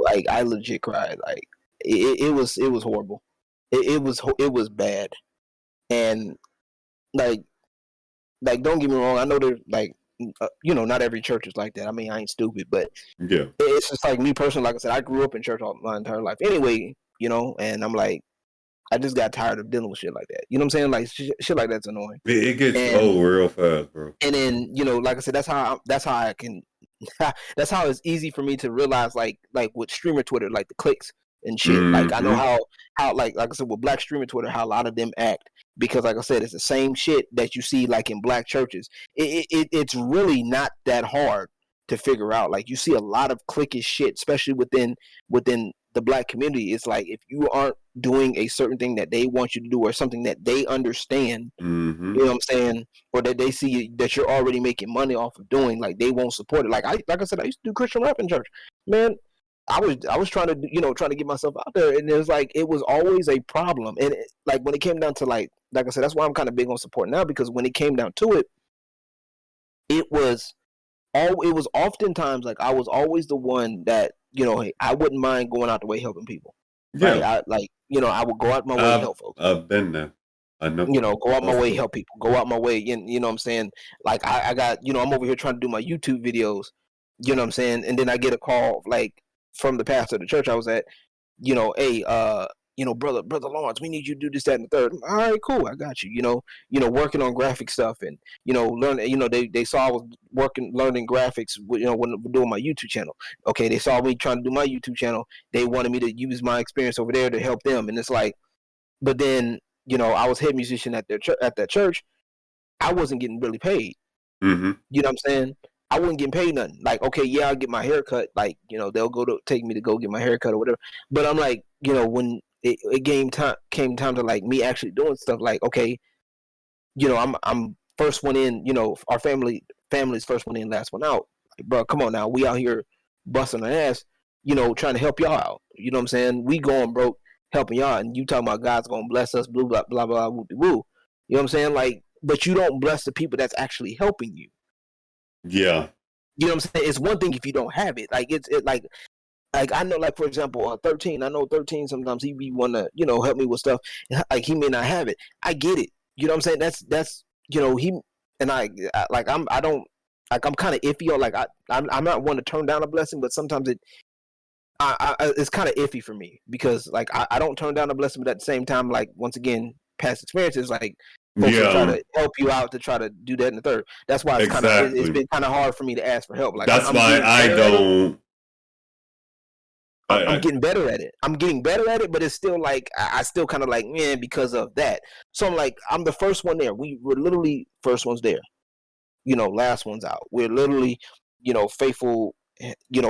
Like, I legit cried, like it was horrible. It was bad, and like don't get me wrong, I know there's not every church is like that. I mean, I ain't stupid, but yeah, it's just like me personally. Like I said, I grew up in church all my entire life anyway, and I'm like, I just got tired of dealing with shit like that. You know what I'm saying? Like, shit like that's annoying. It gets old real fast, bro. And then, like I said, that's how I can that's how it's easy for me to realize, like with streamer Twitter, like the clicks and shit. Mm-hmm. Like, I know how like I said, with black streamer Twitter, how a lot of them act, because like I said, it's the same shit that you see like in black churches. It's really not that hard to figure out. Like, you see a lot of cliquish shit, especially within the black community. It's like, if you aren't doing a certain thing that they want you to do, or something that they understand, mm-hmm. you know what I'm saying, or that they see that you're already making money off of doing, like, they won't support it. Like I said, I used to do Christian rap in church, man. I was trying to trying to get myself out there, and it was always a problem. And like, when it came down to like I said, that's why I'm kind of big on support now, because when it came down to it, it was it was oftentimes like I was always the one that, hey, I wouldn't mind going out the way helping people. Right? Yeah. I would go out my way to help folks. I've been there. I know. Go out my way, Also. help people. Go out my way, and you know what I'm saying? Like I got, I'm over here trying to do my YouTube videos, you know what I'm saying? And then I get a call like from the pastor of the church I was at, hey, brother Lawrence, we need you to do this, that, and the third. All right, cool, I got you. Working on graphic stuff and learning. They saw I was learning graphics. When doing my YouTube channel. Okay, they saw me trying to do my YouTube channel. They wanted me to use my experience over there to help them, and it's like, but then I was head musician at that church. I wasn't getting really paid. Mm-hmm. You know what I'm saying? I wasn't getting paid nothing. Like, okay, yeah, I'll get my hair cut. Like, they'll take me to go get my hair cut or whatever. But I'm like, when it came time to like me actually doing stuff, like, okay, I'm first one in. Our family's first one in, last one out. Like, bro, come on now, we out here busting our ass, trying to help y'all out. You know what I'm saying? We going broke helping y'all, and you talking about God's gonna bless us, blah blah blah blah woo woo. You know what I'm saying? Like, but you don't bless the people that's actually helping you. Yeah. You know what I'm saying? It's one thing if you don't have it. Like like I know, like, for example, 13. I know 13. Sometimes he be wanna help me with stuff. Like, he may not have it. I get it. You know what I'm saying? That's he and I don't, like, I'm kind of iffy on, like, I'm not one to turn down a blessing, but sometimes it's kind of iffy for me because, like, I don't turn down a blessing, but at the same time, like, once again, past experiences, like, folks will try to help you out to try to do that in the third. That's why it's been kind of hard for me to ask for help. Like, that's why I don't. I'm getting better at it. I'm getting better at it, but it's still like I still kind of like, man, because of that. So I'm like, I'm the first one there. We're literally first ones there. Last one's out. We're literally, faithful,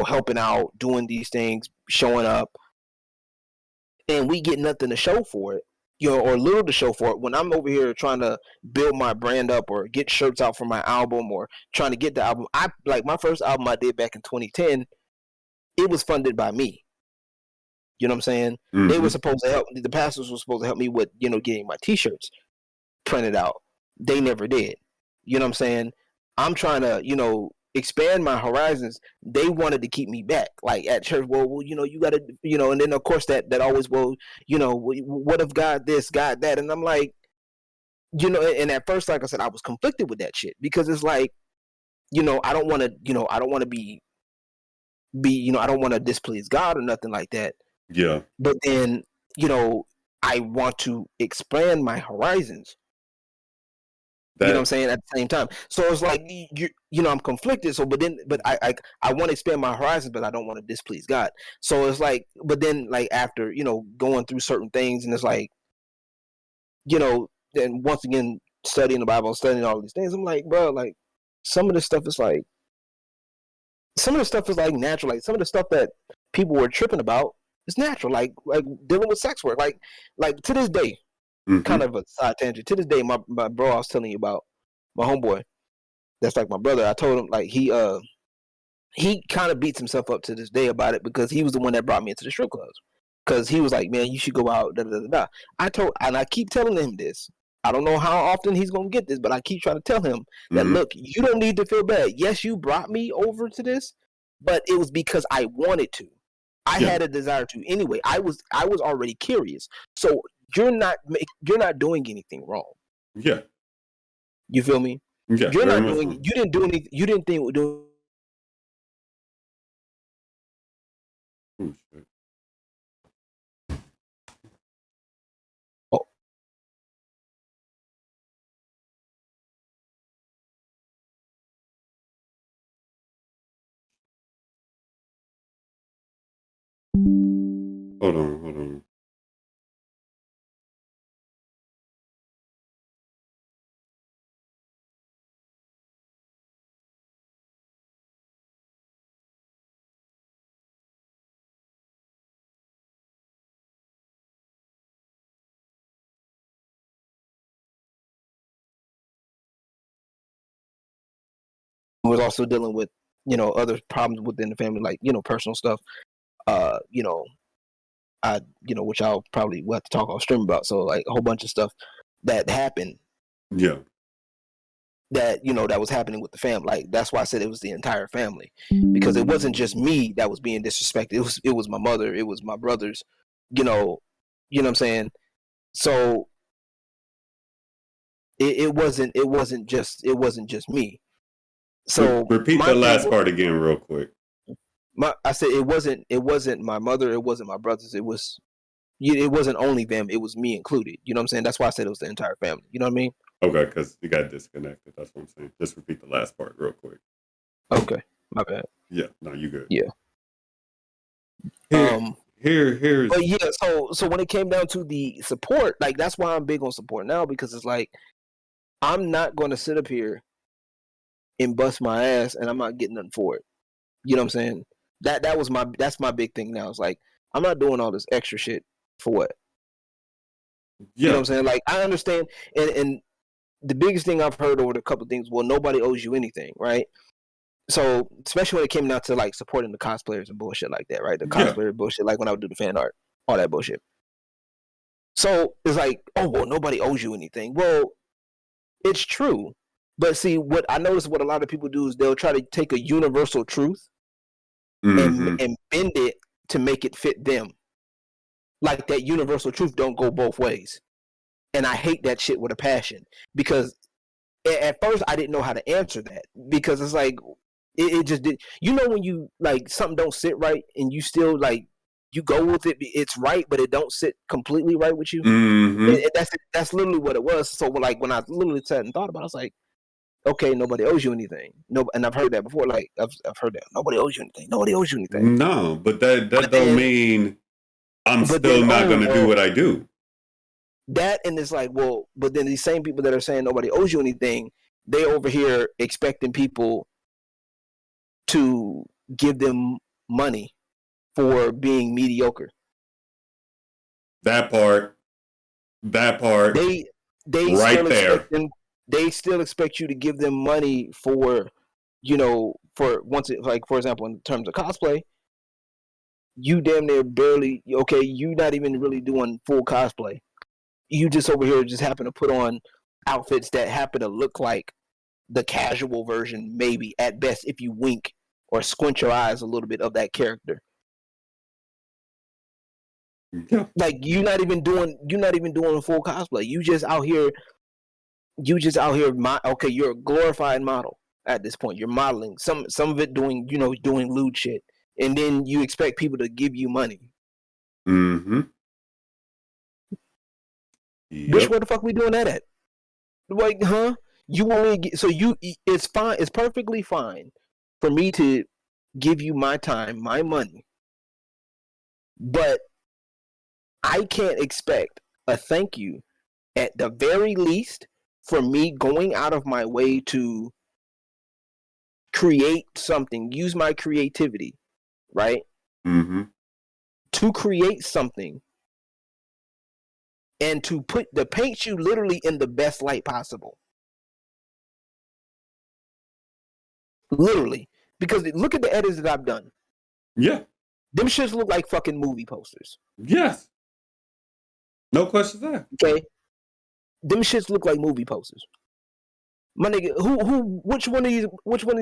helping out, doing these things, showing up, and we get nothing to show for it, or little to show for it. When I'm over here trying to build my brand up or get shirts out for my album or trying to get the album, I like my first album I did back in 2010. It was funded by me. You know what I'm saying? Mm-hmm. They were supposed to help. The pastors were supposed to help me with, getting my T-shirts printed out. They never did. You know what I'm saying? I'm trying to, expand my horizons. They wanted to keep me back, like, at church. Well, you got to, and then of course that always, what if God this, God that? And I'm like, and at first, like I said, I was conflicted with that shit because it's like, I don't want to be, I don't want to displease God or nothing like that. Yeah. But then, I want to expand my horizons. You know what I'm saying? At the same time. So it's like, I'm conflicted. So, but I want to expand my horizons, but I don't want to displease God. So it's like, but then, like, after, going through certain things, and it's like, then once again, studying the Bible, studying all these things, I'm like, bro, like, some of this stuff is like natural. Like, some of the stuff that people were tripping about, it's natural, like dealing with sex work, like to this day, kind of a side tangent. To this day, my bro, I was telling you about, my homeboy, that's like my brother. I told him, like, he kind of beats himself up to this day about it because he was the one that brought me into the strip clubs. Because he was like, man, you should go out. Da, da, da, da. I keep telling him this. I don't know how often he's gonna get this, but I keep trying to tell him that, look, you don't need to feel bad. Yes, you brought me over to this, but it was because I wanted to. I had a desire to anyway. I was already curious. So you're not doing anything wrong. Yeah. You feel me? Yeah. You're not doing. You didn't do anything. You didn't think we're doing. Oh, shit. Oh. Hold on. Was also dealing with, other problems within the family, like, personal stuff. I, which I'll probably have to talk on stream about. So, like, a whole bunch of stuff that happened. Yeah. that that was happening with the family. Like that's why I said it was the entire family, because it wasn't just me that was being disrespected. It was my mother, it was my brothers, you know what I'm saying. So it wasn't just me. So Repeat my the thing last part again, real quick. I said it wasn't my mother, it wasn't my brothers, it wasn't only them, it was me included. You know what I'm saying? That's why I said it was the entire family. You know what I mean? Okay, because you got disconnected. That's what I'm saying. Just repeat the last part real quick. Okay, my bad. Yeah, no, you good. Yeah. Here's. But yeah, so when it came down to the support, like that's why I'm big on support now, because it's like I'm not going to sit up here and bust my ass and I'm not getting nothing for it. You know what I'm saying? That's my big thing now. It's like I'm not doing all this extra shit for what? Yeah. You know what I'm saying? Like I understand, and the biggest thing I've heard over the couple of things, well, nobody owes you anything, right? So especially when it came down to like supporting the cosplayers and bullshit like that, right? The cosplayer bullshit, like when I would do the fan art, all that bullshit. So it's like, oh well, nobody owes you anything. Well, it's true, but see, what I notice, what a lot of people do is they'll try to take a universal truth and bend it to make it fit them. Like that universal truth don't go both ways, and I hate that shit with a passion, because at first I didn't know how to answer that, because it's like it just did. You know when you like something don't sit right and you still like you go with it, it's right, but it don't sit completely right with you. And that's literally what it was. So like when I literally sat and thought about it, I was like, okay, nobody owes you anything. No, and I've heard that before. Like I've heard that nobody owes you anything. Nobody owes you anything. No, but that don't mean I'm still not going to do what I do. That, and it's like, well, but then these same people that are saying nobody owes you anything, they over here expecting people to give them money for being mediocre. That part. They right still there. expect them. They still expect you to give them money for, for once it, like for example, in terms of cosplay, you damn near barely okay. You not even really doing full cosplay. You just over here just happen to put on outfits that happen to look like the casual version, maybe at best, if you wink or squint your eyes a little bit of that character. Yeah. Like you're not even doing a full cosplay. You just out here. Okay, you're a glorified model at this point. You're modeling some of it doing lewd shit, and then you expect people to give you money. Yep. Bitch, where the fuck we doing that at? Like, huh? You only get, so you it's fine. It's perfectly fine for me to give you my time, my money, but I can't expect a thank you at the very least for me going out of my way to create something, use my creativity, right? To create something and to paint you literally in the best light possible. Literally. Because look at the edits that I've done. Yeah. Them shits look like fucking movie posters. Yes. No questions asked. Okay. Them shits look like movie posters. My nigga, which one of these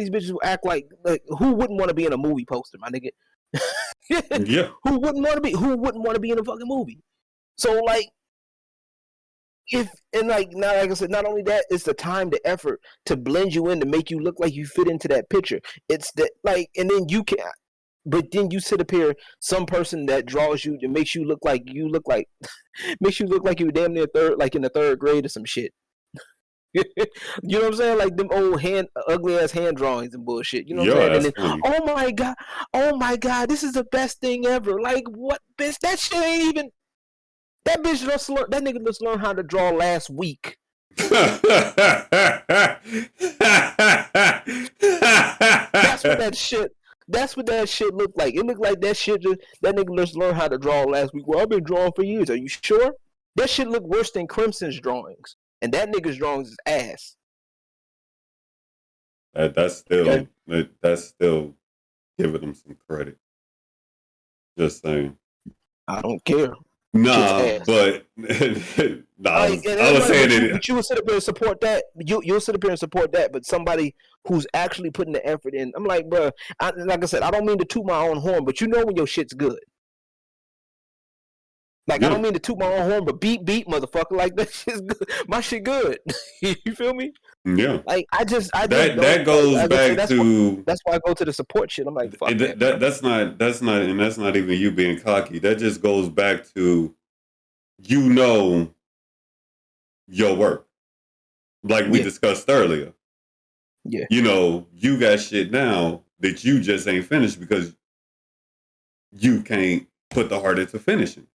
bitches will act like who wouldn't want to be in a movie poster, my nigga? Yeah. Who wouldn't want to be in a fucking movie? So like like I said, not only that, it's the time, the effort to blend you in, to make you look like you fit into that picture. It's that and then but then you sit up here, some person that draws you, that makes you look like makes you look like you damn near in the third grade or some shit. You know what I'm saying? Like them old ugly ass hand drawings and bullshit. You know what I'm saying? And then, funny. oh my god, this is the best thing ever. Like what, bitch? That shit ain't even. That bitch that nigga just learned how to draw last week. That's what that shit looked like. It looked like that nigga just learned how to draw last week. Well, I've been drawing for years. Are you sure? That shit looked worse than Crimson's drawings. And that nigga's drawings is ass. That's still giving them some credit. Just saying. I don't care. Nah, but No, Like, and I was everybody, saying but you will sit up here and support that. You'll sit up here and support that, but somebody who's actually putting the effort in, I'm like, bro. Like I said, I don't mean to toot my own horn, but you know when your shit's good. Like, I yeah, don't mean to toot my own horn, but beat, motherfucker. Like, that shit's good. My shit good. You feel me? yeah. Like, I just That don't like. goes Like I said, back to that's why I go to the support shit. I'm like, fuck that, bro. that's not even you being cocky. That just goes back to you know your work, like we Yeah, discussed earlier. yeah, You know, you got shit now that you just ain't finished because you can't put the heart into finishing.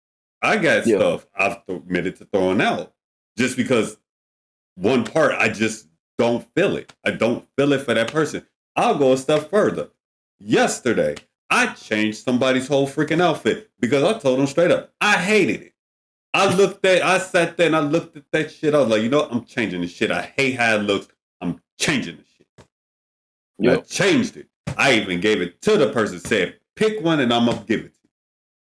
I got yeah. stuff I've admitted to throwing out just because one part I just don't feel it. I don't feel it for that person. I'll go a step further. Yesterday, I changed somebody's whole freaking outfit because I told them straight up I hated it. I sat there and I looked at that shit. I was like, you know what? I'm changing this shit. I hate how it looks. I'm changing this shit. And I Yep. changed it. I even gave it to the person, said, pick one and I'm going to give it to you.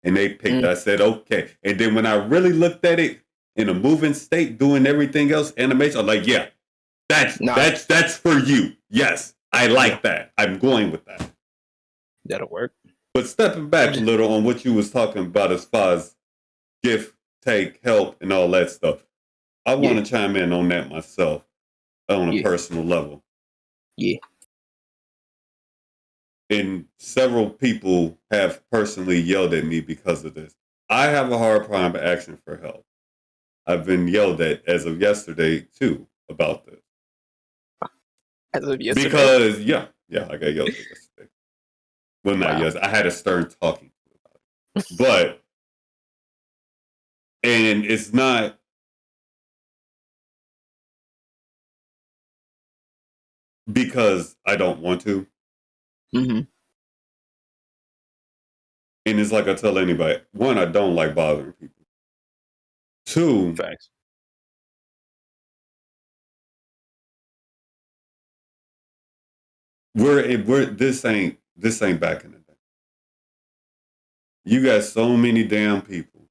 And they picked it. I said, okay. And then when I really looked at it in a moving state, doing everything else, animation, I'm like, yeah, that's for you. Yes, I like that. I'm going with that. That'll work. But stepping back a little on what you was talking about as far as gift, take, help, and all that stuff, I want to chime in on that myself on a personal level. Yeah. And several people have personally yelled at me because of this. I have a hard time asking for help. I've been yelled at as of yesterday too about this. As of yesterday? Because yeah, I got yelled at yesterday. Well, not yesterday. I had a stern talking about it. But and it's not because I don't want to. Mm-hmm. And it's like I tell anybody, one, I don't like bothering people. Two, facts. We're this ain't back in the day. You got so many damn people.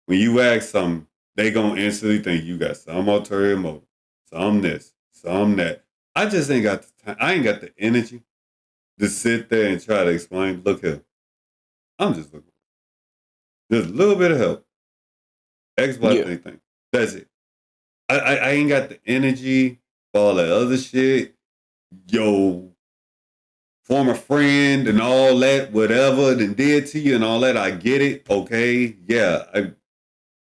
When you ask something, they gonna instantly think you got some ulterior motive, some this, some that. I just ain't got the time. I ain't got the energy to sit there and try to explain. Look here, I'm just looking. Just a little bit of help. X, Y, thing. That's it. I ain't got the energy for all that other shit. Yo, former friend and all that, whatever, then did to you and all that. I get it. Okay. Yeah.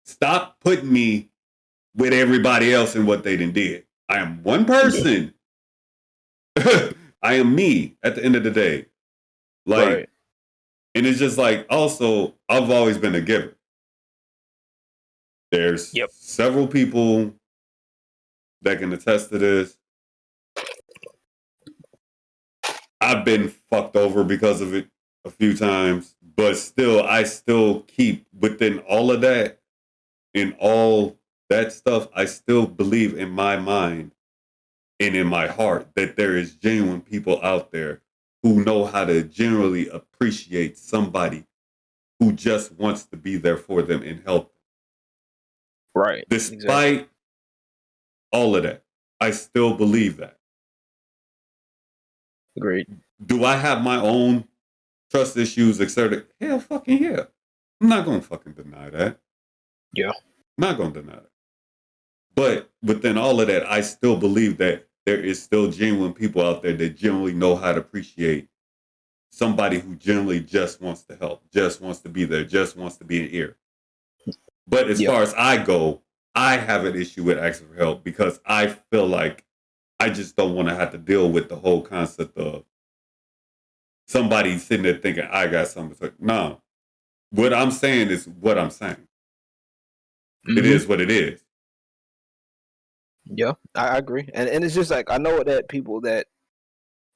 Stop putting me with everybody else and what they done did. I am one person. I am me at the end of the day. Like, and it's just like, also, I've always been a giver. There's several people that can attest to this. I've been fucked over because of it a few times, but still, I still keep within all of that, in all that stuff, I still believe in my mind and in my heart that there is genuine people out there who know how to generally appreciate somebody who just wants to be there for them and help them. Right. Despite all of that, I still believe that. Agreed. Do I have my own trust issues, etc.? Hell fucking yeah. I'm not going to fucking deny that. Yeah. I'm not going to deny that. But within all of that, I still believe that there is still genuine people out there that generally know how to appreciate somebody who generally just wants to help, just wants to be there, just wants to be an ear. But as far as I go, I have an issue with asking for help because I feel like I just don't want to have to deal with the whole concept of somebody sitting there thinking I got something to say. No. What I'm saying is what I'm saying. Mm-hmm. It is what it is. Yeah, I agree. And it's just like, I know that people that,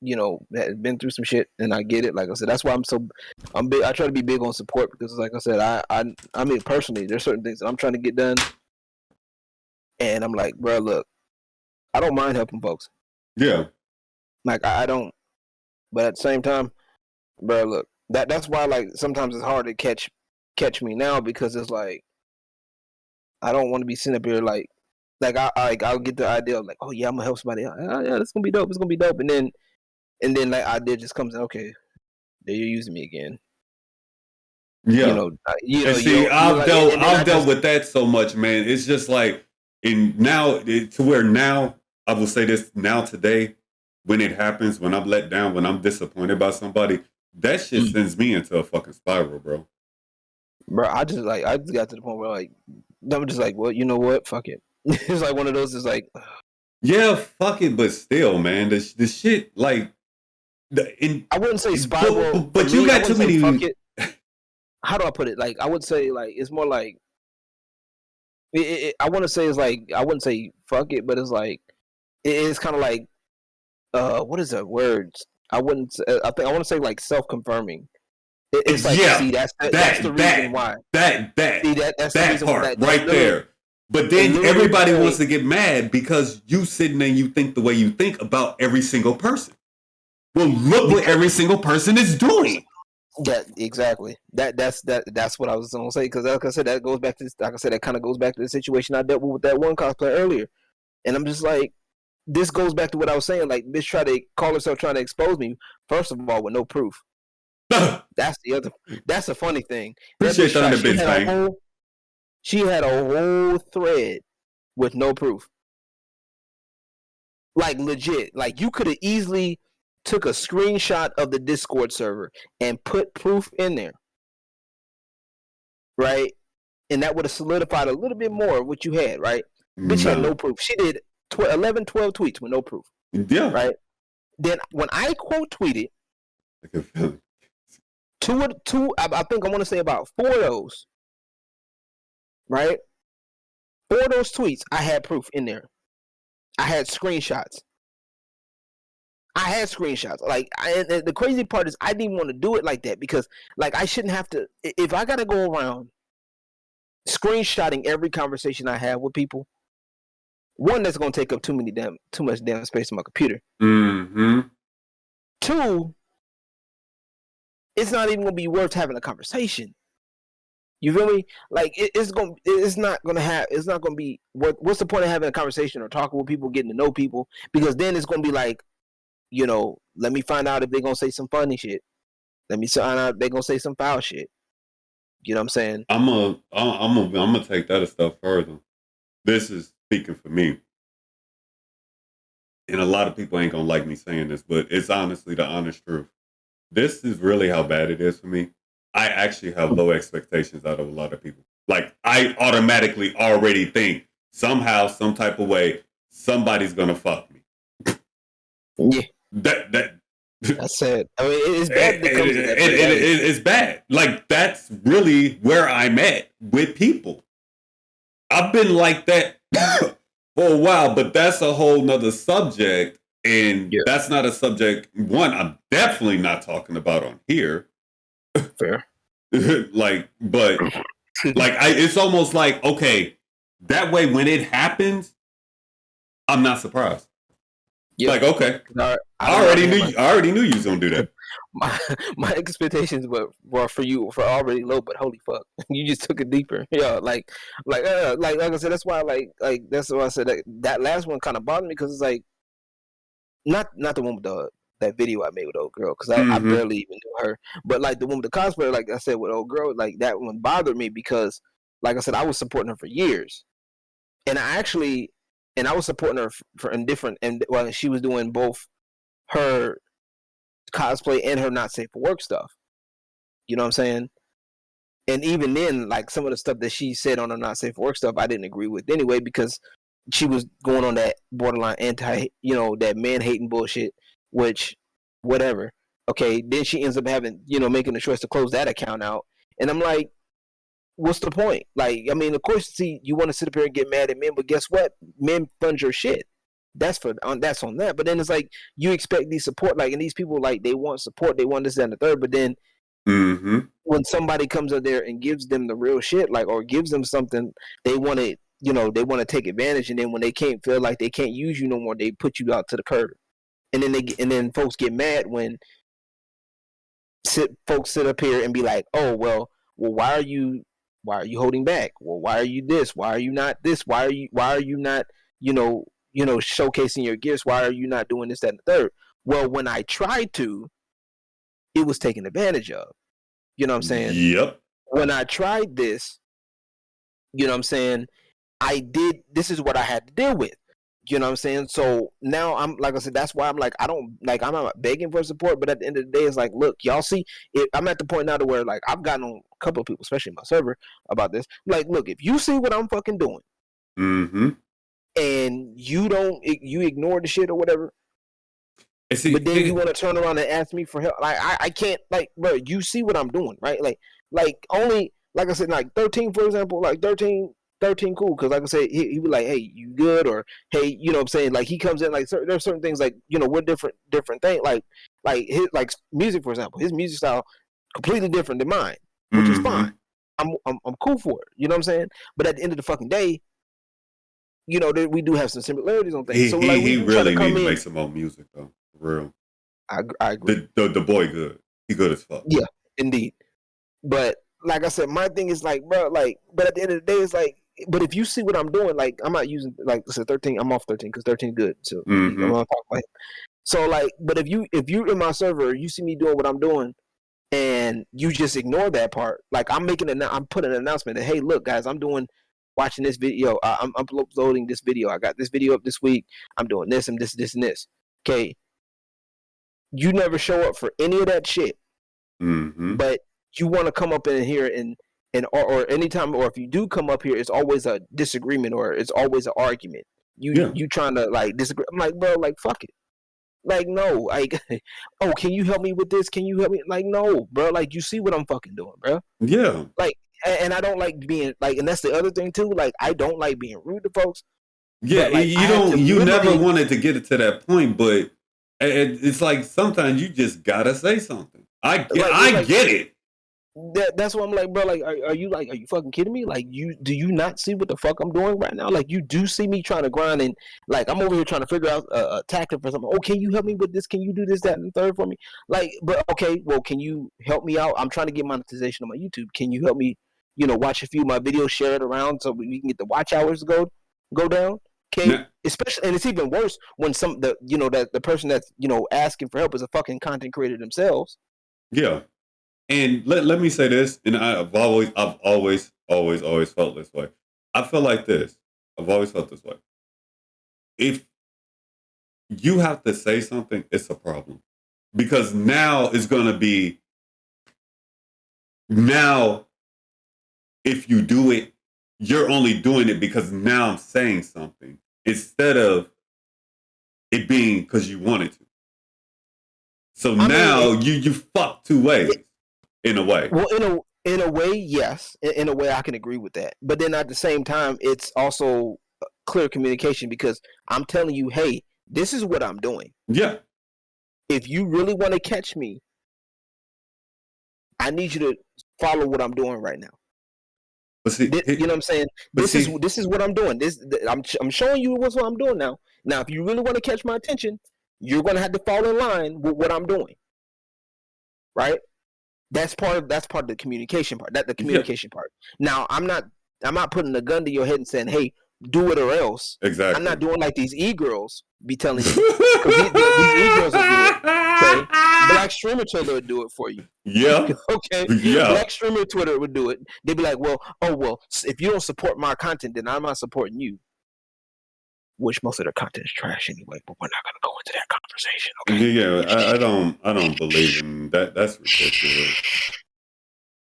you know, that have been through some shit, and I get it. Like I said, that's why I'm big. I try to be big on support because, like I said, I mean, personally, there's certain things that I'm trying to get done. And I'm like, bro, look, I don't mind helping folks. Yeah. Like, I don't, but at the same time, bro, look, that's why, like, sometimes it's hard to catch me now because it's like, I don't want to be sitting up here like I'll get the idea of like, oh yeah, I'm gonna help somebody out. Oh, yeah, it's gonna be dope. It's gonna be dope. And then like idea just comes in. Okay, there you're using me again. Yeah. And see, I've dealt with that so much, man. It's just like, to where now, I will say this now today, when it happens, when I'm let down, when I'm disappointed by somebody, that shit sends me into a fucking spiral, bro. Bro, I just got to the point where like, I'm just like, well, you know what? Fuck it. It's like one of those. It's like, yeah, fuck it, but still, man, the shit like, I wouldn't say spiral, but you got too many. Fuck it. How do I put it? Like, I would say like it's more like, I want to say it's like, I wouldn't say fuck it, but it's like, it's kind of like, what is that word? I wouldn't. I want to say like self-confirming. It's like, see, that's the reason why. That's the reason part right there. But then everybody wants to get mad because you sitting there and you think the way you think about every single person. Well, look what every single person is doing. That exactly. That's what I was gonna say, because like I said, that goes back to this, like I said, that kind of goes back to the situation I dealt with that one cosplayer earlier, and I'm just like, this goes back to what I was saying. Like, bitch try to call herself trying to expose me. First of all, with no proof. That's the funny thing. Appreciate that bitch thing. She had a whole thread with no proof. Like, legit. Like, you could have easily took a screenshot of the Discord server and put proof in there. Right? And that would have solidified a little bit more of what you had, right? Bitch had no proof. She did 11, 12 tweets with no proof. Yeah. Right? Then when I quote tweeted, two, I think I want to say about 4 of those, right? 4 of those tweets, I had proof in there. I had screenshots. Like, the crazy part is I didn't even want to do it like that, because like, I shouldn't have to. If I gotta go around screenshotting every conversation I have with people, one, that's gonna take up too much damn space on my computer. Mm-hmm. 2, it's not even gonna be worth having a conversation. You feel me? Like, it's not gonna be worth. What's the point of having a conversation or talking with people, getting to know people? Because then it's gonna be like, you know, let me find out if they're gonna say some funny shit. Let me find out if they're gonna say some foul shit. You know what I'm saying? I'm gonna take that a step further. This is speaking for me. And a lot of people ain't gonna like me saying this, but it's honestly the honest truth. This is really how bad it is for me. I actually have low expectations out of a lot of people. Like, I automatically already think somehow, some type of way, somebody's gonna fuck me. Yeah. That's sad. I mean, it's bad. It's bad. Like, that's really where I'm at with people. I've been like that for a while, but that's a whole nother subject. And that's not a subject, one, I'm definitely not talking about on here. Fair. It's almost like, okay, that way when it happens, I'm not surprised. Yep. Like, okay, I already knew you was gonna do that. My expectations were for you for already low, but holy fuck, you just took it deeper. Yeah, like I said, that's why that's why I said that last one kind of bothered me, because it's like not the one with that video I made with old girl, because I barely even knew her, but like the one with the cosplayer, like I said with old girl, like that one bothered me because, like I said, I was supporting her for years, and I was supporting her while she was doing both her cosplay and her not safe for work stuff. You know what I'm saying? And even then, like, some of the stuff that she said on her not safe for work stuff, I didn't agree with anyway, because she was going on that borderline that man hating bullshit, which, whatever. Okay, then she ends up making the choice to close that account out. And I'm like, what's the point? Like, I mean, of course, see, you want to sit up here and get mad at men, but guess what? Men fund your shit. That's on that. But then it's like, you expect these support, like, and these people, like, they want support, they want this, that, and the third. But then when somebody comes up there and gives them the real shit, like, or gives them something, they want to take advantage. And then when they can't feel like they can't use you no more, they put you out to the curb. And then folks get mad when folks sit up here and be like, oh, well, why are you Why are you holding back? Well, why are you this? Why are you not this? Why are you not, showcasing your gifts? Why are you not doing this, that, and the third? Well, when I tried to, it was taken advantage of. You know what I'm saying? Yep. When I tried this, you know what I'm saying, this is what I had to deal with. You know what I'm saying? So now I'm, like I said, that's why I'm like, I'm not begging for support, but at the end of the day, it's like, look, y'all see, I'm at the point now to where, like, I've gotten on a couple of people, especially my server, about this. Like, look, if you see what I'm fucking doing, and you ignore the shit or whatever, but then you want to turn around and ask me for help, like, I can't, like, bro, you see what I'm doing, right? Like only, like I said, like 13, for example, like 13 cool, because like I said, he be like, hey, you good? Or hey, you know what I'm saying, like, he comes in, like, there's certain things, like, we're different things, like his, like, music, for example, his music style completely different than mine, which is fine. I'm cool for it, you know what I'm saying? But at the end of the fucking day, we do have some similarities on things. So like, he really needs to make some more music, though, for real. I agree. The boy good. He good as fuck. Yeah, indeed. But like I said, my thing is like, bro, like, but at the end of the day, it's like, but if you see what I'm doing, like, I'm not using, like I said, 13. I'm off 13 because 13 is good. So I'm gonna talk about it. So like, but if you're in my server, you see me doing what I'm doing, and you just ignore that part. Like, I'm putting an announcement that, hey, look, guys, watching this video. I'm uploading this video. I got this video up this week. I'm doing this and this and this. Okay. You never show up for any of that shit. But you want to come up in here or anytime, or if you do come up here, it's always a disagreement or it's always an argument. You trying to, like, disagree. I'm like, bro, like, fuck it. Like, no, like, oh, can you help me with this? Can you help me? Like, no, bro. Like, you see what I'm fucking doing, bro. Yeah. Like, and I don't like being, like, and that's the other thing too. Like, I don't like being rude to folks. Yeah, like, you never wanted to get it to that point, but it's like sometimes you just gotta say something. I get it. That's what I'm like, bro. Like, are you fucking kidding me? Like, do you not see what the fuck I'm doing right now? Like, you do see me trying to grind, and like, I'm over here trying to figure out a tactic for something. Oh, can you help me with this? Can you do this, that, and the third for me? Like, but okay, well, can you help me out? I'm trying to get monetization on my YouTube. Can you help me? Watch a few of my videos, share it around so we can get the watch hours to go down. Okay, especially, and it's even worse when the person that's asking for help is a fucking content creator themselves. Yeah. And let me say this, and I've always felt this way. I feel like this. I've always felt this way. If you have to say something, it's a problem. Because now it's going to be, now if you do it, you're only doing it because now I'm saying something, instead of it being because you wanted to. So you fuck two ways. In a way. Well, in a way, yes. In a way, I can agree with that. But then at the same time, it's also clear communication, because I'm telling you, hey, this is what I'm doing. Yeah. If you really want to catch me, I need you to follow what I'm doing right now. But see, you know what I'm saying? This is what I'm doing. I'm showing you what I'm doing now. Now, if you really want to catch my attention, you're going to have to fall in line with what I'm doing. Right? That's part of the communication part. Part. Now, I'm not putting a gun to your head and saying, "Hey, do it or else." Exactly. I'm not doing like these e-girls be telling you. These e-girls will do it. Okay, Black Streamer Twitter would do it for you. Yeah. Okay. Yeah. Black Streamer Twitter would do it. They'd be like, "Well, if you don't support my content, then I'm not supporting you." Which most of their content is trash anyway, but we're not going to go into that conversation. Okay. Yeah, I don't believe in that. That's ridiculous.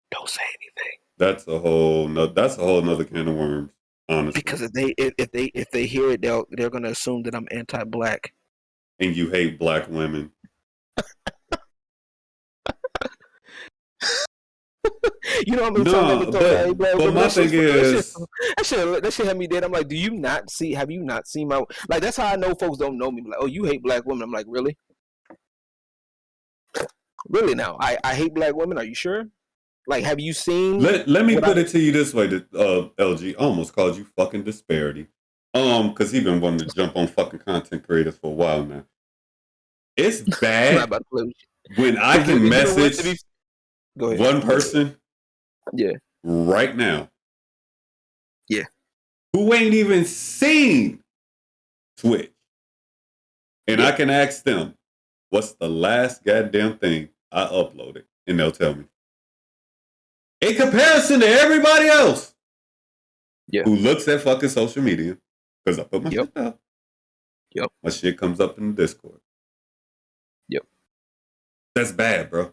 Don't say anything. That's a whole nother can of worms. Honestly, because if they hear it, they're going to assume that I'm anti-black and you hate black women. You know what I'm saying? But my thing is, that shit had me dead. I'm like, have you not seen my, like, that's how I know folks don't know me. Like, oh, you hate black women. I'm like, really? Really now? I hate black women. Are you sure? Like, have you seen? Let me put it to you this way: that LG almost called you fucking disparity. Because he's been wanting to jump on fucking content creators for a while now. It's bad when I can message one person. Yeah. right now. Yeah. Who ain't even seen Twitch. And I can ask them, what's the last goddamn thing I uploaded? And they'll tell me. In comparison to everybody else who looks at fucking social media, because I put my shit up. My shit comes up in the Discord. That's bad, bro.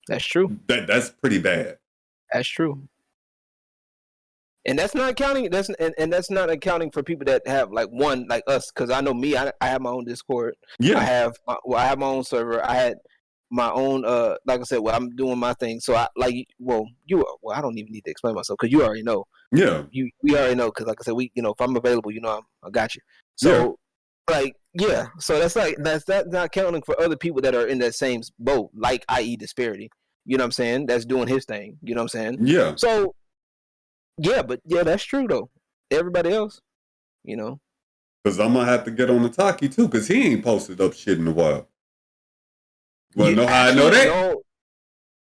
That's true. That's pretty bad. That's true. And that's not accounting. That's not accounting for people that have like us. Because I know me. I have my own Discord. Yeah. I have my own server. I had my own. Like I said, I'm doing my thing. So I I don't even need to explain myself because you already know. Yeah. We already know because like I said, if I'm available, I got you. So so that's not counting for other people that are in that same boat, like i.e. Disparity. You know what I'm saying? That's doing his thing. You know what I'm saying? Yeah. So. Yeah, but that's true though. Everybody else, Because I'm going to have to get on the Taki too, because he ain't posted up shit in a while. You want to know how I know that? No,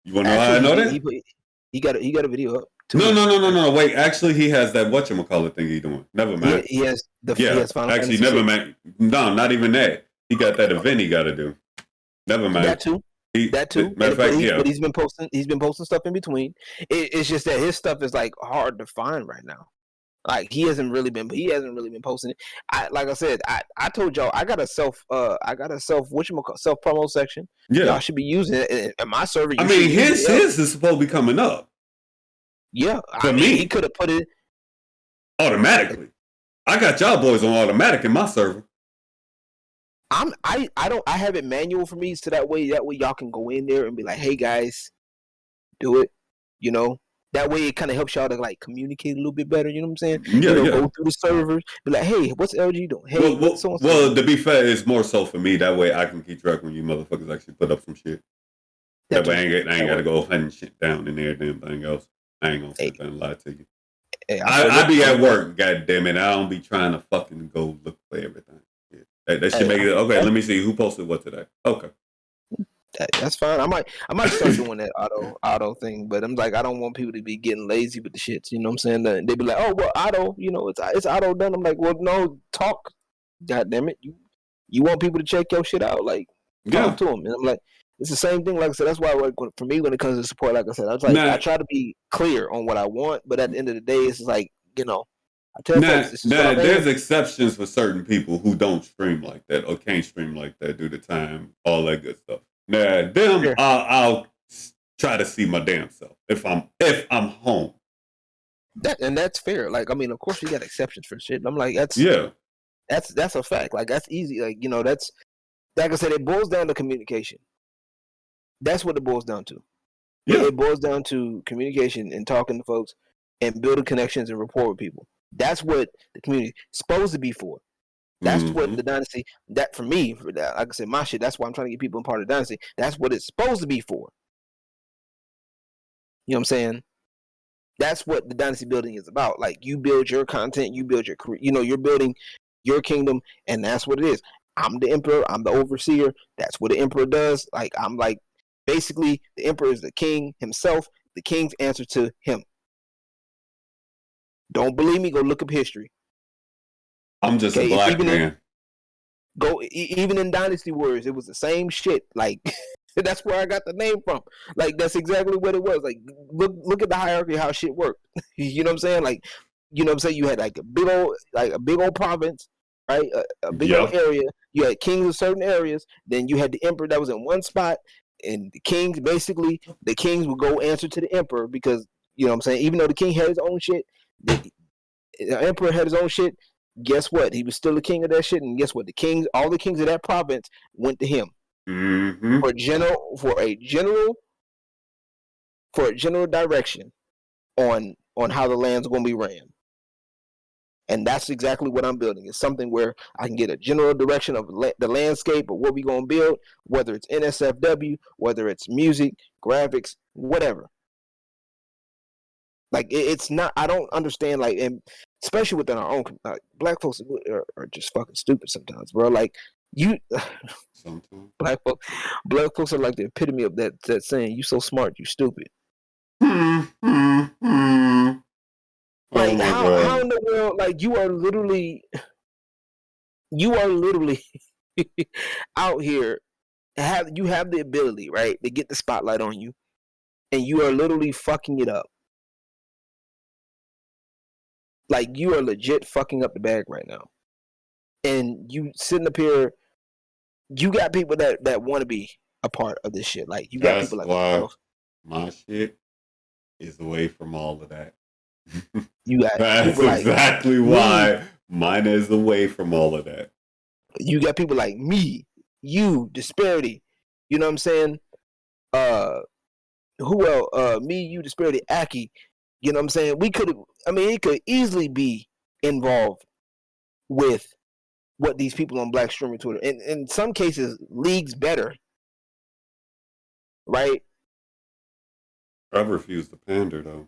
you want to know how I know that? He got a video up. No. Wait, actually, he has that whatchamacallit thing he doing. Never mind. He has Final actually, Fantasy never mind. No, not even that. He got that event he got to do. Never mind. That too. Matter of fact, but he's been posting stuff in between. It's just that his stuff is like hard to find right now. Like he hasn't really been posting it. Like I said, I told y'all I got a self promo section. Yeah, y'all should be using it in my server. I mean, his is supposed to be coming up. Yeah, I mean, he could have put it automatically. I got y'all boys on automatic in my server. I have it manual for me, so that way y'all can go in there and be like, hey guys, do it. That way it kind of helps y'all to like communicate a little bit better. You know what I'm saying? Go through the servers, be like, hey, what's LG doing? Hey, well, to be fair, it's more so for me. That way I can keep track when you motherfuckers actually put up some shit. That way I ain't got to go hunting shit down in there and everything else. I ain't gonna sit there and lie to you. Hey, I be at work, god damn it. I don't be trying to fucking go look for everything. That should make it okay. Let me see who posted what today. Okay, that's fine. I might start doing that auto thing, but I'm like, I don't want people to be getting lazy with the shits. You know what I'm saying? They be like, oh well, auto. It's auto done. I'm like, well, no, talk. God damn it, you want people to check your shit out? Like, talk to them. And I'm like, it's the same thing. Like I said, that's why for me when it comes to support, like I said, I try to be clear on what I want, but at the end of the day, it's like I tell folks, there's exceptions for certain people who don't stream like that or can't stream like that due to time, all that good stuff. Now, them, I'll try to see my damn self if I'm home. That's fair. Like, I mean, of course, you got exceptions for shit. I'm like, that's a fact. Like, that's easy. Like, that's like I said, it boils down to communication. That's what it boils down to. Yeah. It boils down to communication and talking to folks and building connections and rapport with people. That's what the community is supposed to be for. That's what the Dynasty, that for me, like I said, my shit, that's why I'm trying to get people in part of the Dynasty. That's what it's supposed to be for. You know what I'm saying? That's what the Dynasty building is about. Like, you build your content, you build your career, you're building your kingdom, and that's what it is. I'm the Emperor, I'm the Overseer. That's what the Emperor does. Like, I'm like, basically, the Emperor is the king himself. The king's answer to him. Don't believe me? Go look up history. I'm just a black man. Even in Dynasty Warriors, it was the same shit. Like, that's where I got the name from. Like, that's exactly what it was. Like, look at the hierarchy of how shit worked. You know what I'm saying? Like, you know what I'm saying? You had like a big old province, right? A big old area. You had kings of certain areas. Then you had the emperor that was in one spot, and the kings would go answer to the emperor because you know what I'm saying. Even though the king had his own shit. The emperor had his own shit. Guess what? He was still the king of that shit. And guess what? All the kings of that province went to him for a general direction on how the land's going to be ran. And that's exactly what I'm building. It's something where I can get a general direction of the landscape of what we're going to build, whether it's NSFW, whether it's music, graphics, whatever. Like, it's not, I don't understand, like, and especially within our own, black folks are just fucking stupid sometimes, bro. Like, black folks are like the epitome of that saying, you so smart, you stupid. Oh Like my how god. in the world, like you are literally out here, you have the ability, right, to get the spotlight on you, and you are literally fucking it up. Like you are legit fucking up the bag right now. And you sitting up here, you got people that want to be a part of this shit. Like you got That's people like why myself. my shit is away from all of that. You got That's people like exactly me. why mine is away from all of that. You got people like me, you, Disparity. You know what I'm saying? Who else? Me, you, Disparity, Aki. You know what I'm saying? We could, I mean, it could easily be involved with what these people on Black streaming Twitter, and in some cases, leagues better, right? I refuse to pander though.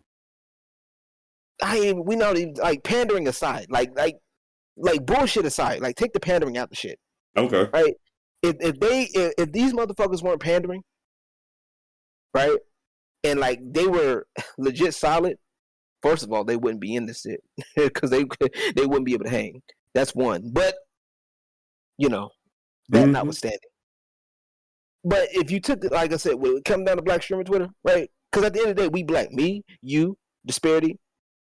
We not even like pandering aside, like bullshit aside, like take the pandering out the shit, Okay. right? If these motherfuckers weren't pandering, right, and like they were legit solid, first of all, they wouldn't be in this shit because they wouldn't be able to hang. That's one. But you know, that Mm-hmm. notwithstanding. But if you took it, like I said, when it come down to Black streamer Twitter, right? Because at the end of the day, we black. Me, you, Disparity,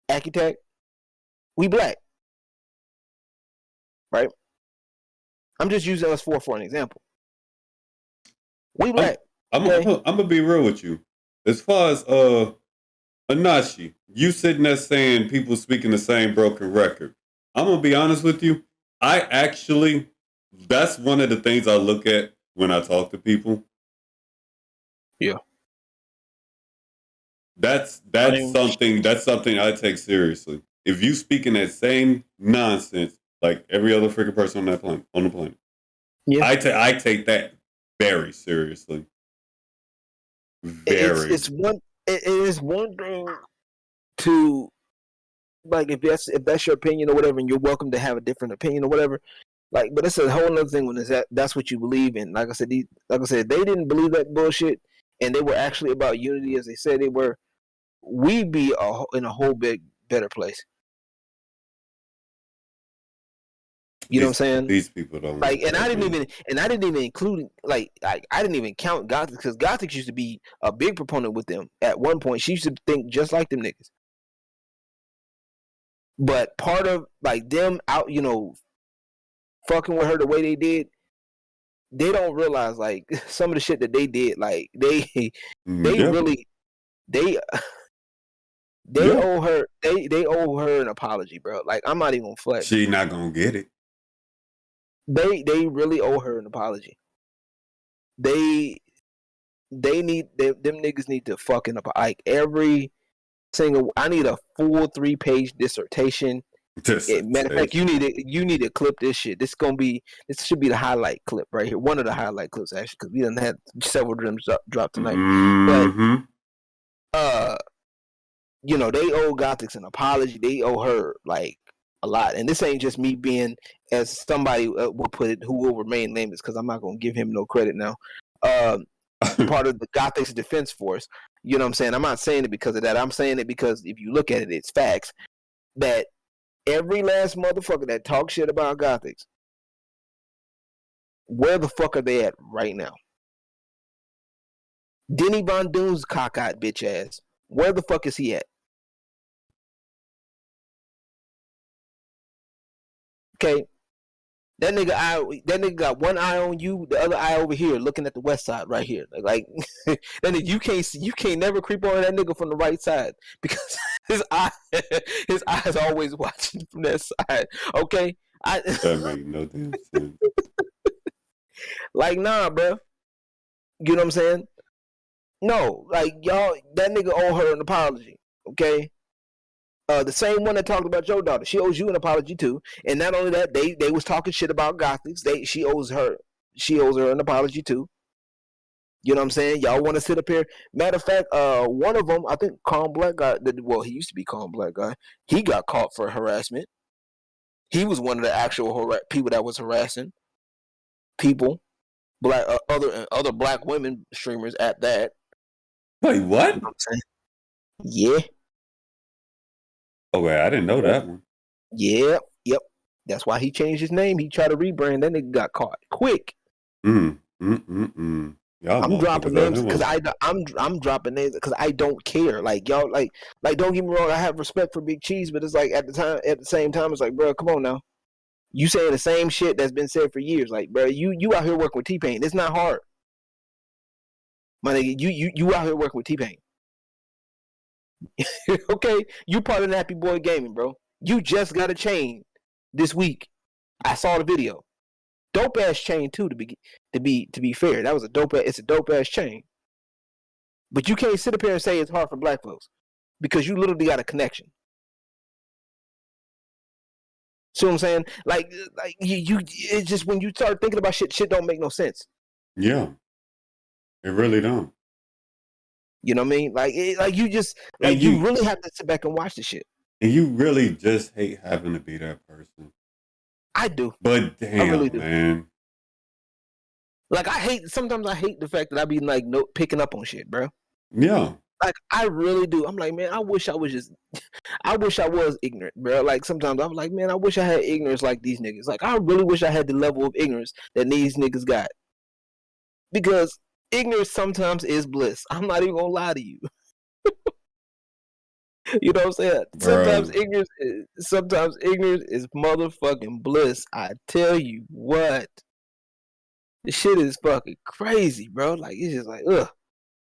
Architect, we black, right? I'm just using us four for an example. We I'm black. I'm Okay. I'm gonna be real with you. As far as Anashi, you sitting there saying people speaking the same broken record. I'm gonna be honest with you. I actually, that's one of the things I look at when I talk to people. Yeah. That's Same. something I take seriously. If you speaking that same nonsense like every other freaking person on that planet, on the planet, Yeah. I take that very seriously. Very. It is one thing to, like, if that's your opinion or whatever, and you're welcome to have a different opinion or whatever. Like, but it's a whole other thing when that's what you believe in. Like I said, they didn't believe that bullshit, and they were actually about unity as they said they were. We'd be in a whole big better place. You know what I'm saying? These people don't Like, and I understand, didn't man. even include, like I didn't even count Gothic, because Gothic used to be a big proponent with them at one point. She used to think just like them niggas. But part of like them out, fucking with her the way they did, they don't realize like some of the shit that they did. Like they Yeah, really they yeah. they owe her an apology, bro. Like I'm not even gonna flex. She not gonna get it. They really owe her an apology. They them niggas need to fucking like every single. I need a full 3-page dissertation. Matter of fact, Dissertation. you need to clip this shit. This should be the highlight clip right here. One of the highlight clips actually, because we done had several dreams drop tonight. But Mm-hmm. they owe Gothics an apology. They owe her like a lot. And this ain't just me being, as somebody will put it, who will remain nameless, because I'm not gonna give him no credit now. Part of the Gothics defense force. You know what I'm saying? I'm not saying it because of that. I'm saying it because if you look at it, it's facts that every last motherfucker that talks shit about Gothics, where the fuck are they at right now? Denny Von Doom's cockeyed bitch ass. Where the fuck is he at? Okay, that nigga got one eye on you, the other eye over here, looking at the west side right here. Like that nigga, you can't never creep on that nigga from the right side because his eyes always watching from that side. Okay, That make no damn sense. like nah, bro. You know what I'm saying? No, like y'all, that nigga owe her an apology. Okay. The same one that talked about your daughter, she owes you an apology too. And not only that, they was talking shit about Gothics. She owes her an apology too. You know what I'm saying? Y'all want to sit up here? Matter of fact, one of them, I think, Calm Black guy. Well, he used to be Calm Black guy. He got caught for harassment. He was one of the actual people that was harassing people, black other black women streamers at that. Wait, You what? know what I'm saying? Yeah. Okay, I didn't know that one. Yep. That's why he changed his name. He tried to rebrand. That nigga got caught quick. Y'all I'm dropping motherfuckers out names here. because I'm dropping names because I don't care. Like y'all, like don't get me wrong. I have respect for Big Cheese, but it's like at the same time, it's like, bro, come on now. You saying the same shit that's been said for years. Like, bro, you out here working with T-Pain. It's not hard, my nigga. You out here working with T-Pain. Okay, you part of Nappy Boy Gaming, bro. You just got a chain this week. I saw the video. Dope ass chain too. To be fair, that was a dope. It's a dope ass chain. But you can't sit up here and say it's hard for black folks because you literally got a connection. See what I'm saying? Like you it's just when you start thinking about shit don't make no sense. Yeah, it really don't. You know what I mean? Like you just And you really have to sit back and watch the shit. And you really just hate having to be that person. I do. But damn, I really do. Man. Like sometimes I hate the fact that I be like picking up on shit, bro. Yeah. Like I really do. I'm like, man, I wish I was ignorant, bro. Like sometimes I'm like, man, I wish I had ignorance like these niggas. Like I really wish I had the level of ignorance that these niggas got. Because ignorance sometimes is bliss. I'm not even gonna lie to you. You know what I'm saying? Sometimes ignorance is motherfucking bliss. I tell you what. This shit is fucking crazy, bro. Like it's just like, ugh.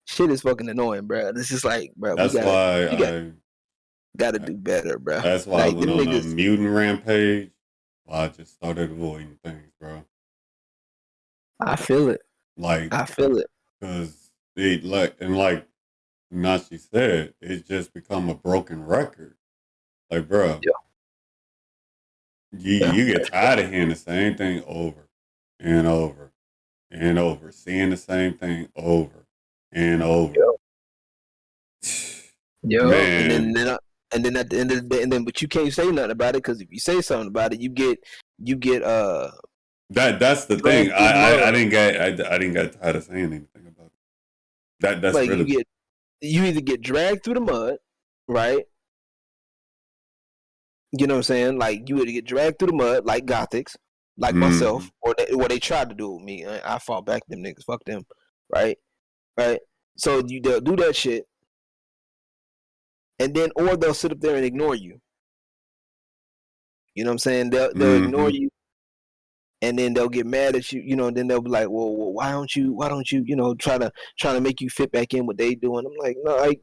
Shit is fucking annoying, bro. It's just like, bro, that's you gotta do better, bro. That's why I went on a mutant rampage. I just started avoiding things, bro. I feel it. Like I feel it. Because like Nachi said, it's just become a broken record. Like, bro, you get tired of hearing the same thing over and over and over, seeing the same thing over and over. Man. And then at the end of the day, but you can't say nothing about it because if you say something about it, you get that's the thing. I didn't get tired of saying anything about it. That's like really you either get dragged through the mud, right? You know what I'm saying? Like you either get dragged through the mud, like Gothics, like myself, or they tried to do it with me. I fought back them niggas. Fuck them, right? Right. So they'll do that shit, and then or they'll sit up there and ignore you. You know what I'm saying? They'll ignore you, and then they'll get mad at you. You know, and then they'll be like, "Well, why don't you? You know, try to make you fit back in what they doing?" I'm like, no, like,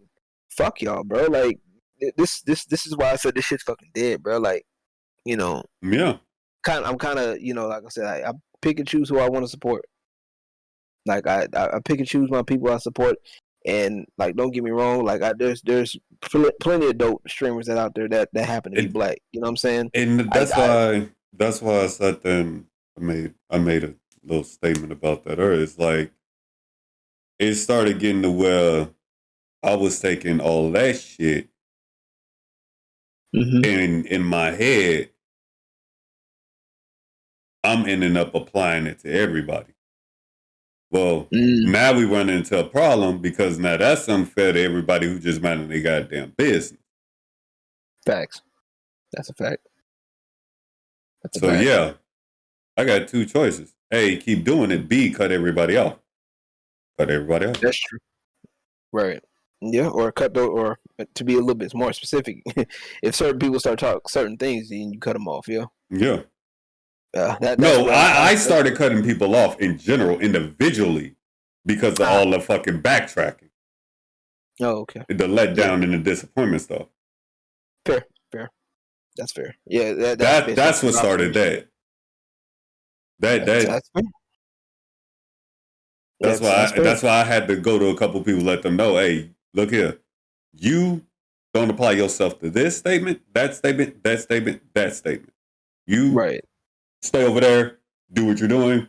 fuck y'all, bro. Like, this is why I said this shit's fucking dead, bro. Like, you know, I'm kind of, you know, like I said, I pick and choose who I want to support. Like I pick and choose my people I support, and like don't get me wrong, like there's plenty of dope streamers out there that happen to be black. You know what I'm saying? And that's why I sat there and I made a little statement about that earlier. It's like it started getting to where I was taking all that shit and in my head, I'm ending up applying it to everybody. Well, now we run into a problem because now that's unfair to everybody who just minding their goddamn business. Facts. That's a fact. Yeah, I got two choices. A, keep doing it. B, cut everybody off. Cut everybody off. That's true. Right. Yeah, or or to be a little bit more specific, if certain people start talking certain things, then you cut them off. Yeah. Yeah. No, I started cutting people off in general, individually, because of all the fucking backtracking. Oh, okay. The letdown and the disappointment stuff. Fair. That's fair. Yeah, that's what started that. That's fair. That's why I had to go to a couple people, let them know, hey, look here, you don't apply yourself to this statement, that statement, that statement, that statement. You stay over there, do what you're doing.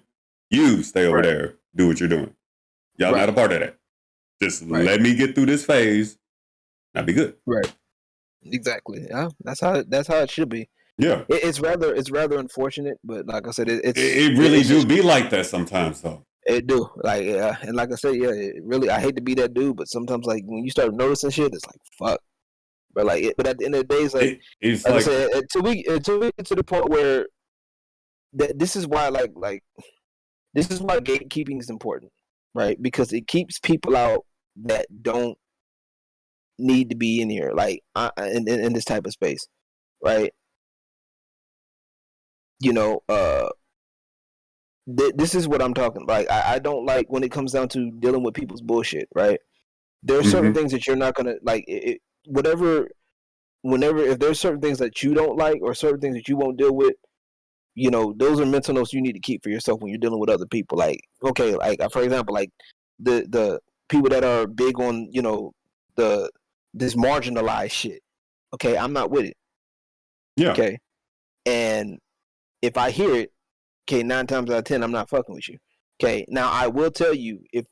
You stay over there, do what you're doing. Y'all not a part of that. Just let me get through this phase. I'll be good. Right. Exactly. Yeah, that's how it should be. Yeah. It's rather unfortunate, but like I said, it really do be like that sometimes, though. It do. Like, yeah. And like I said, yeah, it really, I hate to be that dude, but sometimes, like, when you start noticing shit, it's like, fuck. But, like, but at the end of the day, it's like, It's like I like said, until we get to the point where this is why, this is why gatekeeping is important, right? Because it keeps people out that don't need to be in here, like, in this type of space, right? You know, this is what I'm talking about. Like, I don't like when it comes down to dealing with people's bullshit, right? There are certain mm-hmm. things that you're not gonna like. Whatever, whenever, if there's certain things that you don't like or certain things that you won't deal with, you know, those are mental notes you need to keep for yourself when you're dealing with other people. Like, okay, like, for example, like the people that are big on, you know, the this marginalized shit. Okay, I'm not with it. Yeah. Okay, and if I hear it, okay, 9 times out of 10, I'm not fucking with you. Okay, now I will tell you if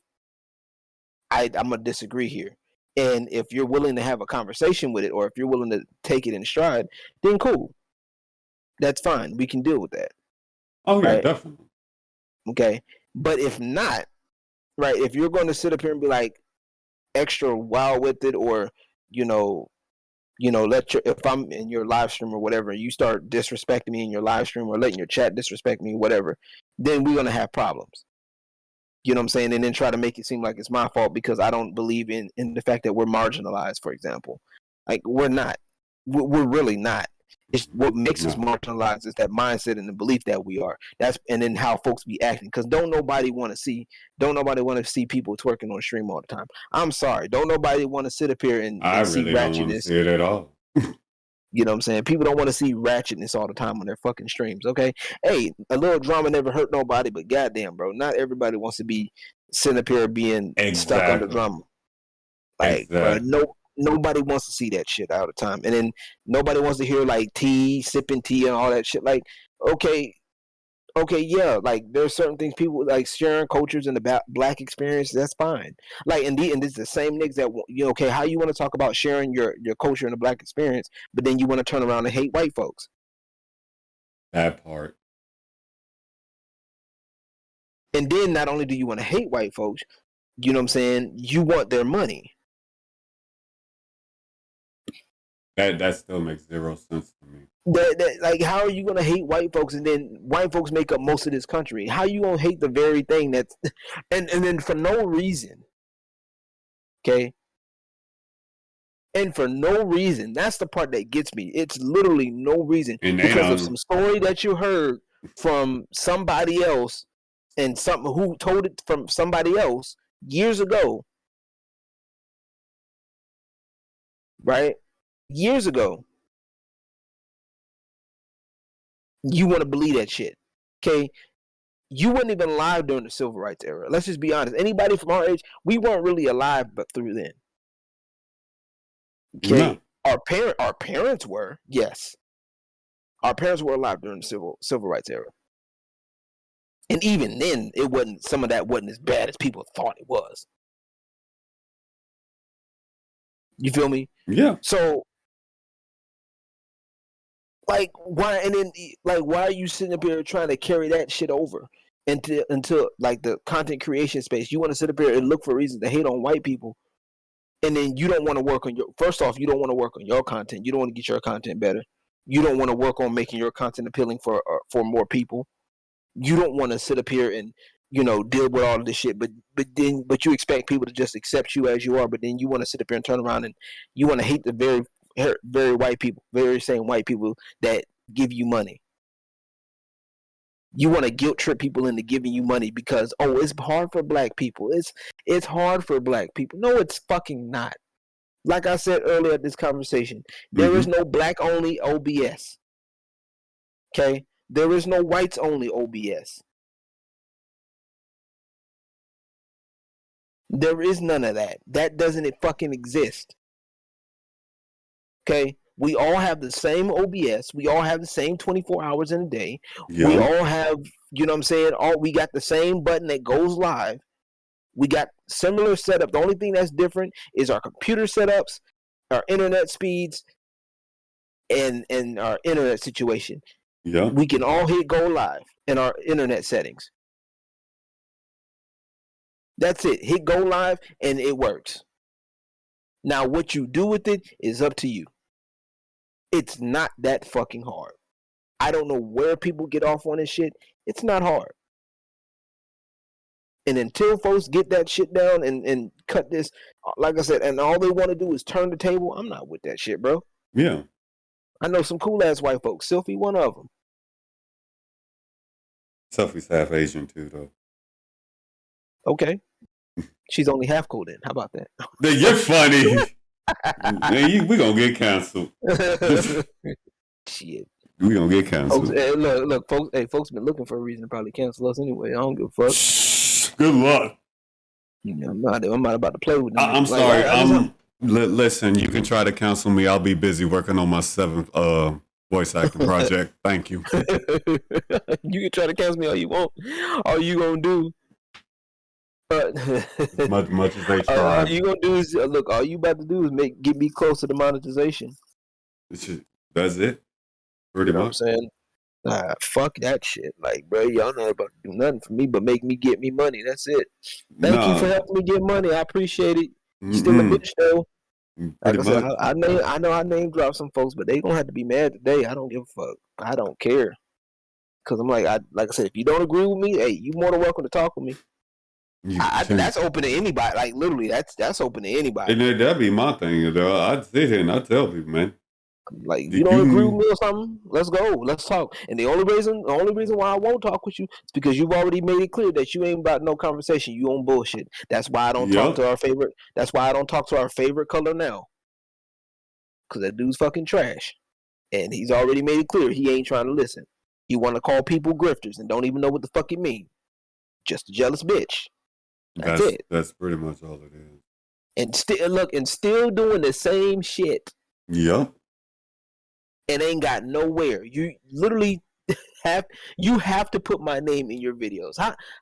I'm gonna disagree here, and if you're willing to have a conversation with it, or if you're willing to take it in stride, then cool, that's fine. We can deal with that, Oh yeah, right? definitely. Okay, but if not, right, if you're going to sit up here and be like extra wild with it, or you know, let your, if I'm in your live stream or whatever, you start disrespecting me in your live stream or letting your chat disrespect me, whatever, then we're gonna have problems. You know what I'm saying? And then try to make it seem like it's my fault because I don't believe in the fact that we're marginalized, for example. Like, we're not. We're really not. It's what makes us No, marginalized is that mindset and the belief that we are. That's, and then how folks be acting. Because don't nobody want to see people twerking on stream all the time. I'm sorry. Don't nobody want to sit up here I and see really don't want to ratchetness. see it at all. You know what I'm saying? People don't want to see ratchetness all the time on their fucking streams. Okay, hey, a little drama never hurt nobody, but goddamn, bro, not everybody wants to be sitting up here being stuck under Exactly. drama. Like, bro, Exactly. nobody wants to see that shit all the time, and then nobody wants to hear like sipping tea and all that shit. Like, okay, okay, yeah, like there's certain things people like sharing cultures and the black experience. That's fine. Like, and this is the same niggas that okay, how you want to talk about sharing your culture and the black experience, but then you want to turn around and hate white folks. That part. And then not only do you want to hate white folks, you know what I'm saying, you want their money. That still makes zero sense to me. Like, how are you gonna hate white folks and then white folks make up most of this country? How you gonna hate the very thing that's and then for no reason? Okay. And for no reason. That's the part that gets me. It's literally no reason. And they Because of don't. some story that you heard from somebody else and something who told it from somebody else years ago. Right? Years ago. You want to believe that shit. Okay? You weren't even alive during the civil rights era. Let's just be honest. Anybody from our age, we weren't really alive but through then. Okay? No. Our parents were, yes. Our parents were alive during the civil rights era. And even then, some of that wasn't as bad as people thought it was. You feel me? Yeah. So, like, why? And then, like, why are you sitting up here trying to carry that shit over into like the content creation space? You want to sit up here and look for reasons to hate on white people, and then you don't want to work on your. First off, you don't want to work on your content. You don't want to get your content better. You don't want to work on making your content appealing for more people. You don't want to sit up here and deal with all of this shit, but you expect people to just accept you as you are, but then you want to sit up here and turn around and you want to hate the very white people, very same white people that give you money. You want to guilt trip people into giving you money because it's hard for black people. It's hard for black people. No, it's fucking not. Like I said earlier in this conversation, there is no black only OBS. Okay, there is no whites only OBS. There is none of that. That doesn't fucking exist. Okay? We all have the same OBS. We all have the same 24 hours in a day. Yeah. We all have, you know what I'm saying? We got the same button that goes live. We got similar setup. The only thing that's different is our computer setups, our internet speeds, and our internet situation. Yeah. We can all hit go live in our internet settings. That's it. Hit go live and it works. Now, what you do with it is up to you. It's not that fucking hard. I don't know where people get off on this shit. It's not hard. And until folks get that shit down and cut this, like I said, and all they want to do is turn the table, I'm not with that shit, bro. Yeah. I know some cool ass white folks. Sylphie, one of them. Sophie's half Asian too, though. Okay. She's only half cool then. How about that? You're funny. Man, we gonna get canceled. Shit. We gonna get canceled. Folks, hey, look, folks. Hey, folks been looking for a reason to probably cancel us anyway. I don't give a fuck. Good luck. You know, I'm not about to play with them. I'm sorry. Listen, you can try to cancel me. I'll be busy working on my 7th voice acting project. Thank you. You can try to cancel me all you want. All you gonna do. much as they try. All you gonna do is look. All you about to do is get me close to the monetization. That's it. Pretty You know much. what I'm saying? Fuck that shit. Like, bro, y'all not about to do nothing for me but make me get me money. That's it. Thank you for helping me get money. I appreciate it. You still a bitch though. Like I said, I know I name drop some folks, but they gonna have to be mad today. I don't give a fuck. I don't care. Cause I'm like I said, if you don't agree with me, hey, you more than welcome to talk with me. That's open to anybody. Like literally, that's open to anybody. And that'd be my thing, though. I'd sit here and I tell people, man. Like you don't agree with me or something, let's go, let's talk. And the only reason why I won't talk with you is because you've already made it clear that you ain't about no conversation. You on bullshit. That's why I don't talk to our favorite. That's why I don't talk to our favorite color now. Cause that dude's fucking trash, and he's already made it clear he ain't trying to listen. He want to call people grifters and don't even know what the fuck it mean. Just a jealous bitch. That's it. That's pretty much all it is. And still doing the same shit. Yep. And ain't got nowhere. You literally have to put my name in your videos.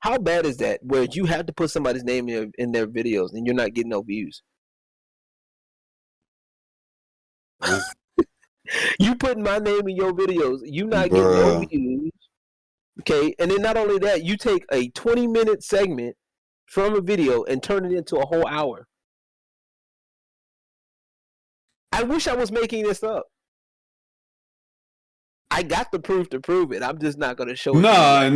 How bad is that? Where you have to put somebody's name in their videos and you're not getting no views. You putting my name in your videos, you not getting no views. Okay, and then not only that, you take a 20-minute segment from a video and turn it into a whole hour. I wish I was making this up. I got the proof to prove it. I'm just not gonna show it. I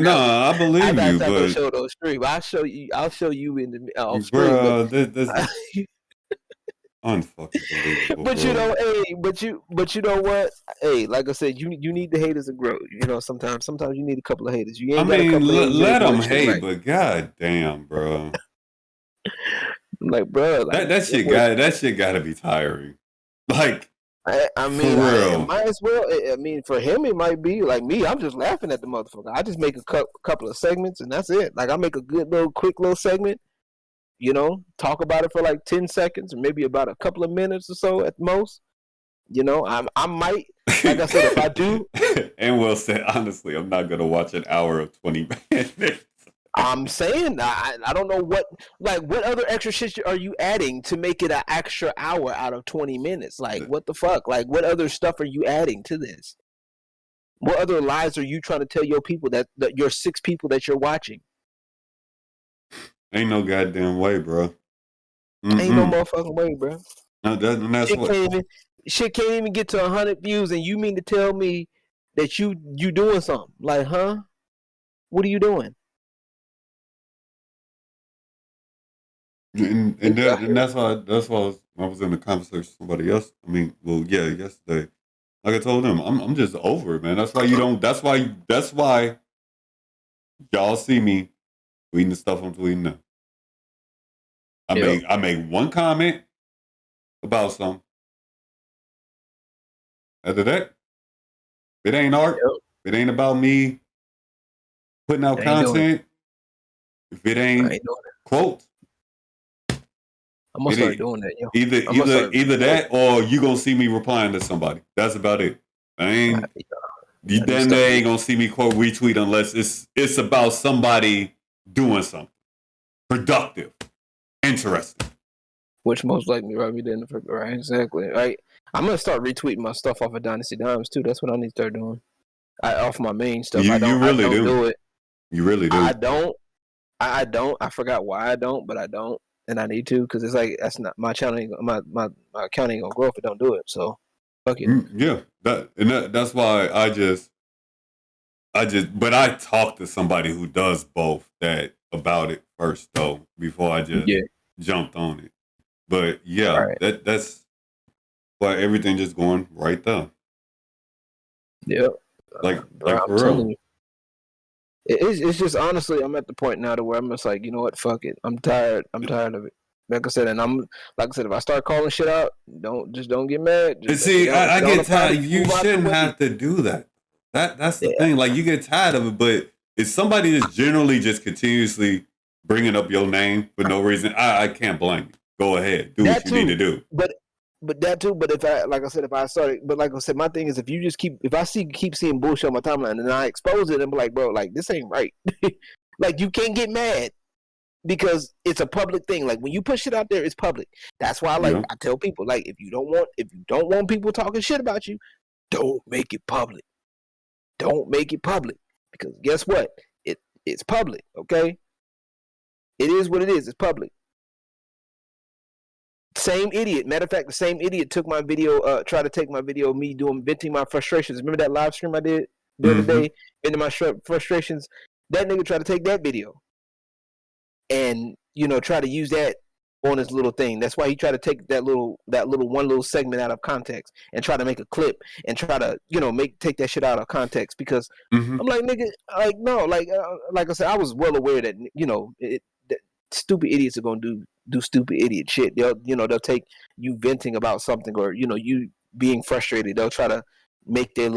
believe you. I'm not gonna show those streams. I'll show you in the off screen. This unfucking believable. But you know, but you know what? Hey, like I said, you need the haters to grow. You know, sometimes you need a couple of haters. You ain't got a couple of haters. Let them hate, right. But goddamn, bro. Like, bro, like, that shit gotta be tiring. Like, I mean, it might as well. I mean, for him, it might be like me. I'm just laughing at the motherfucker. I just make a couple of segments and that's it. Like, I make a good quick little segment. You know, talk about it for like 10 seconds or maybe about a couple of minutes or so at most. You know, I might, like I said, if I do. And Will said, honestly, I'm not going to watch an hour of 20 minutes. I'm saying, I don't know what other extra shit are you adding to make it an extra hour out of 20 minutes? Like, what the fuck? Like, what other stuff are you adding to this? What other lies are you trying to tell your people that your 6 people that you're watching? Ain't no goddamn way, bro. Ain't no motherfucking way, bro. No, that's shit can't even get to 100 views, and you mean to tell me that you doing something? Like, huh? What are you doing? And that's why I was in the conversation with somebody else. I mean, well, yeah, yesterday. Like I told them, I'm just over it, man. That's why that's why y'all see me tweeting the stuff I'm tweeting now. I made one comment about something. After that, it ain't art. It ain't about me putting out content. If it ain't quotes, I'm gonna start doing that, yo. Either that or you gonna see me replying to somebody. That's about it. You damn near ain't gonna see me quote retweet unless it's about somebody doing something productive, interesting. Which most likely Robbie didn't. Right, exactly. Right. I'm gonna start retweeting my stuff off of Dynasty Dimes too. That's what I need to start doing. Off my main stuff. You really do it. You really do. I don't. I don't. I forgot why I don't, but I don't, and I need to because it's like that's not my channel. My account ain't gonna grow if it don't do it. So fuck it. Yeah, that's why but I talked to somebody who does both that about it first though before I just Yeah. jumped on it. But yeah, Right. that's why everything just going right there. Yep. Like I'm for telling real. you. It's just honestly, I'm at the point now to where I'm just like, you know what, fuck it. I'm tired. I'm tired of it. Like I said, and I'm like I said, if I start calling shit out, don't get mad. And Just see, if I it don't get apply to tired. you, You move out the shouldn't way. have to do that. That's the Yeah. thing. Like you get tired of it, but if somebody is generally just continuously bringing up your name for no reason, I can't blame you. Go ahead, do what That you need too. to do. But that too. But if I like I said, if I started, but like I said, my thing is if you just keep seeing bullshit on my timeline and I expose it and be like, bro, like this ain't right. Like you can't get mad because it's a public thing. Like when you push it out there, it's public. That's why Yeah. I tell people like if you don't want people talking shit about you, don't make it public. Don't make it public because guess what? It's public. Okay, it is what it is. It's public. Same idiot. Matter of fact, the same idiot took my video, tried to take my video of me venting my frustrations. Remember that live stream I did the other Mm-hmm. day, venting my frustrations? That nigga tried to take that video and try to use that on his little thing. That's why he tried to take that one little segment out of context and try to make a clip and try to take that shit out of context because Mm-hmm. I'm like nigga, like no, like I said, I was well aware that that stupid idiots are gonna do stupid idiot shit. They'll take you venting about something or you being frustrated. They'll try to make that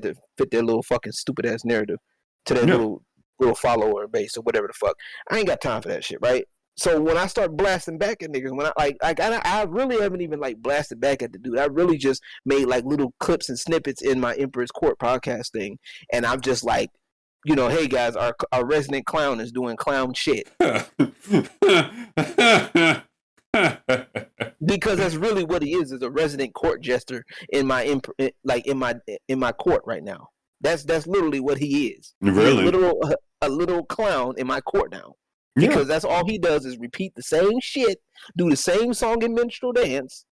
to fit their little fucking stupid ass narrative to their Yeah. little follower base or whatever the fuck. I ain't got time for that shit, right? So when I start blasting back at niggas, when I really haven't even like blasted back at the dude. I really just made like little clips and snippets in my Emperor's Court podcast thing, and I'm just like, hey guys, our resident clown is doing clown shit because that's really what he is a resident court jester in my in my court right now. That's literally what he is. He is Really? a little clown in my court now. Yeah. Because that's all he does is repeat the same shit, do the same song and minstrel dance.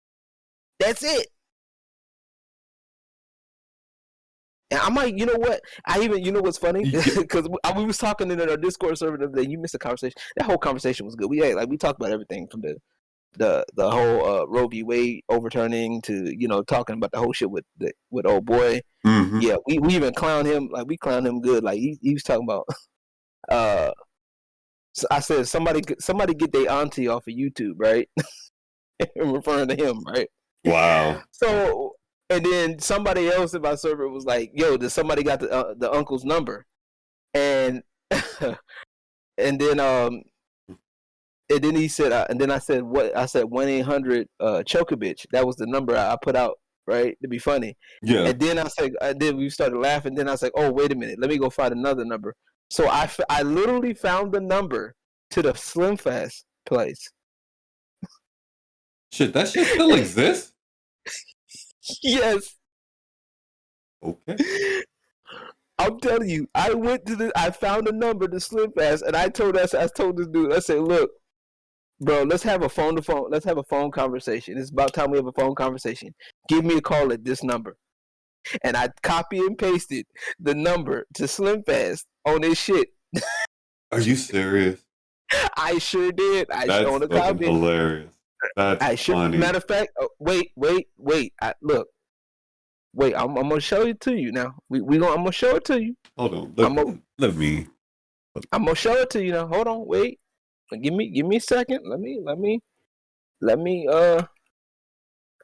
That's it. And I might, you know what? What's funny? Because we was talking in our Discord server the other day. You missed the conversation. That whole conversation was good. We talked about everything from the whole Roe v. Wade overturning to talking about the whole shit with old boy. Mm-hmm. Yeah, we even clowned him. Like we clowned him good. Like he was talking about. So I said somebody get their auntie off of YouTube, right? Referring to him, right? Wow. So and then somebody else in my server was like, "Yo, did somebody got the uncle's number?" And and then he said, and then I said, "What?" I said 1-800 choke a bitch. That was the number I put out, right, to be funny. Yeah. And then then we started laughing. Then I was like, "Oh, wait a minute, let me go find another number." So I literally found the number to the Slim Fast place. Shit, that shit still exists? Yes. Okay. I'm telling you, I found a number to Slim Fast, and I told this dude, I said, "Look, bro, let's have a phone conversation. It's about time we have a phone conversation. Give me a call at this number." And I copy and pasted the number to Slim Fast on his shit. Are you serious? I sure did. That's on the fucking copy. hilarious. That's funny. Matter of fact, wait. Look. Wait, I'm gonna show it to you now. I'm gonna show it to you. Hold on. Let me. I'm gonna show it to you now. Hold on, wait. Give me a second. Let me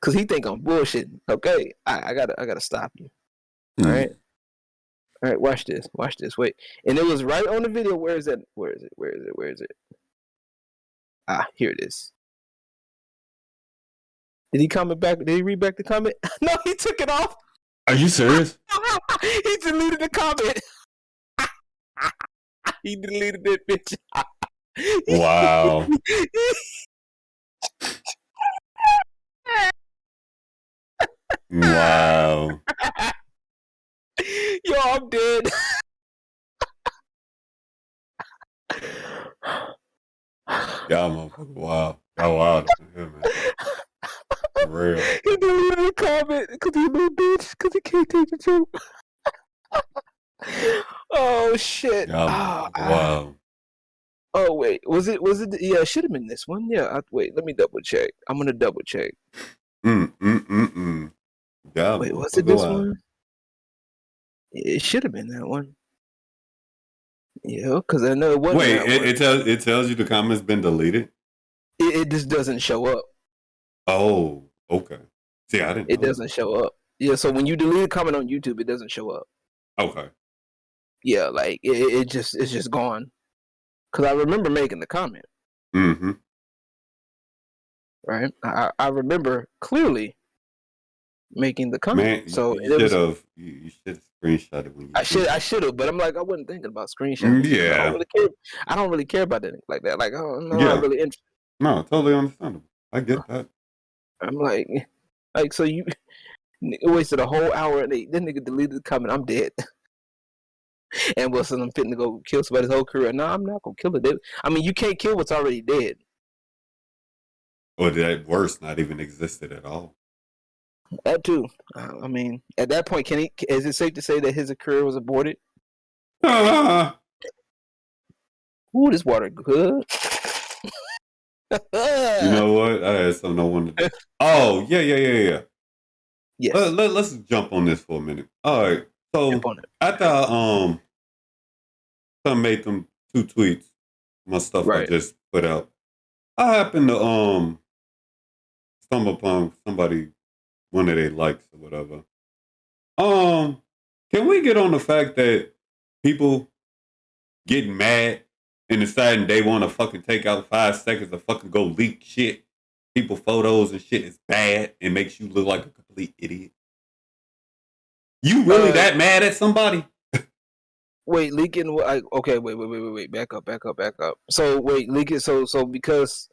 cause he think I'm bullshitting. Okay. I gotta stop you. All right. All right, watch this. Wait. And it was right on the video. Where is it? Ah, here it is. Did he comment back? Did he read back the comment? No, he took it off. Are you serious? He deleted the comment. He deleted that bitch. Wow. Wow. Yo, I'm dead. Y'all motherfucker wild. Y'all wild up in here, man. For real. He deleted the comment because he's a little bitch because he can't take the joke. Oh shit! Y'all motherfucker wild. Oh wait, was it? Yeah, it should have been this one. Yeah, wait. Let me double check. I'm gonna double check. Y'all Wait, was it this one? It should have been that one. Yeah, because I know it wasn't. Wait, that one. it tells you the comment's been deleted. It just doesn't show up. Oh, okay. See, I didn't. It doesn't show up. Yeah, so when you delete a comment on YouTube, it doesn't show up. Okay. Yeah, like it's just gone. Because I remember making the comment. Mm-hmm. Right, I remember clearly making the comment. Man, so you should have screenshot it when you. I should have, but I'm like I wasn't thinking about screenshots. Yeah, I don't really care about anything like that. Like I'm not really interested. No, totally understandable. I get that. I'm like so you wasted a whole hour and then nigga deleted the comment. I'm dead. And Wilson, I'm fitting to go kill somebody's whole career. No, I'm not gonna kill it. I mean, you can't kill what's already dead. Or that worse, not even existed at all. That too. I mean, at that point, is it safe to say that his career was aborted? Ooh, this water good. You know what? I had something I wanted to do. Oh, yeah. Yes. Let's jump on this for a minute. All right. So after I made them 2 tweets, my stuff I just put out, I happened to stumble upon somebody, one of their likes or whatever. Can we get on the fact that people getting mad and deciding they want to fucking take out 5 seconds to fucking go leak shit, people photos and shit is bad and makes you look like a complete idiot? You really that mad at somebody? Wait, leaking. Okay, wait. Back up. So wait, leaking. So because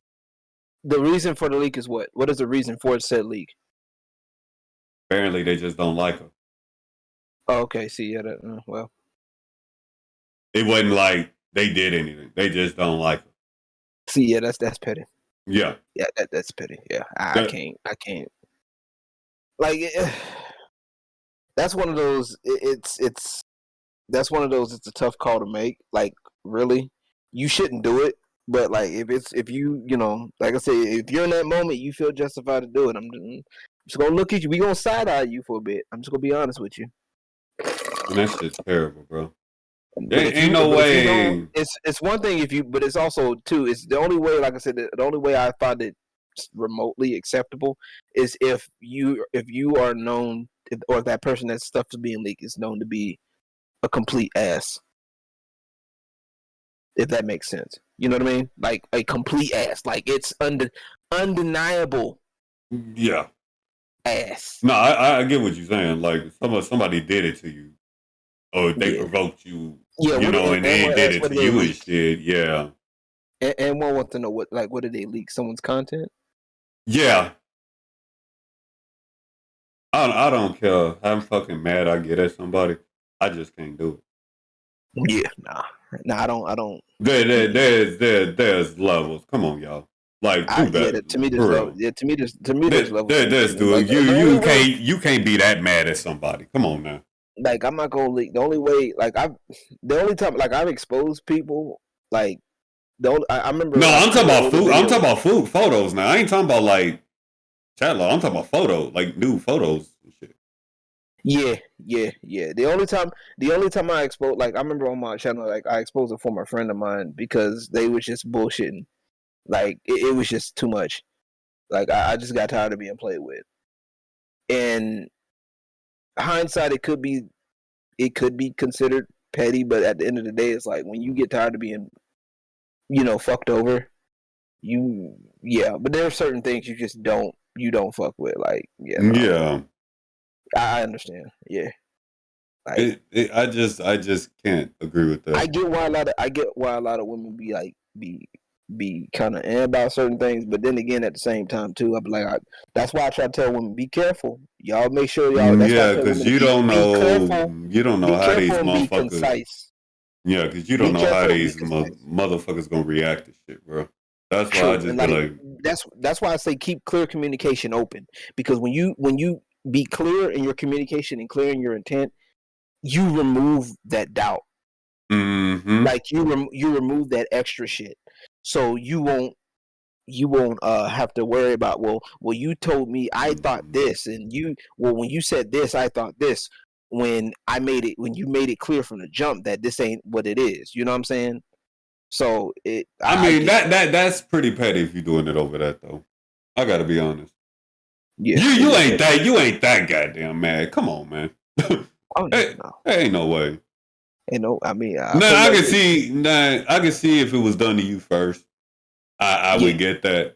the reason for the leak is what? What is the reason for said leak? Apparently, they just don't like her. Oh, okay. See, yeah. Well, it wasn't like they did anything. They just don't like her. See, yeah, that's petty. Yeah, that's petty. Yeah, I can't. Like, that's one of those. That's one of those. It's a tough call to make. Like, really, you shouldn't do it. But like, if you like I say, if you're in that moment, you feel justified to do it. I'm just gonna look at you. We gonna side eye you for a bit. I'm just gonna be honest with you. And that shit's terrible, bro. Ain't no way. It's one thing if you, but it's also too. It's the only way. Like I said, the only way I find it remotely acceptable is if you are known, or if that person that stuff is being leaked is known to be a complete ass. If that makes sense, you know what I mean? Like a complete ass. Like it's undeniable. Yeah. Ass. No, I get what you're saying. Like somebody did it to you, or they provoked you. Yeah, and they did it to you and shit. Yeah. And one wants to know what did they leak someone's content? Yeah. I don't care how fucking mad I get at somebody. I just can't do it. Yeah, nah, I don't. There's levels. Come on, y'all. Like, do better. Yeah, to me, there's levels. Yeah, to me, there's levels. There's dude. You can't be that mad at somebody. Come on now. Like, I'm not gonna leak. The only way, the only time, like, I've exposed people, like, I remember. No, I'm talking about food. I'm talking about food photos now. I ain't talking about like chat log. I'm talking about photos, like new photos and shit. Yeah. The only time I exposed, like, I remember on my channel, like, I exposed a former friend of mine because they was just bullshitting. Like, it was just too much. Like, I just got tired of being played with. And hindsight, it could be considered petty, but at the end of the day, it's like when you get tired of being, fucked over, but there are certain things you don't fuck with. Like, yeah. I understand. Yeah. Like, I just can't agree with that. I get why a lot of women be like be kind of about certain things, but then again, at the same time too, I'm like, that's why I try to tell women, be careful. Y'all make sure y'all. Because you don't know. You don't know how these motherfuckers. Yeah, because you don't know how these motherfuckers gonna react to shit, bro. That's why I True, and just be like like, that's why I say keep clear communication open, because when you be clear in your communication and clear in your intent, you remove that doubt. mm-hmm. Like you remove that extra shit, so you won't have to worry about, well you told me I thought Mm-hmm. this, and when you said this I thought this, when you made it clear from the jump that this ain't what it is. You know what I'm saying? So I I mean, get that. that's pretty petty if you're doing it over that though. I gotta be honest. Yeah, You yeah, ain't petty. that goddamn mad. Come on, man. Oh yeah, Hey, no, there ain't no way. and no, I mean I Nah, feel I like can see. Nah, I can see if it was done to you first. I yeah, would get that, yeah,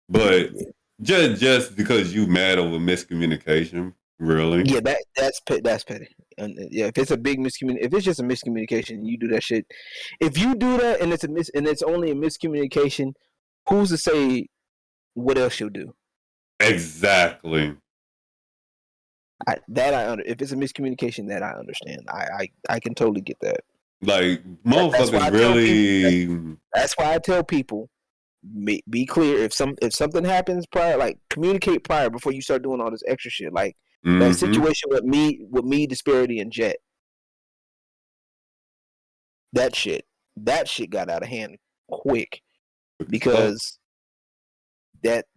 but yeah. just because you mad over miscommunication, really? Yeah, that's petty. And yeah, if it's a big if it's just a miscommunication, and you do that shit. If you do that and it's only a miscommunication, who's to say what else you'll do? Exactly. If it's a miscommunication, that I understand. I can totally get that. Like That's why motherfuckers I tell people. really. That's why I tell people, be clear. If something happens prior, like communicate prior before you start doing all this extra shit. Like that Mm-hmm. situation with me, Disparity, and Jet. That shit got out of hand quick, So,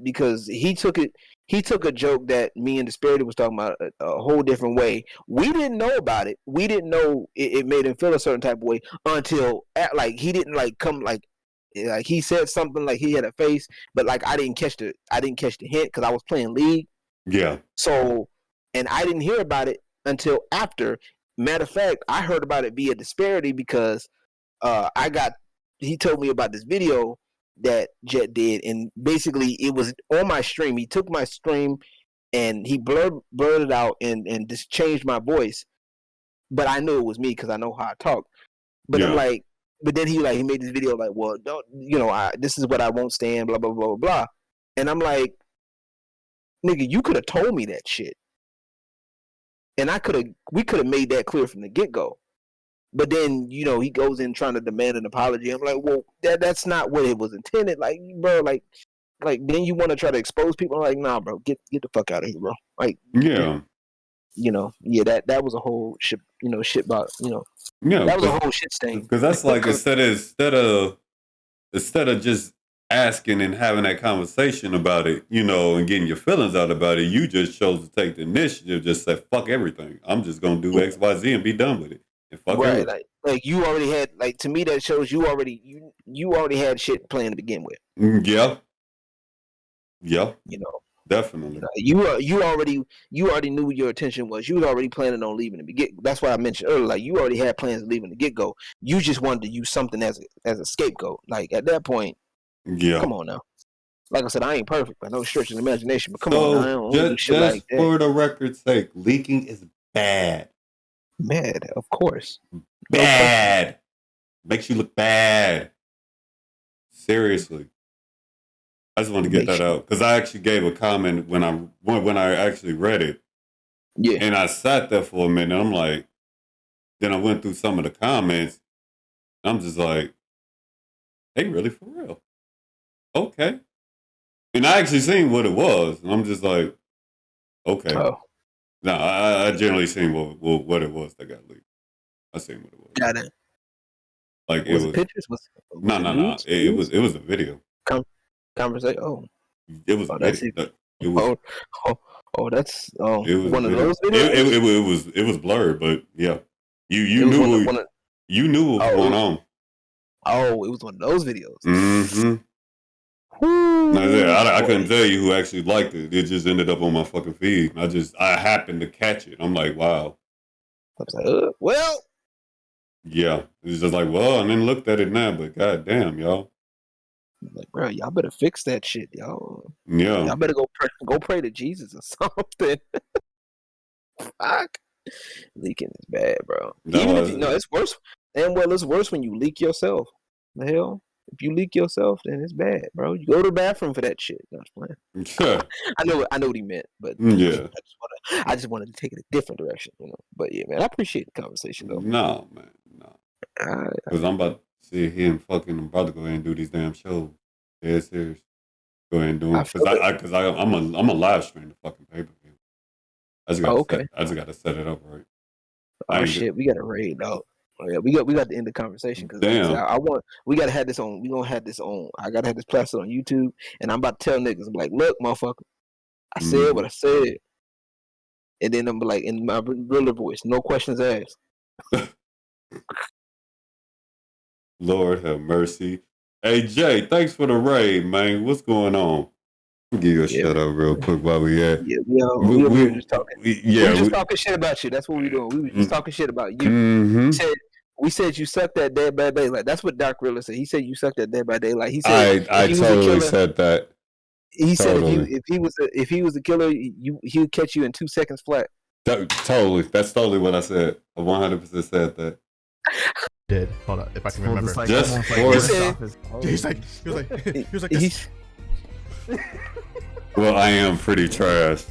because he took a joke that me and Disparity was talking about a whole different way. We didn't know about it. We didn't know it made him feel a certain type of way until like he didn't like come like he said something like he had a face, but like I didn't catch the hint because I was playing League. yeah, So, and I didn't hear about it until after. Matter of fact, I heard about it via Disparity because he told me about this video that Jet did, and basically it was on my stream. He took my stream and he blurred it out and just changed my voice, but I knew it was me because I know how I talk. But I'm yeah, like, but then he made this video like, well, don't this is what I won't stand, blah blah blah blah blah, and I'm like, nigga, you could have told me that shit, and we could have made that clear from the get go. But then, he goes in trying to demand an apology. I'm like, well, that's not what it was intended. Like, bro, then you want to try to expose people. I'm like, nah, bro, get the fuck out of here, bro. Like, yeah, yeah, that was a whole shit, shit about, yeah. that was a whole shit stain. Because that's like instead of just asking and having that conversation about it, and getting your feelings out about it, you just chose to take the initiative. Just say fuck everything. I'm just gonna do X, Y, Z and be done with it. And fuck Right, everything. like you already had, like, to me that shows you already had shit planned to begin with. Yeah, yeah, You know, definitely. you already knew what your intention was. You was already planning on leaving the get. That's why I mentioned earlier. Like, you already had plans of leaving the get go. You just wanted to use something as a scapegoat. Like, at that point, Yeah. come on now. Like I said, I ain't perfect by no stretch of the imagination, but come on now, I So don't do just shit like just that. for the record's sake, leaking is bad. Mad, of course, no question. Bad. Makes you look bad. Seriously. I just want to get Makes that you, out because I actually gave a comment when I actually read it, yeah. and I sat there for a minute. I'm like, then I went through some of the comments. I'm just like, hey, really for real? Okay. And I actually seen what it was, and I'm just like, okay. Oh, No, I generally seen what it was that got leaked. I seen what it was. got it. Like it Was it was pictures? Was no it no no. nudes? It was a video. Conversation. Oh, It was a oh, that's video. it. It was Oh, that's it was a one of video. those videos. It was blurred, but yeah, you It was knew one of. you knew what was Oh, going on. it was one of those videos. Mm-hmm. Whoo, I boy. couldn't tell you who actually liked it. It just ended up on my fucking feed. I happened to catch it. I'm like, wow. I was like, well, Yeah. It's just like, well, I then looked at it now, but goddamn, y'all. like, bro, y'all better fix that shit, y'all. Yeah. Y'all better go pray to Jesus or something. Fuck, leaking is bad, bro. That Even if was it's worse. And well, it's worse when you leak yourself. The hell, if you leak yourself, then it's bad, bro. You go to the bathroom for that shit. No, I'm playing. I know what he meant, but yeah. I just wanted to take it a different direction, But yeah, man, I appreciate the conversation though. No, man. No. I, Because I'm about to see him fucking brother go ahead and do these damn shows. Yeah, serious. Go ahead and do I it feel it. because I'm a live stream the fucking pay per view. Oh, okay. I just got to set it up right. I Oh ain't shit, we got to raid dog. Oh yeah, we got to end the conversation because like I said, damn. I want we gotta have this on. We gonna have this on. I gotta have this plastered on YouTube, and I'm about to tell niggas, I'm like, look, motherfucker, I said what I said, and then I'm like in my realer voice, no questions asked. Lord have mercy. Hey Jay, thanks for the raid, man. What's going on? Give you a shout out real quick while we at. Yeah, we over here just talking. We were just talking shit about you. That's what we doing. We were just talking shit about you. Mm-hmm. We said you sucked that Dead by Daylight. That's what DarkRiddler said. He said you sucked that Dead by Daylight. He said I totally said that. He totally. said if he was a killer, he would catch you in 2 seconds flat. Totally. That's totally what I said. I 100% said that. Did hold up if I can remember. Like, just for he was like well, I am pretty trash.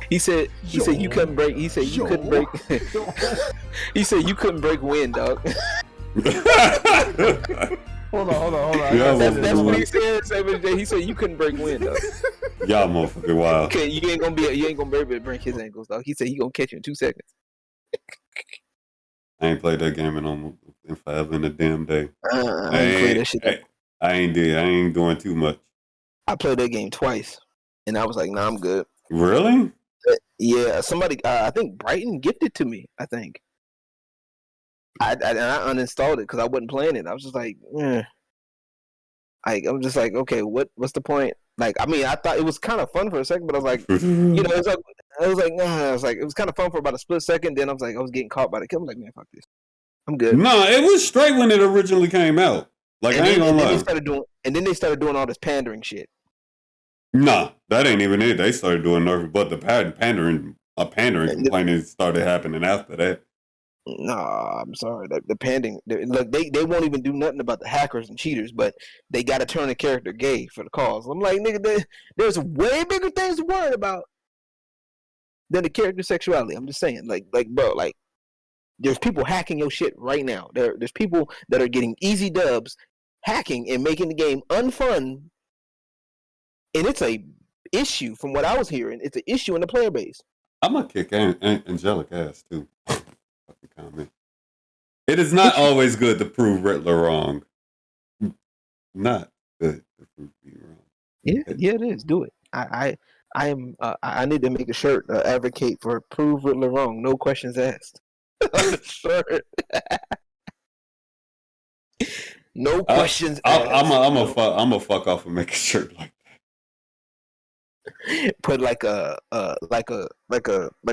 He said you couldn't break. He said you couldn't break. He said you couldn't break wind, dog. Hold on. Yeah, that's what he said. He said you couldn't break wind, dog. Y'all motherfucking wild. Okay, you ain't gonna be able to break his ankles, dog. He said he gonna catch you in 2 seconds. I ain't played that game in forever in a damn day. I ain't played that shit. I ain't doing too much. I played that game twice, and I was like, nah, I'm good. Really? Yeah, somebody, I think Brighton gifted to me. I think. I uninstalled it because I wasn't playing it. I was just like, I'm just like, okay, what's the point? Like, I mean, I thought it was kind of fun for a second, but I was like, you know, it was kind of fun for about a split second. Then I was like, I was getting caught by the kill. I'm like, man, fuck this, I'm good. No, it was straight when it originally came out. Like, I ain't gonna lie. Then they started doing all this pandering shit. Nah, that ain't even it. They started doing nothing but the pandering complaining started happening after that. Nah, I'm sorry. The pandering, look, they won't even do nothing about the hackers and cheaters, but they got to turn the character gay for the cause. I'm like, nigga, there's way bigger things to worry about than the character sexuality. I'm just saying, like, bro, like, there's people hacking your shit right now. There's people that are getting easy dubs, hacking and making the game unfun, and it's a issue from what I was hearing. It's an issue in the player base. I'm gonna kick Angelic ass too. Comment. It is not always good to prove Riddler wrong. Not good to prove me wrong. Yeah, it is. Do it. I need to make a shirt advocate for prove Riddler wrong. No questions asked. On the shirt. No questions asked. I'm a fuck off and make a shirt like that. Put like a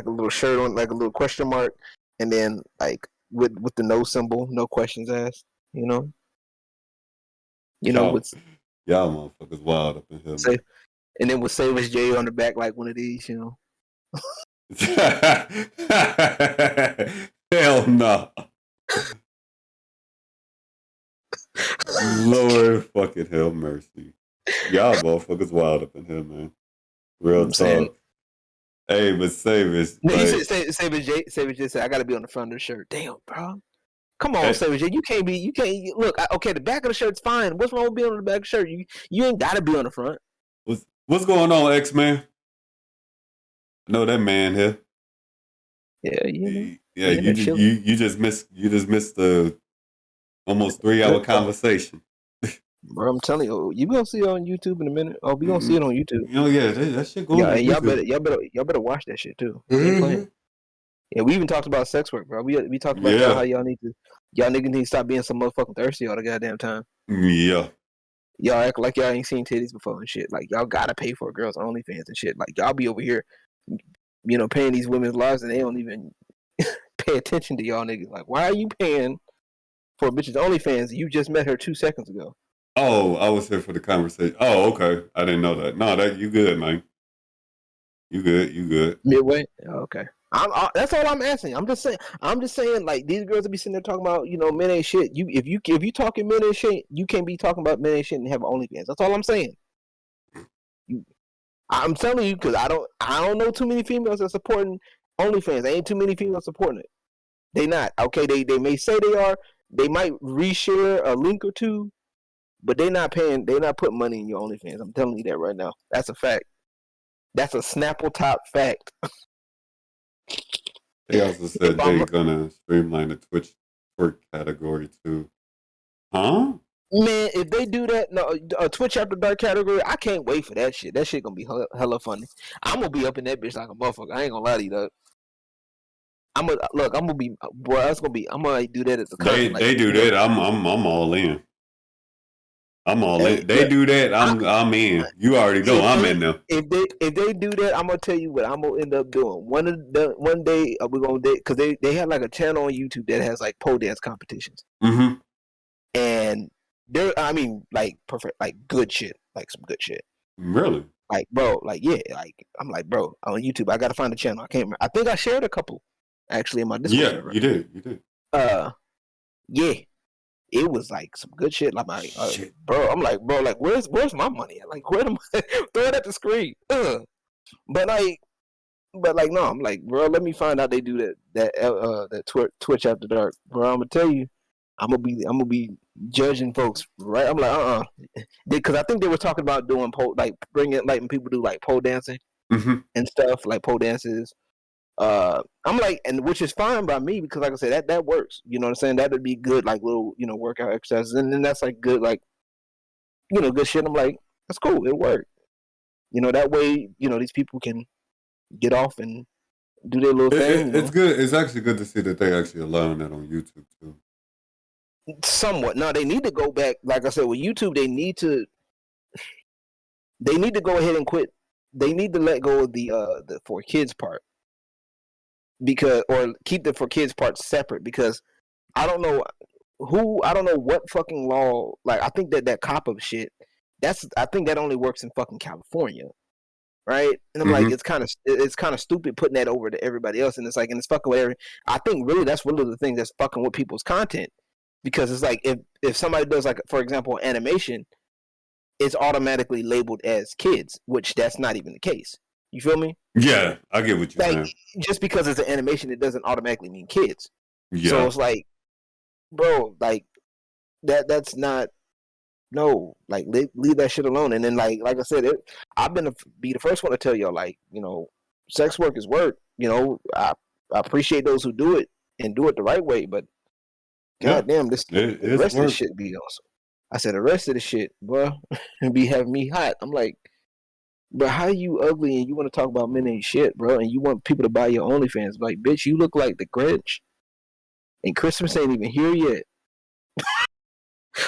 little shirt on, like a little question mark, and then like with the no symbol, no questions asked. You know. Y'all motherfuckers wild up in here. And then with Savage J on the back, like one of these, you know. Hell no. Lord fucking hell mercy. Y'all motherfuckers wild up in here, man. Real talk. Hey, but Savage. Savage J said, I gotta be on the front of the shirt. Damn, bro. Come on, Savage J. You can't look, okay, the back of the shirt's fine. What's wrong with being on the back of the shirt? You ain't gotta be on the front. What's going on, X-Man? I know that man here. Yeah, you know. Yeah, you just missed the almost 3-hour conversation. Bro, I'm telling you, you gonna see it on YouTube in a minute. Oh, we gonna see it on YouTube. Oh yeah, that shit going. Yeah, y'all better watch that shit too. Yeah, we even talked about sex work, bro. We talked about how y'all niggas need to stop being so motherfucking thirsty all the goddamn time. Yeah. Y'all act like y'all ain't seen titties before and shit. Like y'all gotta pay for a girl's OnlyFans and shit. Like y'all be over here, you know, paying these women's lives and they don't even pay attention to y'all niggas. Like, why are you paying for a bitch's OnlyFans? You just met her 2 seconds ago. Oh, I was here for the conversation. Oh, okay. I didn't know that. No, you good, man. You good. Midway? Oh, okay. That's all I'm asking. I'm just saying, like, these girls will be sitting there talking about, you know, men ain't shit. If you talking men ain't shit, you can't be talking about men ain't shit and have OnlyFans. That's all I'm saying. I'm telling you, because I don't know too many females that are supporting OnlyFans. There ain't too many females supporting it. They not. Okay, they may say they are. They might reshare a link or two, but they're not paying. They're not putting money in your OnlyFans. I'm telling you that right now. That's a fact. That's a Snapple top fact. They also said they're gonna streamline the Twitch twerk category too. Huh? Man, if they do that, no, Twitch After Dark category, I can't wait for that shit. That shit gonna be hella funny. I'm gonna be up in that bitch like a motherfucker. I ain't gonna lie to you, though. I'm gonna be, bro. That's gonna be. I'm gonna do that as a content. They do that. I'm all in. I'm all in. They do that. I'm in. You already know I'm in there. If they do that, I'm gonna tell you what I'm gonna end up doing. One day we're gonna because they have like a channel on YouTube that has like pole dance competitions. Mm-hmm. And like perfect, like good shit, like some good shit. Really? Like, bro, like yeah, like I'm like, bro, on YouTube, I gotta find a channel. I can't remember. I think I shared a couple actually in my Discord server. You did. Yeah. It was like some good shit. Like, bro, I'm like, bro, like, where's my money at? Like, where am I? Throw it at the screen. But no, I'm like, bro, let me find out they do that Twitch After Dark, bro. I'm gonna tell you, I'm gonna be judging folks, right? I'm like, because I think they were talking about doing letting people do like pole dancing and stuff, like pole dances. I'm like, and which is fine by me because, like I said, that works. You know what I'm saying? That would be good, like little, workout exercises, and then that's like good, like, good shit. I'm like, that's cool. It worked. That way, these people can get off and do their little thing. It's good. It's actually good to see that they actually allowing that on YouTube too. Somewhat. No, they need to go back. Like I said, with YouTube, they need to go ahead and quit. They need to let go of the for kids part. Or keep the for kids part separate because I don't know what fucking law, like I think that cop-up shit, I think that only works in fucking California, right? And I'm like, it's kind of stupid putting that over to everybody else, and it's like, and it's fucking whatever. I think really that's one of the things that's fucking with people's content because it's like if somebody does, like, for example, animation, it's automatically labeled as kids, which that's not even the case. You feel me? Yeah, I get what you're saying. Just because it's an animation, it doesn't automatically mean kids. Yeah. So it's like, bro, like that's not, no, like leave that shit alone. And then like I said, I've been be the first one to tell y'all, like, sex work is work. I appreciate those who do it and do it the right way, but goddamn, the rest of the shit be awesome. I said the rest of the shit, bro, be having me hot. I'm like, bro, how you ugly and you want to talk about men ain't shit, bro, and you want people to buy your OnlyFans? Like, bitch, you look like the Grinch, and Christmas ain't even here yet.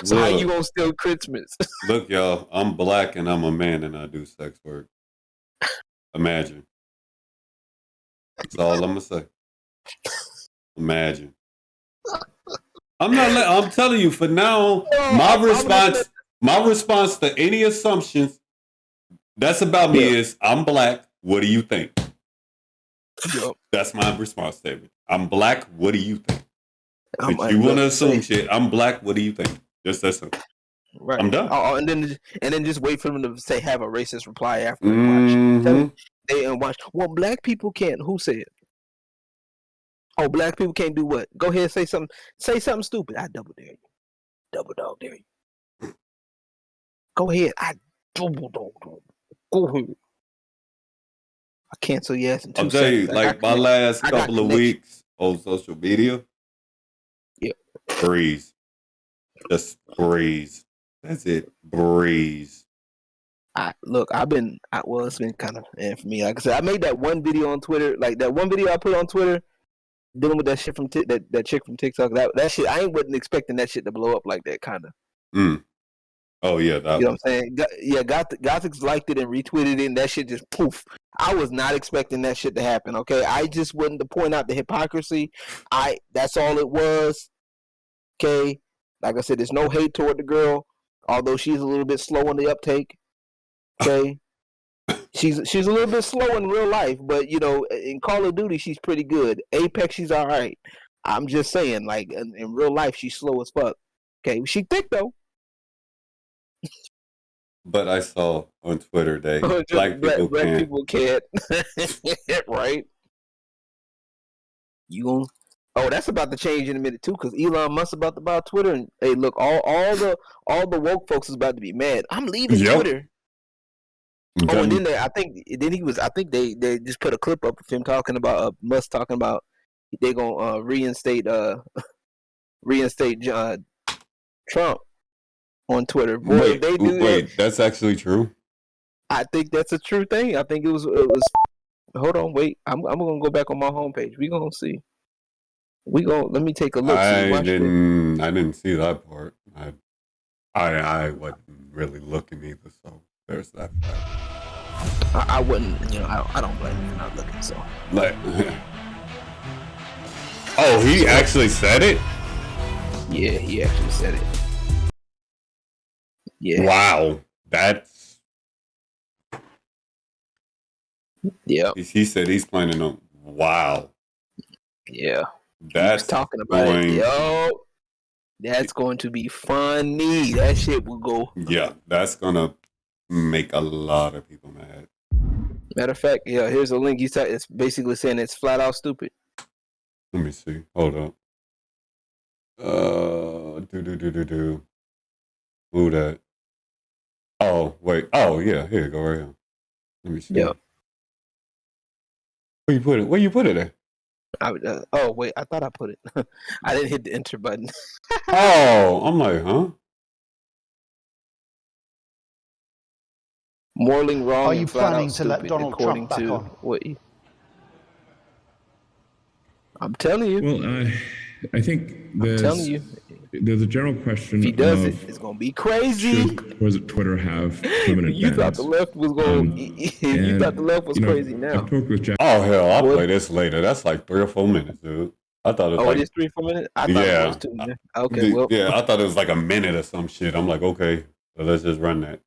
So look, how you gonna steal Christmas? Look, y'all, I'm black and I'm a man and I do sex work. Imagine. That's all I'm gonna say. Imagine. I'm telling you, for now, my response to any assumptions that's about me is, I'm black. What do you think? Yep. That's my response statement. I'm black. What do you think? If you want to assume shit, I'm black. What do you think? Just that simple. Right. I'm done. And then just wait for them to say, have a racist reply after they watch. Well, black people can't. Who said? Oh, black people can't do what? Go ahead, say something. Say something stupid. I double dare you. Double dog dare you. Go ahead. I double dog dare you. Go ahead. I cancel yes in 2 seconds. I'll tell you, like my last couple of weeks on social media. Yep. Breeze. Just breeze. That's it. Breeze. It's been kind of for me. Like I said, I made that one video on Twitter. Like that one video I put on Twitter dealing with that shit from that chick from TikTok. That shit, I wasn't expecting that shit to blow up like that, kind of. Oh yeah, you know what I'm saying? Yeah, Gothics liked it and retweeted it, and that shit just poof. I was not expecting that shit to happen. Okay, I just wanted to point out the hypocrisy. That's all it was. Okay, like I said, there's no hate toward the girl, although she's a little bit slow on the uptake. Okay, she's a little bit slow in real life, but in Call of Duty she's pretty good. Apex she's all right. I'm just saying, like in real life she's slow as fuck. Okay, she thick though. But I saw on Twitter that black people can't. Right? You Oh, that's about to change in a minute too, because Elon Musk about to buy Twitter, and hey, look, all the woke folks is about to be mad. I'm leaving Yep. Twitter. Oh, and then I think they just put a clip up of him talking about Musk talking about they gonna reinstate Trump on Twitter. Boy, if they do wait, that's actually true. I think that's a true thing. I think it was. Hold on, wait. I'm gonna go back on my homepage. We gonna see. Let me take a look. I didn't see that part. I wasn't really looking either. So there's that fact. I wouldn't. I don't blame you for not looking. So Like, oh, he actually said it. Yeah, he actually said it. Yeah. Wow, that's. Yeah. He said he's planning on. Wow. Yeah. That's talking about it. Yo, that's going to be funny. That shit will go. Yeah, that's gonna make a lot of people mad. Matter of fact, yeah, here's a link. It's basically saying it's flat out stupid. Let me see. Hold up. Who that? Oh, wait. Oh, yeah. Here you go. Right here. Let me see. Yeah. Where you put it? Where you put it at? Oh, wait. I thought I put it. I didn't hit the enter button. Oh, I'm like, huh? Morally wrong. Are you planning to stupid, let Donald Trump back on? What I'm telling you. Well, I think there's a general question. If he does it's gonna be crazy. Should Twitter have permanent You bans? thought the left was going. You thought the left was crazy. Now. I talked with Jack. Oh hell, I'll play this later. That's like 3 or 4 minutes, dude. I thought it was it is 3 or 4 minutes. I thought it was 2 minutes. Okay, well, yeah, I thought it was like a minute or some shit. I'm like, okay, so let's just run that.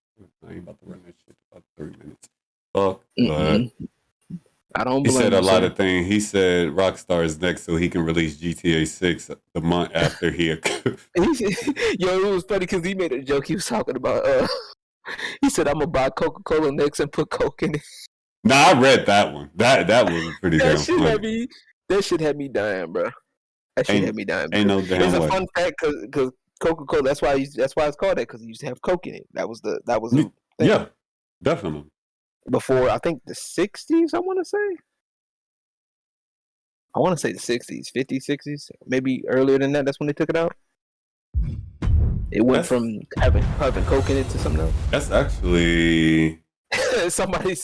I ain't about to run that shit about 3 minutes. Fuck, but I don't. He blame said a him, lot son. of things. He said Rockstar is next, so he can release GTA 6 the month after he. Yo, it was funny because he made a joke. He was talking about. He said, "I'm gonna buy Coca-Cola next and put Coke in it." Nah, I read that one. That was pretty damn funny. That shit had me dying, bro. That shit had me dying. Ain't no damn It's way. a fun fact because Coca-Cola. That's why it's called that, because it used to have Coke in it. That was the thing. Yeah, definitely. Before, I think the 60s. I want to say the 60s, 50s, 60s, maybe earlier than that. That's when they took it out. It went from having Coke in it to something else. That's actually. Somebody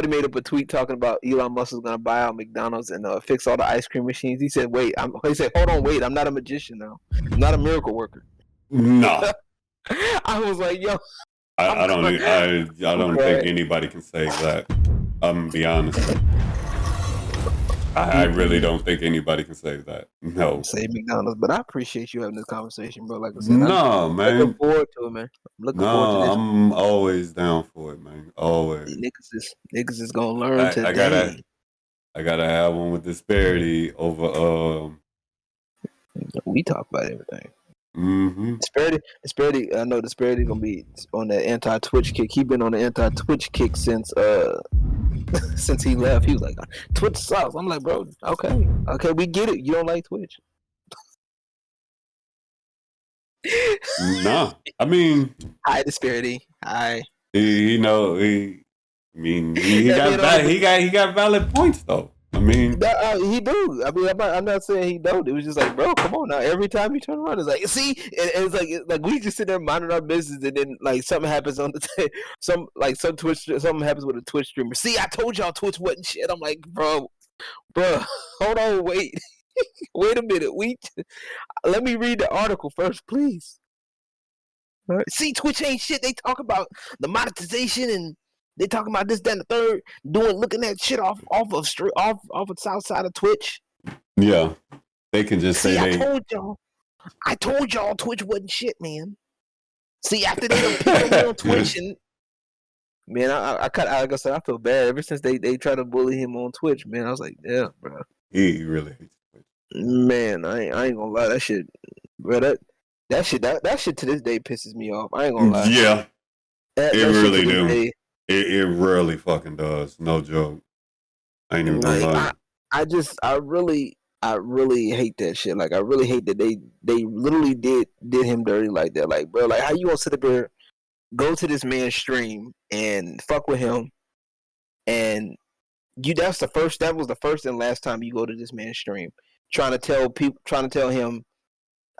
made up a tweet talking about Elon Musk is gonna buy out McDonald's and fix all the ice cream machines. He said, hold on, wait, I'm not a magician now. I'm not a miracle worker. No. I was like, yo. I don't think anybody can say that. I'm gonna be honest. I really don't think anybody can say that. No. Say McDonald's, but I appreciate you having this conversation, bro. Like I said, no, man. Looking forward to it, man. I'm looking forward to this. I'm always down for it, man. Always. Niggas is gonna learn today. I gotta have one with Disparity over. We talk about everything. Mm-hmm. Disparity. I know Disparity gonna be on that anti-Twitch kick. He been on the anti-Twitch kick since since he left. He was like, Twitch sucks. I'm like, bro, okay, we get it. You don't like Twitch. Nah, I mean, hi Disparity. Hi. He got valid points though. I mean, he do. I mean, I'm not saying he don't. It was just like, bro, come on now. Every time you turn around, it's like, see, it's like we just sit there minding our business, and then like something happens on the something happens with a Twitch streamer. See, I told y'all Twitch wasn't shit. I'm like, bro, hold on, wait a minute. Let me read the article first, please. All right. See, Twitch ain't shit. They talk about the monetization and. They talking about this, that, and the third, looking at shit off of the south side of Twitch. Yeah, they can just say I told y'all Twitch wasn't shit, man. See, after they picked on Twitch, and man, I like I said, I feel bad. Ever since they try to bully him on Twitch, man, I was like, yeah, bro. He really hates Twitch. Man, I ain't gonna lie, that shit, bro. That shit to this day pisses me off. I ain't gonna lie. Yeah, that really do. It really fucking does. No joke. I ain't even gonna lie. I really I really hate that shit. Like, I really hate that they literally did him dirty like that. Like, bro, like, how you gonna sit up there, go to this man's stream and fuck with him, and that was the first and last time you go to this man's stream, trying to tell him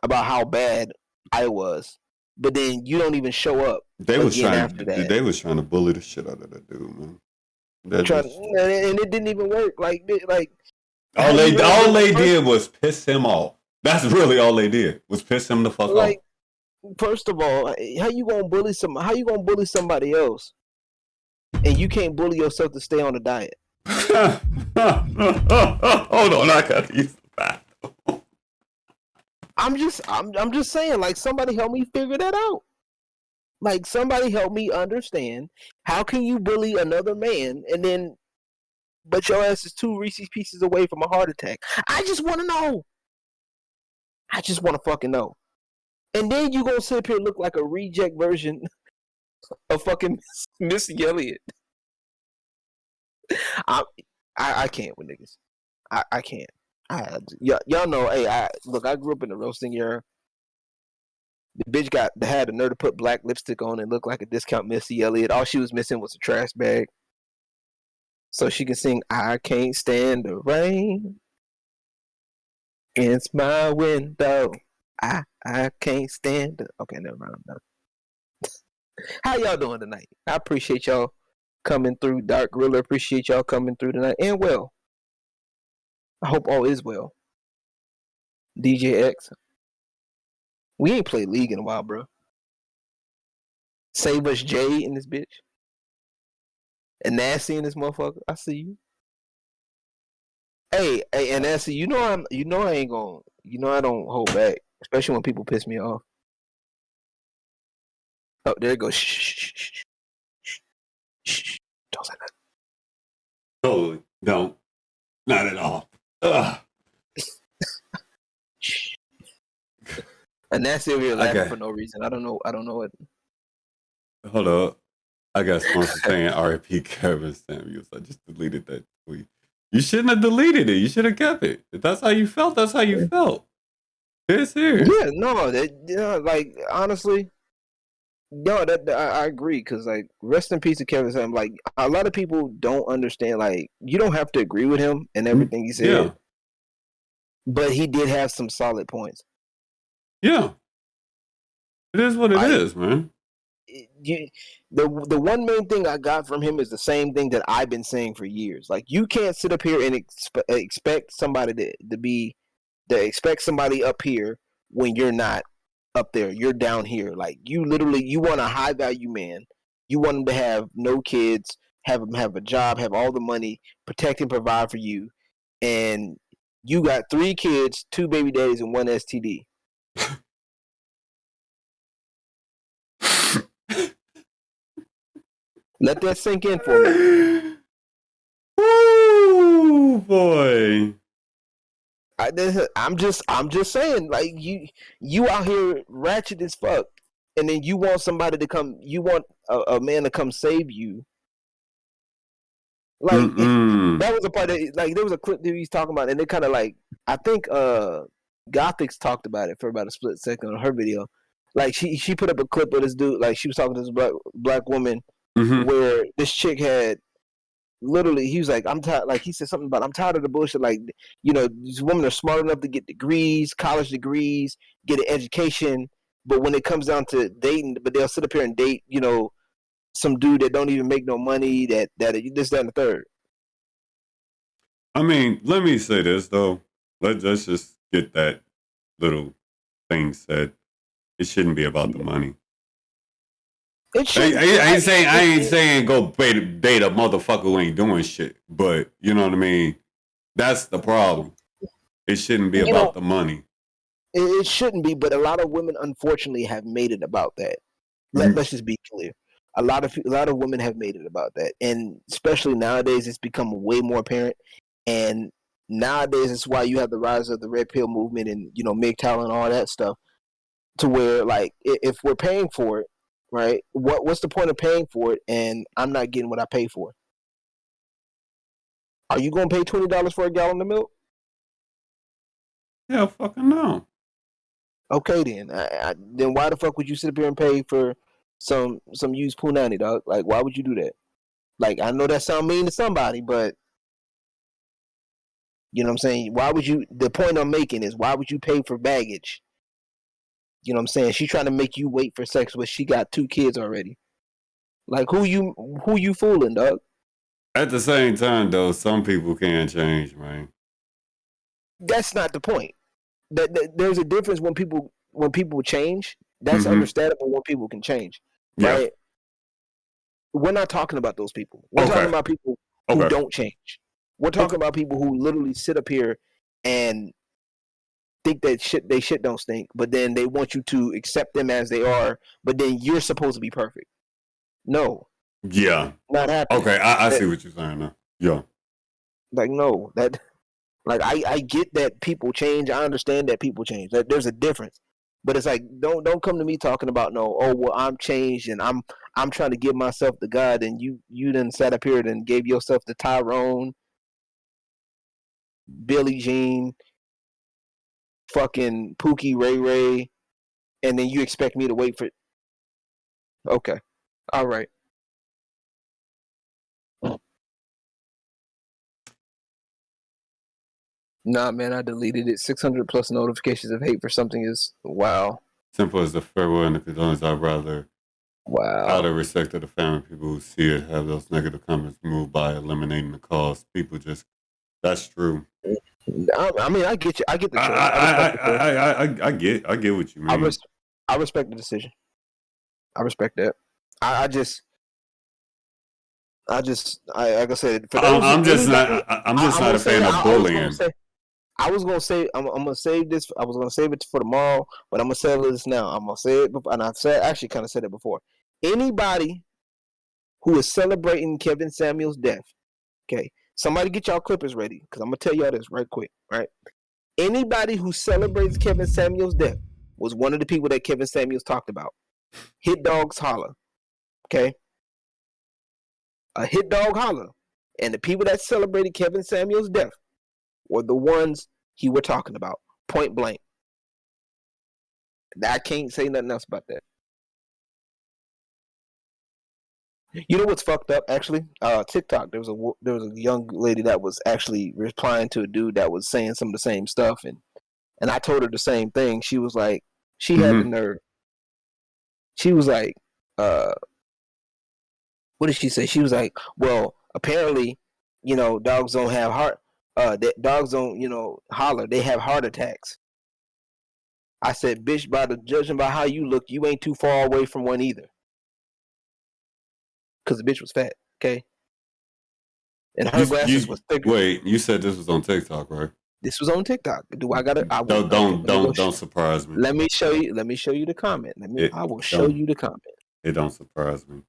about how bad I was, but then you don't even show up. They was trying to bully the shit out of that dude, man. And it didn't even work. Like all they did was piss him off. That's really all they did was piss him the fuck off. First of all, how you gonna bully somebody else, and you can't bully yourself to stay on the diet? Hold on, I gotta use the bathroom. I'm just saying, like, somebody help me figure that out. Like, somebody help me understand, how can you bully another man but your ass is 2 Reese's Pieces away from a heart attack? I just want to know. I just want to fucking know. And then you gonna sit up here and look like a reject version of fucking Missy Elliott. I can't with niggas. I can't. Y'all know. Hey, I grew up in the roasting era. The bitch had the nerve to put black lipstick on and look like a discount Missy Elliott. All she was missing was a trash bag, so she can sing "I Can't Stand the Rain." It's my window. I can't stand it. Okay, never mind. I'm done. How y'all doing tonight? I appreciate y'all coming through. DarkRiddler, appreciate y'all coming through tonight. And well, I hope all is well. DJ X. We ain't played League in a while, bro. Save us Jay in this bitch. And Nasty in this motherfucker. I see you. Hey, and Nasty, I ain't gonna, I don't hold back, especially when people piss me off. Oh, there it goes. Shh. Don't say that. Totally. Don't. Not at all. Ugh. And Nasty over here laughing for no reason. I don't know what. Hold up. I got sponsors saying R.I.P. Kevin Samuels. I just deleted that tweet. You shouldn't have deleted it. You should have kept it. If that's how you felt, that's how you felt. It's here. Yeah, no, like, honestly, no, I agree, because, like, rest in peace to Kevin Samuels. Like, a lot of people don't understand, like, you don't have to agree with him and everything he said. Yeah. But he did have some solid points. Yeah. It is what it is, man. The one main thing I got from him is the same thing that I've been saying for years. Like, you can't sit up here and expect somebody expect somebody up here when you're not up there. You're down here. Like, you want a high value man. You want him to have no kids, have him have a job, have all the money, protect and provide for you, and you got 3 kids, 2 baby daddies, and 1 STD. Let that sink in for me. Ooh, boy. I'm just saying, like, you out here ratchet as fuck, and then you want somebody to come. You want a man to come save you. Like, that was a part that, like, there was a clip that he's talking about, and they kind of, like, I think Gothix talked about it for about a split second on her video. Like, she put up a clip of this dude, like, she was talking to this black woman, where this chick had literally, he was like, I'm tired, like, he said something about, I'm tired of the bullshit, like, these women are smart enough to get degrees, college degrees, get an education, but when it comes down to dating, but they'll sit up here and date, some dude that don't even make no money, that this, that, and the third. I mean, let me say this, though. Let's just get that little thing said. It shouldn't be about the money. I ain't saying go date a motherfucker who ain't doing shit, but you know what I mean? That's the problem. It shouldn't be about the money. It shouldn't be, but a lot of women, unfortunately, have made it about that. Let's just be clear. A lot of women have made it about that, and especially nowadays, it's become way more apparent. And nowadays, it's why you have the rise of the red pill movement and MGTOW and all that stuff. To where, like, if we're paying for it, right? What's the point of paying for it and I'm not getting what I pay for? Are you gonna pay $20 for a gallon of milk? Hell fucking no. Okay, then. Then why the fuck would you sit up here and pay for some used punani, dog? Like, why would you do that? Like, I know that sound mean to somebody, but you know what I'm saying? Why would you? The point I'm making is, why would you pay for baggage? You know what I'm saying? She's trying to make you wait for sex, but she got 2 kids already. Like, who you fooling, dog? At the same time, though, some people can change, man. That's not the point. There's a difference when people change. That's understandable when people can change, right? Yeah. We're not talking about those people. We're talking about people who don't change. We're talking about people who literally sit up here and think that they shit don't stink, but then they want you to accept them as they are, but then you're supposed to be perfect. No. Yeah. Not happening. Okay, I see what you're saying now. Yeah. Like, no, that, like, I get that people change. I understand that people change. That there's a difference. But it's like, don't come to me talking about I'm changed and I'm trying to give myself to God, and you done sat up here and gave yourself to Tyrone, Billie Jean, fucking Pookie Ray Ray, and then you expect me to wait for. Okay, all right. Nah, man, I deleted it. 600 plus notifications of hate for something is wow. Simple as the farewell and the condolences. I'd rather, out of respect to the family, people who see it, have those negative comments moved by eliminating the cause. People just, that's true. I mean, I get you. I get the choice. I get what you mean. I respect the decision. I respect that. Like I said, for those I'm just not a fan of bullying. I was gonna say I'm gonna save this. I was gonna save it for tomorrow, but I'm gonna say this now. I'm gonna say it, and I've actually kind of said it before. Anybody who is celebrating Kevin Samuel's death, okay, somebody get y'all clippers ready, because I'm gonna tell y'all this right quick, right? Anybody who celebrates Kevin Samuel's death was one of the people that Kevin Samuels talked about. Hit dogs holler, okay? A hit dog holler, and the people that celebrated Kevin Samuel's death were the ones he were talking about, point blank. I can't say nothing else about that. You know what's fucked up? Actually, TikTok. There was a young lady that was actually replying to a dude that was saying some of the same stuff, and I told her the same thing. She was like, she had the nerve. She was like, what did she say? She was like, well, apparently, dogs don't have heart. Dogs don't, holler. They have heart attacks. I said, bitch, judging by how you look, you ain't too far away from one either. Because the bitch was fat, okay? And her glasses was thicker. Wait, you said this was on TikTok, right? This was on TikTok. Do I got it? Don't surprise me. Let me show you the comment. I will show you the comment. It don't surprise me.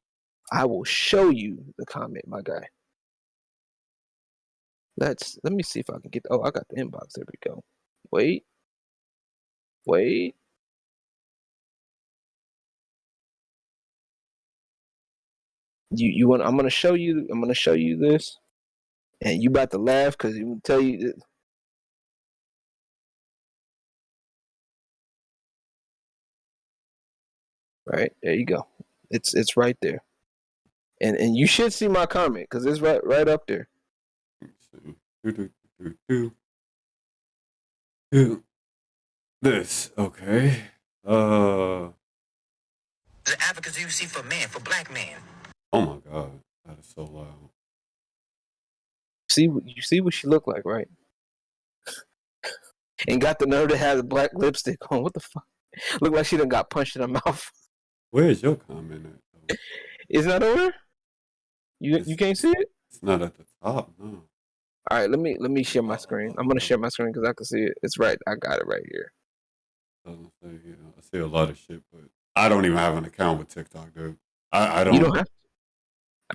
I will show you the comment, my guy. Let me see if I can get. Oh, I got the inbox. There we go. Wait. You want? I'm gonna show you this, and you about to laugh because you will tell you. Right, there you go. It's right there, and you should see my comment because it's right up there. This okay. The advocacy you see for black men. Oh my god, that is so loud. You see what she looked like, right? And got the nerve to have black lipstick on. What the fuck? Look like she done got punched in her mouth. Where's your comment at? It's not over? You can't see it? It's not at the top, no. All right, let me share my screen. I'm gonna share my screen because I can see it. It's right. I got it right here. I see a lot of shit, but I don't even have an account with TikTok, dude. I don't. You don't have to.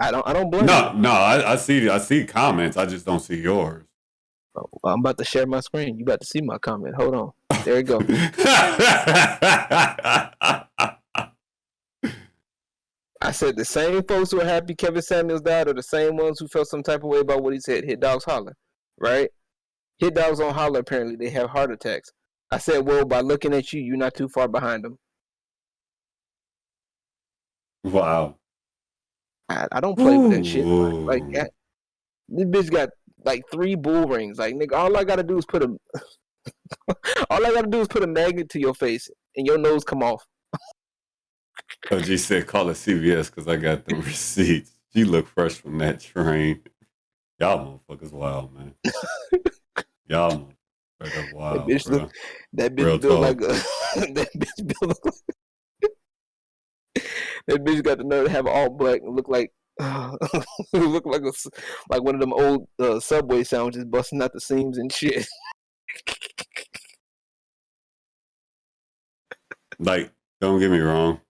I don't blame you. No. I see comments. I just don't see yours. Oh, I'm about to share my screen. You about to see my comment. Hold on. There you go. I said the same folks who are happy Kevin Samuels died are the same ones who felt some type of way about what he said. Hit dogs holler, right? Hit dogs don't holler. Apparently, they have heart attacks. I said, well, by looking at you, you're not too far behind them. Wow. I don't play with that shit. Ooh. Like that. This bitch got like 3 bull rings. Like, nigga, all I gotta do is put a magnet to your face and your nose come off. OG said, call it CVS because I got the receipts. She looked fresh from that train. Y'all motherfuckers wild, man. Y'all motherfuckers wild, that bitch built like a that bitch got the nerve to have all black and look like look like one of them old Subway sandwiches busting out the seams and shit. Like, don't get me wrong.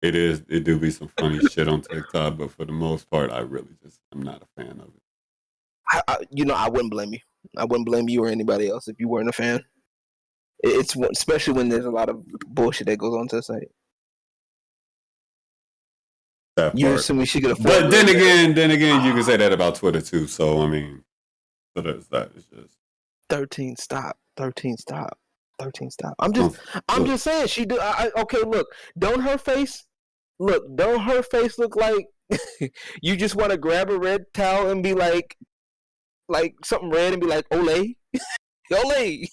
It do be some funny shit on TikTok, but for the most part, I'm not a fan of it. I wouldn't blame you. I wouldn't blame you or anybody else if you weren't a fan. It's especially when there's a lot of bullshit that goes on to the site. You assuming she could afford it. But then again, you can say that about Twitter too. So I mean, so that's that. It's just 13. Stop. I'm just saying she do. Okay, look. Don't her face look like you just want to grab a red towel and be like something red and be like, Olay. Olay.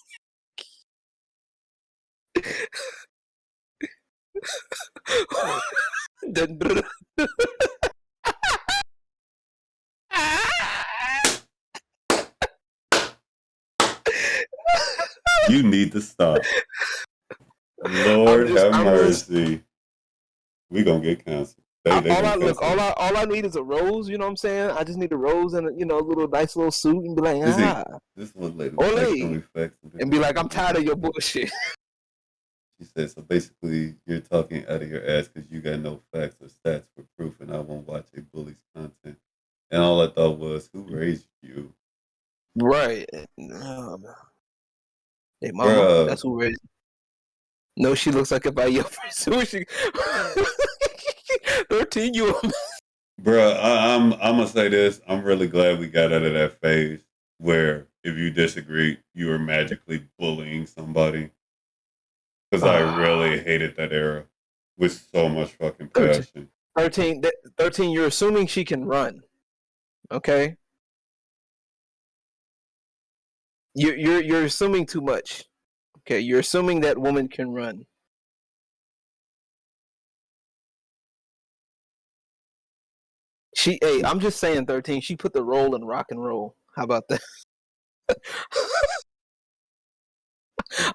you need to stop. Lord have mercy. We gonna get canceled. All I need is a rose. You know what I'm saying? I just need a rose and a little nice little suit and be like, this one lady Olay. And be like, I'm tired of your bullshit. She said, so basically, you're talking out of your ass because you got no facts or stats for proof, and I won't watch a bully's content. And all I thought was, who raised you? Right. Hey, mama, that's who raised you. No, she looks like a biography. 13 you. Bruh, I'm gonna say this. I'm really glad we got out of that phase where if you disagree, you were magically bullying somebody. Because I really hated that era with so much fucking passion. 13, you're assuming she can run. Okay? You're assuming too much. Okay, you're assuming that woman can run. I'm just saying 13, she put the roll in rock and roll. How about that?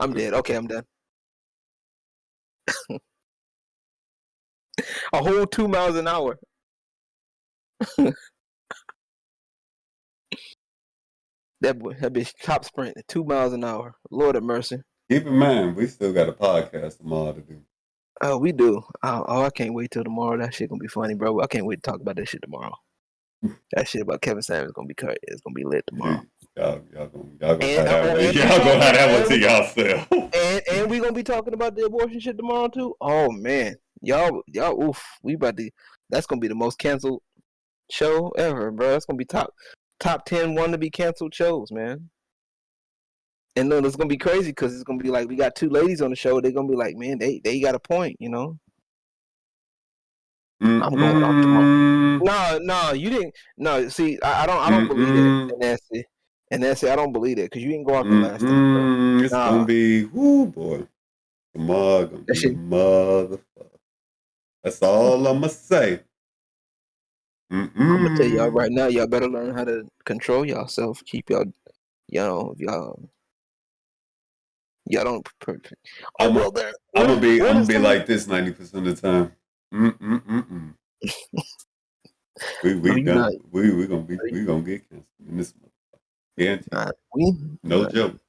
I'm dead. Okay, I'm done. A whole 2 miles an hour. That bitch top sprint at 2 miles an hour. Lord have mercy. Keep in mind, we still got a podcast tomorrow to do. Oh, we do. I can't wait till tomorrow. That shit gonna be funny, bro. I can't wait to talk about that shit tomorrow. That shit about Kevin Samuels gonna be crazy. It's gonna be lit tomorrow. Y'all gonna have that one to yourself. And we gonna be talking about the abortion shit tomorrow too. Oh man, y'all, oof. That's gonna be the most canceled show ever, bro. That's gonna be top 10 to be canceled shows, man. And then it's gonna be crazy because it's gonna be like we got 2 ladies on the show. They're gonna be like, man, they got a point, you know. I'm going off tomorrow. No, you didn't. No, see, I don't believe it. And Nancy, I don't believe it because you didn't go off the last time. It's gonna be, boy. Tomorrow gonna be a motherfucker. That's all I'm gonna say. I'm gonna tell y'all right now, y'all better learn how to control yourself. Keep y'all don't. I'm gonna be like this 90% of the time. We gonna get canceled in this month. No joke.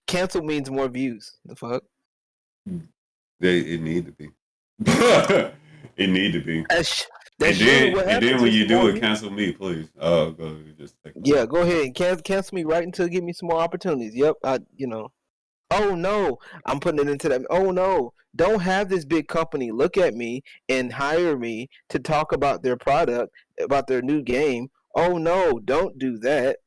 Cancel means more views. The fuck? It need to be. It need to be. And then when you do it, cancel me, please. Go just take go ahead and cancel me right until give me some more opportunities. Yep, Oh no, I'm putting it into that. Oh no, don't have this big company look at me and hire me to talk about their product, about their new game. Oh no, don't do that.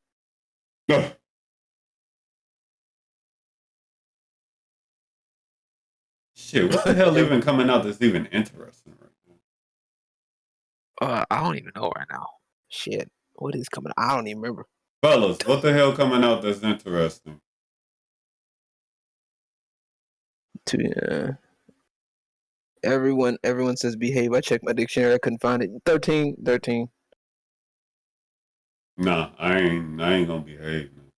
Shit, what the hell even coming out that's even interesting right now? I don't even know right now. Shit, what is coming? I don't even remember. Fellas, what the hell coming out that's interesting? Everyone says behave. I checked my dictionary. I couldn't find it. 13. Nah, I ain't gonna behave, man.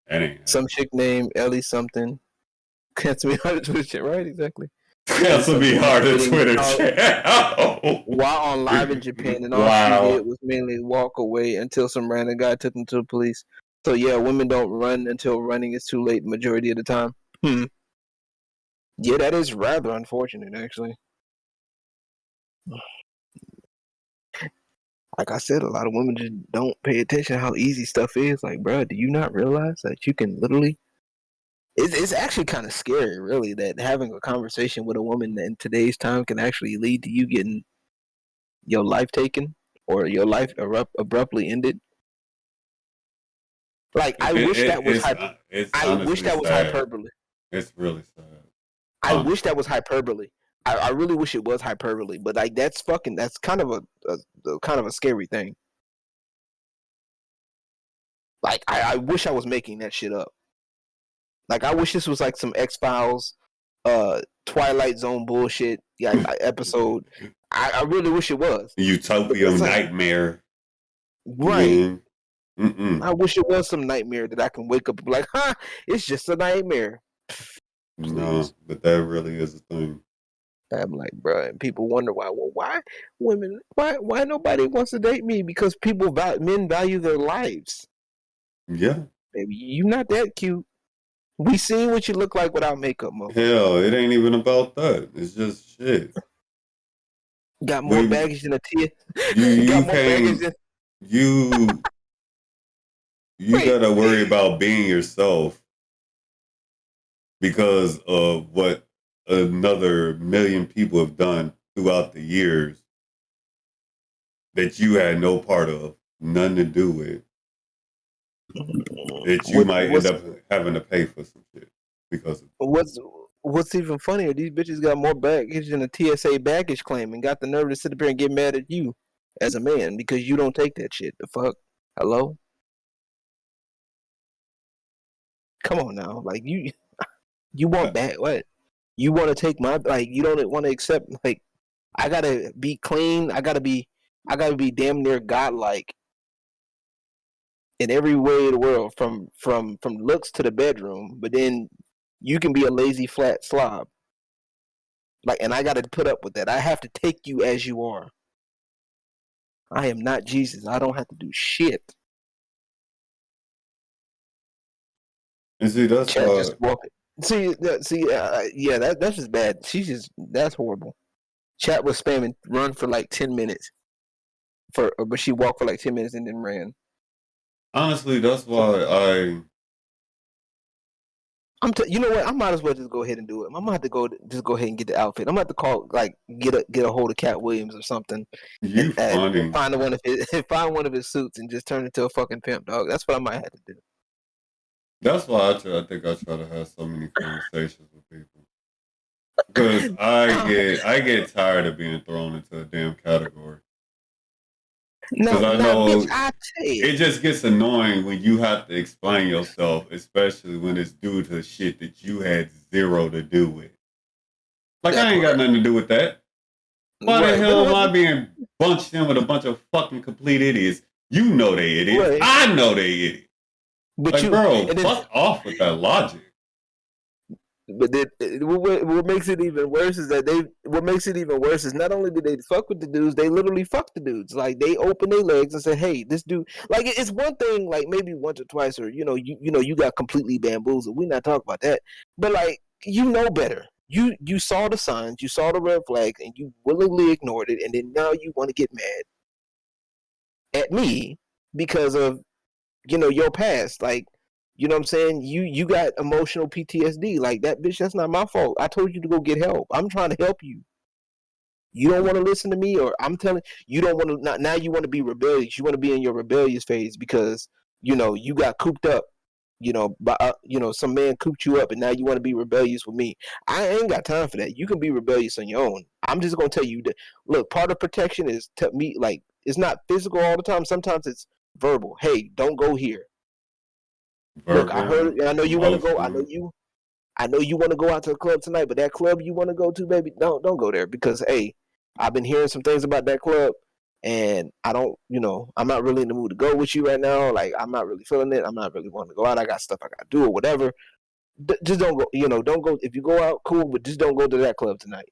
That ain't Some chick named Ellie something. Cancel me hard to Twitter chat, right? Exactly. Cancel me hard to Twitter chat. While on live in Japan, and all she did was mainly walk away until some random guy took them to the police. So yeah, women don't run until running is too late majority of the time. Yeah, that is rather unfortunate, actually. Like I said, a lot of women just don't pay attention to how easy stuff is. Like, bro, do you not realize that you can literally... It's actually kind of scary, really, that having a conversation with a woman in today's time can actually lead to you getting your life taken or your life abruptly ended. Like, I wish that was hyperbole. It's really sad. I wish that was hyperbole. I really wish it was hyperbole, but like that's kind of a scary thing. Like I wish I was making that shit up. Like I wish this was like some X-Files, Twilight Zone bullshit episode. I really wish it was. Utopia nightmare. Right. I wish it was some nightmare that I can wake up and be like, it's just a nightmare. No, but that really is a thing. I'm like, bro, and people wonder why. Well, why nobody wants to date me? Because men value their lives. Yeah. Baby, you not that cute. We seen what you look like without makeup, motherfucker. Hell, it ain't even about that. It's just shit. Got more baggage than a Tia. You gotta worry about being yourself because of what another million people have done throughout the years that you had no part of, nothing to do with. That you might end up having to pay for some shit because of. What's even funnier, these bitches got more baggage than a TSA baggage claim and got the nerve to sit up here and get mad at you as a man because you don't take that shit. The fuck? Hello? Come on now. Like you want back what? You want to take my, like, you don't want to accept, like, I gotta be clean. I gotta be damn near godlike in every way of the world, from looks to the bedroom. But then you can be a lazy flat slob. Like, and I gotta put up with that. I have to take you as you are. I am not Jesus. I don't have to do shit. And see, that's just walking. That's just bad. That's horrible. Chat was spamming run for like 10 minutes. But she walked for like 10 minutes and then ran. Honestly, that's why you know what? I might as well just go ahead and do it. I'm gonna have to go ahead and get the outfit. I'm gonna have to call, like, get a hold of Cat Williams or something. You funny. Find one of his suits and just turn into a fucking pimp, dog. That's what I might have to do. That's why I think I try to have so many conversations with people. Because I get tired of being thrown into a damn category. Because I know it just gets annoying when you have to explain yourself, especially when it's due to shit that you had zero to do with. Like, I ain't got nothing to do with that. Why the hell am I being bunched in with a bunch of fucking complete idiots? You know they idiots. Right. I know they idiots. But like, bro, fuck off with that logic. But what makes it even worse is not only did they fuck with the dudes, they literally fuck the dudes. Like, they open their legs and say, "Hey, this dude." Like, it's one thing, like, maybe once or twice, or you got completely bamboozled. We're not talking about that. But, like, you know better. You saw the signs, you saw the red flags, and you willingly ignored it, and then now you want to get mad at me because of your past. Like, you know what I'm saying? You got emotional PTSD. Like, that bitch, that's not my fault. I told you to go get help. I'm trying to help you. You don't want to listen to me, or I'm telling you don't want to. Now you want to be rebellious. You want to be in your rebellious phase because you got cooped up some man cooped you up and now you want to be rebellious with me. I ain't got time for that. You can be rebellious on your own. I'm just gonna tell you that. Look, part of protection is it's not physical all the time. Sometimes it's verbal. Hey, don't go here. Look, I heard. I know you want to go. I know you want to go out to the club tonight, but that club you want to go to, baby, don't go there because hey, I've been hearing some things about that club. And I don't, I'm not really in the mood to go with you right now. Like, I'm not really feeling it. I'm not really wanting to go out. I got stuff I got to do or whatever. Just don't go, don't go. If you go out, cool, but just don't go to that club tonight.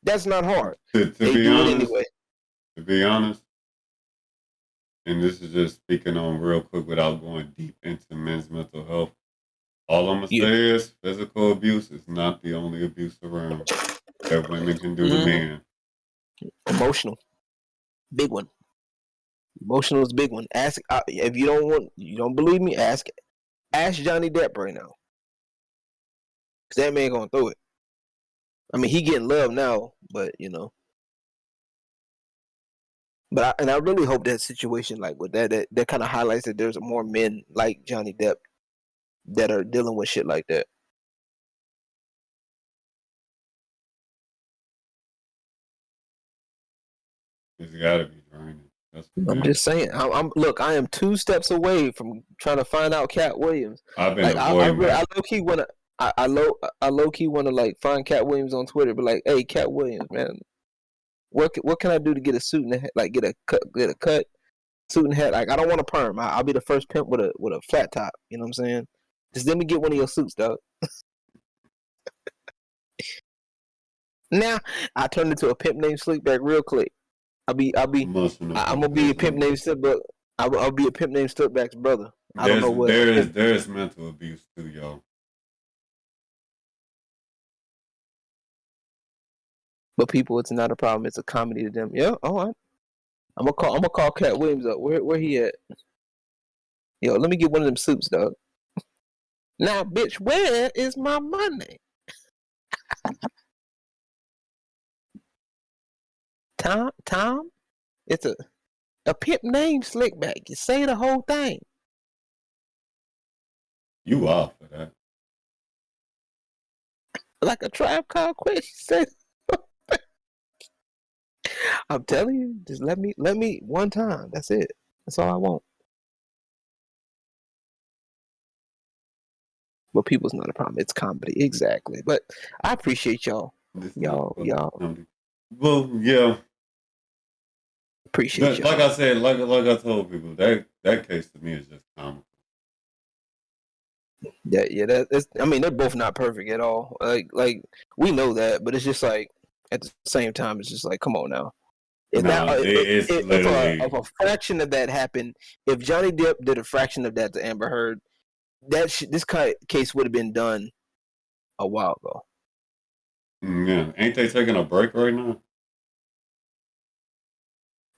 That's not hard. To be honest, and this is just speaking on real quick without going deep into men's mental health. All I'm going to say is physical abuse is not the only abuse around that women can do to men. Emotional. Big one. Emotional is a big one. Ask if you don't believe me. Ask Johnny Depp right now, because that man going through it. I mean, he getting love now, but But I really hope that situation like with that kind of highlights that there's more men like Johnny Depp that are dealing with shit like that. It's gotta be draining. I'm just saying. I am 2 steps away from trying to find out Cat Williams. I've been avoiding. I low key wanna. I low key wanna like find Cat Williams on Twitter, but like, hey, Cat Williams, man, what can I do to get a suit and like get a cut suit and hat? Like, I don't want a perm. I'll be the first pimp with a flat top. You know what I'm saying? Just let me get one of your suits, dog. Now I turned into a pimp named Slickback real quick. I'm gonna be a pimp named Slickback. I'll be a pimp named Slickback's brother. I don't know what. There is mental abuse too, y'all. But people, it's not a problem. It's a comedy to them. Yeah. All right. I'm gonna call Cat Williams up. Where he at? Yo, let me get one of them suits, dog. Now, bitch, where is my money? Tom, it's a pimp named Slickback. You say the whole thing. You off for that? Like a Tribe Called Quest. She said. I'm telling you, just let me one time. That's it. That's all I want. But people's not a problem. It's comedy, exactly. But I appreciate y'all. Y'all. Well, yeah. Appreciate y'all. Like I said, like I told people, that case to me is just comical. That's. I mean, they're both not perfect at all. Like we know that, but it's just like at the same time, it's just like, come on now. If a fraction of that happened, if Johnny Depp did a fraction of that to Amber Heard, this case would have been done a while ago. Yeah, ain't they taking a break right now?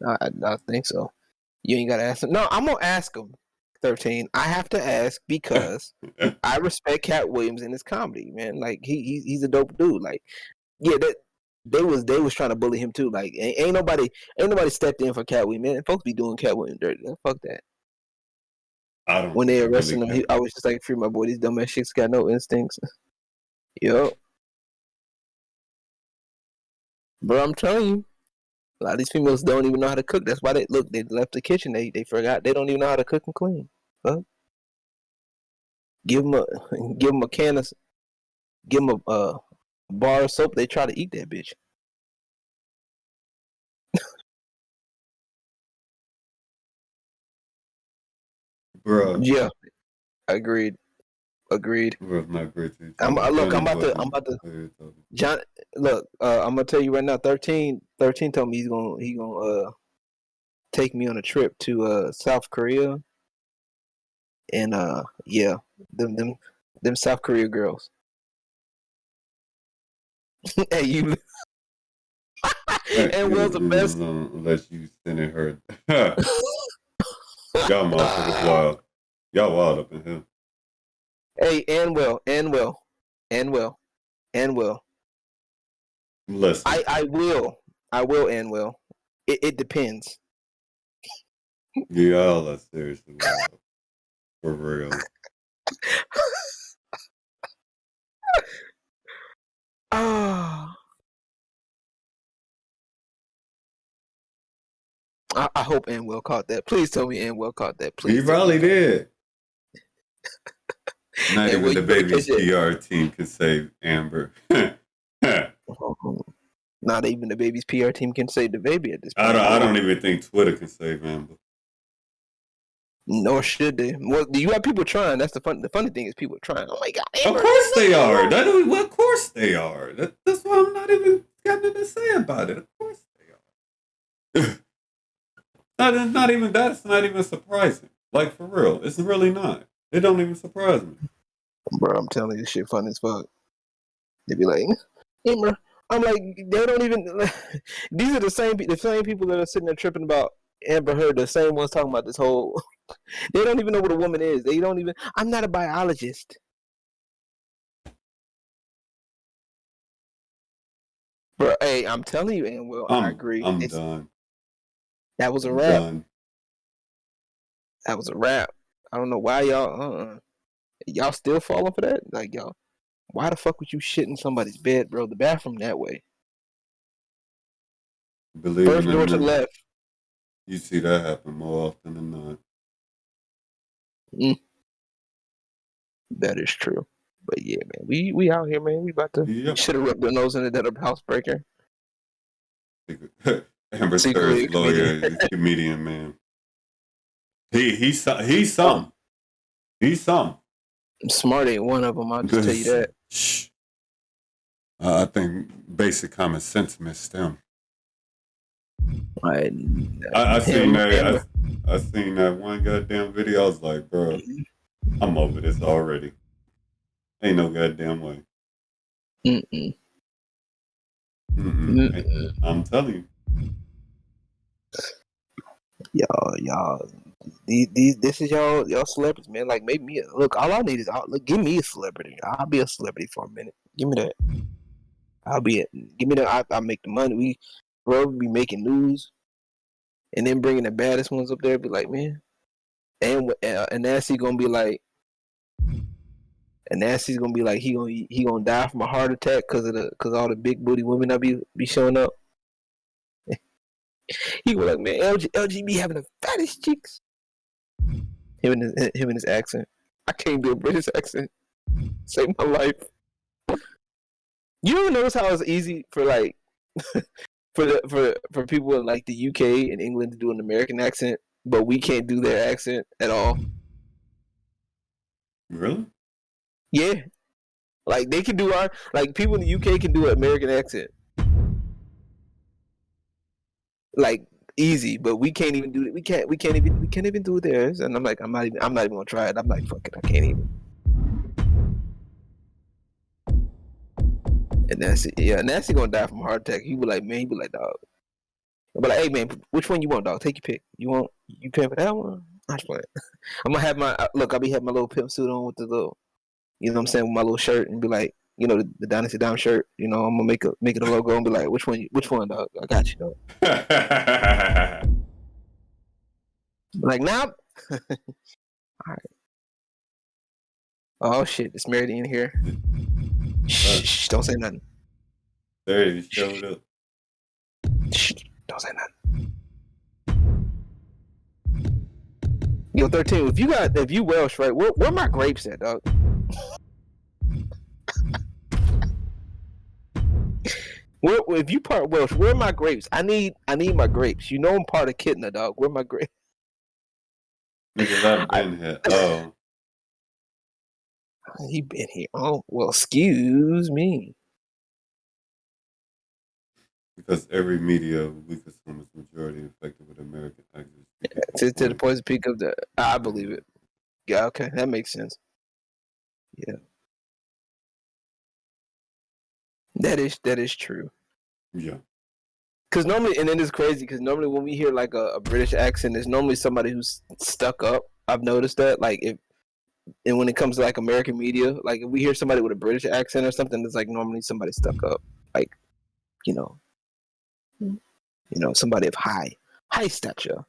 I think so. You ain't gotta ask him. No, I'm gonna ask him. 13. I have to ask because I respect Cat Williams and his comedy, man. Like he's a dope dude. Like, yeah, they was trying to bully him too. Like, ain't nobody stepped in for Cat Williams, man. Folks be doing Cat Williams dirty. Fuck that. When they arrested him, I was just like, free my boy. These dumbass chicks got no instincts. Yup. Bro, I'm telling you, a lot of these females don't even know how to cook. That's why they left the kitchen. They forgot. They don't even know how to cook and clean. Huh? Give them a can of, give them a bar of soap. They try to eat that bitch. Bro. Yeah, agreed. Bro, not great. I'm about to. John, look, I'm gonna tell you right now. 13 told me he gonna take me on a trip to South Korea, and yeah, them South Korea girls. Hey, you. And Will's the best. Unless you sending her. Y'all motherfuckers wild. Y'all wild up in here. Hey, and Will. Listen. I will, and Will. It depends. Y'all are seriously wild. For real. Ah. I hope Anwell caught that. Please tell me Anwell caught that. Please. He probably did. Not even the baby's PR team can save Amber. Not even the baby's PR team can save the baby at this point. I don't even think Twitter can save Amber. Nor should they. Well, you have people trying. That's the funny thing is people trying. Oh my God! Amber, of course they are. Of course they are. That's why I'm not even got nothing to say about it. Of course they are. It's not even that. It's not even surprising. Like for real, it's really not. It don't even surprise me. Bro, I'm telling you, this shit fun as fuck. They be like, Amber. I'm like, they don't even. These are the same people that are sitting there tripping about Amber Heard. The same ones talking about this whole. They don't even know what a woman is. They don't even. I'm not a biologist. Bro, hey, I'm telling you, Anwell, I agree. I'm done. That was a wrap. That was a wrap. I don't know why y'all still falling for that. Like y'all, why the fuck would you shit in somebody's bed, bro? The bathroom that way. First door to the left. You see that happen more often than not. That is true. But yeah, man, we out here, man. We about to should have rubbed their nose in it that a housebreaker. Amber Heard's lawyer is comedian, man. He's some. Smart ain't one of them. I'll just tell you that. I think basic common sense missed them. I seen that. I seen that one goddamn video. I was like, bro, I'm over this already. Ain't no goddamn way. I'm telling you. Y'all. This is y'all celebrities, man. Like, make me look. All I need is give me a celebrity. I'll be a celebrity for a minute. Give me that. I'll be it. Give me that. I make the money. We be making news, and then bringing the baddest ones up there. Be like, man, and Nancy gonna be like, he gonna die from a heart attack because all the big booty women that be showing up. He was like, man, LG be having the fattest cheeks. Him and his accent. I can't do a British accent. Save my life. You ever notice how it's easy for like for people in like the UK and England to do an American accent, but we can't do their accent at all? Really? Yeah. Like they can do people in the UK can do an American accent. Like easy, but we can't even do it. We can't even do theirs. And I'm like, I'm not even gonna try it. I'm like, fuck it, I can't even. And Nancy gonna die from a heart attack. He be like, dog. But like, hey man, which one you want, dog? Take your pick. You paying for that one? I'm just playing. I'm gonna have I'll be having my little pimp suit on with the little, you know what I'm saying, with my little shirt and be like, you know, the Dynasty Dime shirt. You know, I'm gonna make it a logo and be like, which one, dog? I got you, dog. Like now, all right. Oh shit, it's Mary in here. Shh, don't say nothing. There he showed up. Shh, don't say nothing. Yo, 13. If you Welsh, right? Where my grapes at, dog? If you part Welsh, where are my grapes? I need my grapes. You know I'm part of Kidna, dog. Where my grapes? Because I've been here. Oh. He been here. Oh, well, excuse me. Because every media we consume is majority infected with American accents. Yeah, to the poison peak of the. I believe it. Yeah, okay, that makes sense. Yeah, that is true. Yeah. Because normally, and then it's crazy because normally when we hear like a British accent, it's normally somebody who's stuck up. I've noticed that. Like and when it comes to like American media, like if we hear somebody with a British accent or something, it's like normally somebody stuck up. Like, you know, somebody of high stature.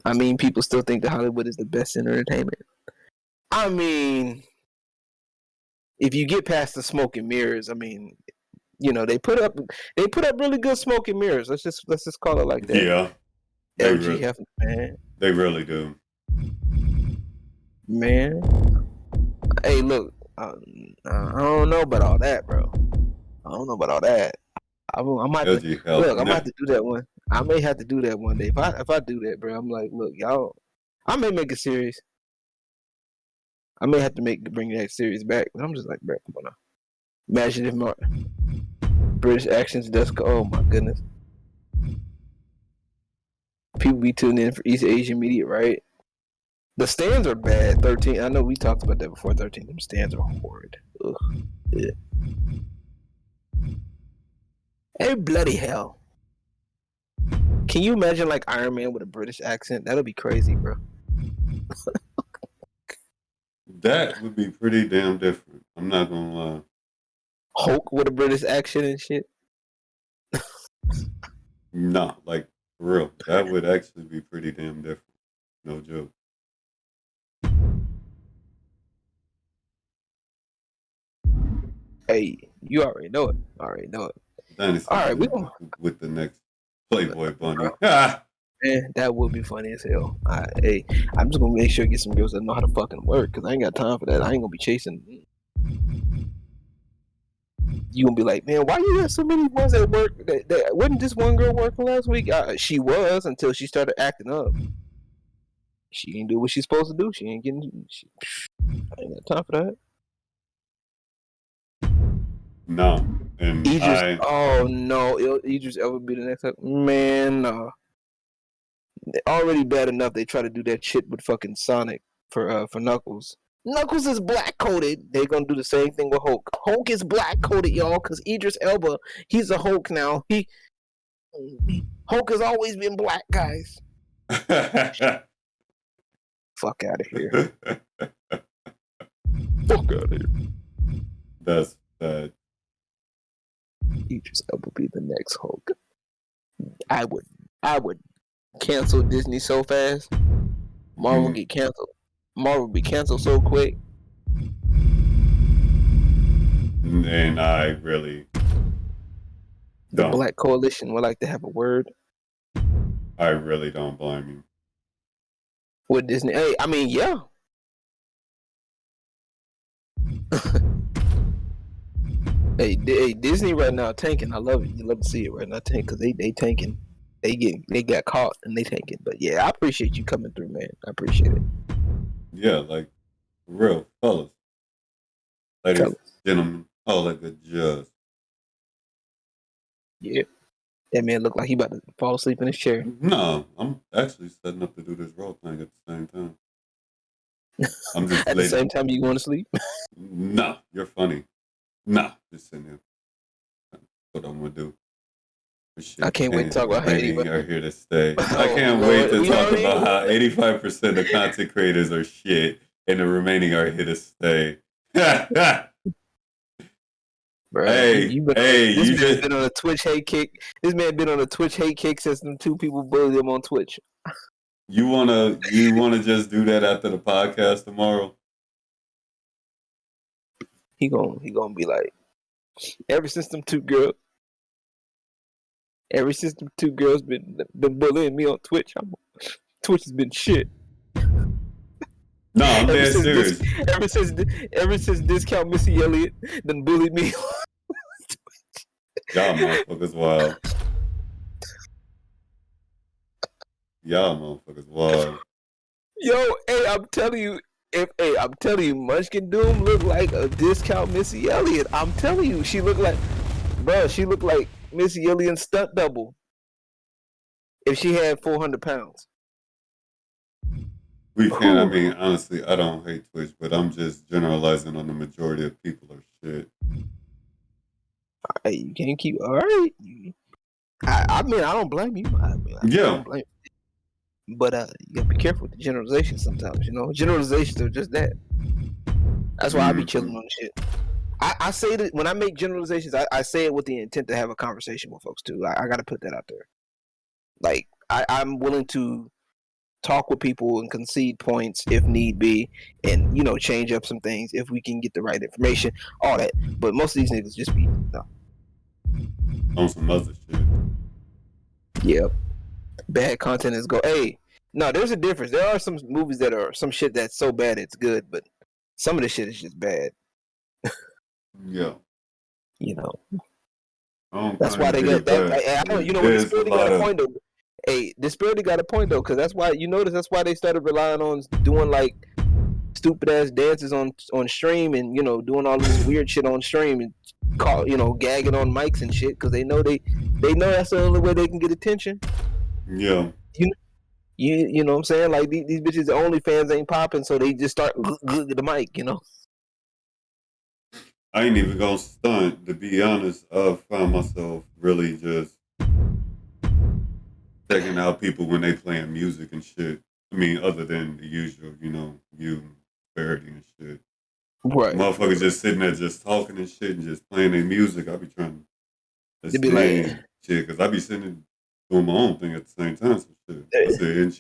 I mean, people still think that Hollywood is the best in entertainment. I mean, if you get past the smoke and mirrors, I mean, you know, they put up really good smoke and mirrors. Let's just call it like that. Yeah. LG Hefner, man. They really do. Man. Hey, look, I don't know about all that, bro. I don't know about all that. I might have to, look, I might have to do that one. I may have to do that one day. If I do that, bro, I'm like, look, y'all, I may make a series. I may have to bring that series back, but I'm just like, bro, come on now. Imagine if my British accents does go. Oh my goodness. People be tuning in for East Asian media, right? The stands are bad. 13. I know we talked about that before. 13. Them stands are horrid. Ugh. Yeah. Hey, bloody hell. Can you imagine like Iron Man with a British accent? That'll be crazy, bro. That would be pretty damn different. I'm not gonna lie. Hulk with a British accent and shit. Nah, like for real. That would actually be pretty damn different. No joke. Hey, you already know it. Dynasty All right, we gonna with the next Playboy bunny. Man, that would be funny as hell. Hey, I'm just gonna make sure I get some girls that know how to fucking work, cause I ain't got time for that. I ain't gonna be chasing. You gonna be like, man, why you got so many ones that work? That wasn't this one girl working last week? She was until she started acting up. She didn't do what she's supposed to do. She ain't getting. I ain't got time for that. No, and Idris. Oh no, Idris ever be the next? Man, no. Already bad enough they try to do that shit with fucking Sonic for Knuckles. Knuckles is black coated. They're gonna do the same thing with Hulk. Hulk is black coated, y'all, because Idris Elba, he's a Hulk now. Hulk has always been black, guys. Fuck out of here. Fuck out of here. That's bad. Idris Elba be the next Hulk. I would cancel Disney so fast. Marvel get canceled. Marvel be canceled so quick. And I really The don't. Black Coalition would like to have a word I really don't blame you. with Disney. Hey, I mean, yeah. Hey, Disney right now tanking. I love it. You love to see it right now tank because they tanking. They got caught and they tanking. But yeah, I appreciate you coming through, man. I appreciate it. Yeah, like for real, fellas, ladies, gentlemen, all that good judge. Yeah, that man looked like he about to fall asleep in his chair. No, I'm actually setting up to do this role thing at the same time. I'm just at the same time you going to sleep. No, you're funny. Nah, just sitting here. That's what I'm gonna do. I can't wait to talk about how anybody are here to stay. I can't wait to talk about how 85% of content creators are shit and the remaining are here to stay. Bro, this man been on a Twitch hate kick. This man been on a Twitch hate kick since them two people bullied him on Twitch. You wanna just do that after the podcast tomorrow? He gonna be like, ever since them two girls been bullying me on Twitch, Twitch has been shit. No, I'm dead serious. Ever since Discount Missy Elliott done bullied me. Y'all motherfuckers wild. Y'all motherfuckers wild. Yo, hey, I'm telling you, Munchkin Doom look like a Discount Missy Elliott. I'm telling you, she looked like Missy Elliott's stunt double. If she had 400 pounds. We can't, I mean, honestly, I don't hate Twitch, but I'm just generalizing on the majority of people are shit. Hey, you can't keep, all right. I mean, I don't blame you. I don't blame you. But you gotta be careful with the generalizations sometimes, you know? Generalizations are just that. That's why I be chilling on shit. I say that when I make generalizations, I say it with the intent to have a conversation with folks too. I gotta put that out there. Like, I'm willing to talk with people and concede points if need be, and change up some things if we can get the right information, all that. But most of these niggas just be on some other shit. Yeah, bad content is go. Hey, no, there's a difference. There are some movies that are some shit that's so bad it's good, but some of the shit is just bad. Yeah. That's why they got that. Disparity got a point though. Hey, Disparity got a point though, because that's why you notice that's why they started relying on doing like stupid ass dances on stream and doing all this weird shit on stream and gagging on mics and shit because they know that's the only way they can get attention. Yeah. You know what I'm saying? Like these bitches, the OnlyFans ain't popping, so they just start the mic. I ain't even gonna stunt. To be honest, I found myself really just checking out people when they playing music and shit. I mean, other than the usual, you Disparity and shit. Right. Motherfuckers just sitting there just talking and shit and just playing their music. I be trying to be like shit because I be sitting doing my own thing at the same time. Some shit.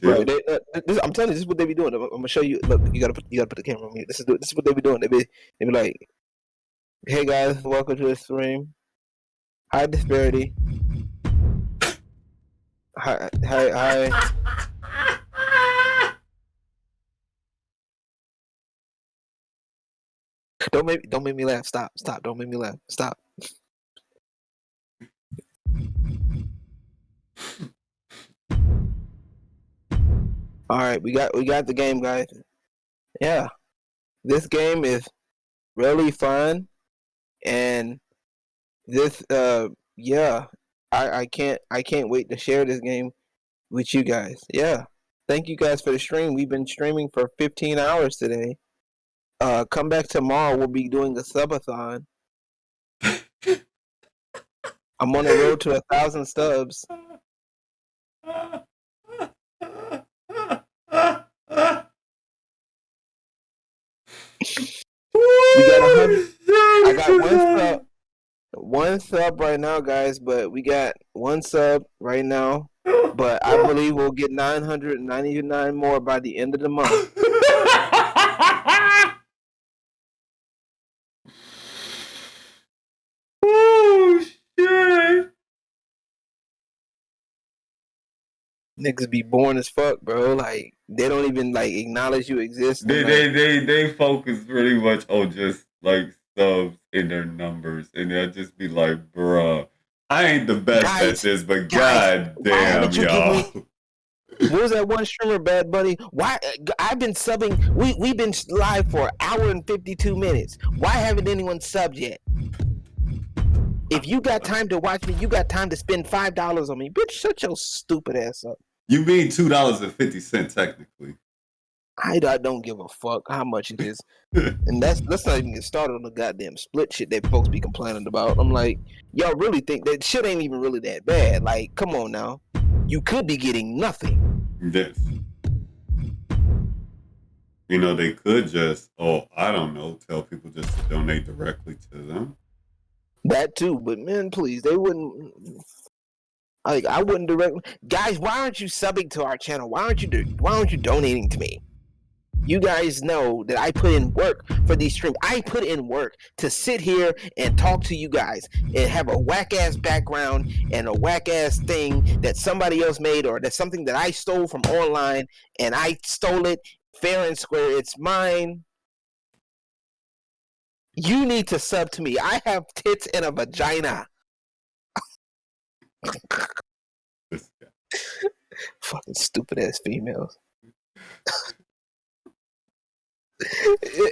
Right. I'm telling you, this is what they be doing. I'm gonna show you. Look, you gotta put the camera on me. This is what they be doing. They be like, "Hey guys, welcome to the stream. Hi Disparity. Hi." Don't make me laugh. Stop. Don't make me laugh. Stop. All right, we got the game, guys. Yeah, this game is really fun, and this I can't wait to share this game with you guys. Yeah, thank you guys for the stream. We've been streaming for 15 hours today. Come back tomorrow. We'll be doing a subathon. I'm on the road to 1,000 subs. We got 100. I got one sub right now, guys. But we got one sub right now. But I believe we'll get 999 more by the end of the month. Oh shit! Niggas be boring as fuck, bro. Like they don't even like acknowledge you exist. They focus pretty much on just like subs in their numbers, and they'll just be like, "Bruh, I ain't the best at this, but god damn, y'all." What was that one streamer, Bad Bunny? Why I've been subbing? We've been live for 1 hour and 52 minutes. Why haven't anyone subbed yet? If you got time to watch me, you got time to spend $5 on me. Bitch, shut your stupid ass up. You mean $2.50 technically? I don't give a fuck how much it is. And let's not even get started on the goddamn split shit that folks be complaining about. I'm like, y'all really think that shit ain't even really that bad? Like, come on now. You could be getting nothing. Yes. They could just, I don't know, tell people just to donate directly to them. That too, but man, please, they wouldn't. Like, I wouldn't directly. Guys, why aren't you subbing to our channel? Why aren't you donating to me? You guys know that I put in work for these streams. I put in work to sit here and talk to you guys and have a whack ass background and a whack ass thing that somebody else made or that's something that I stole from online and I stole it fair and square. It's mine. You need to sub to me. I have tits and a vagina. Fucking stupid ass females.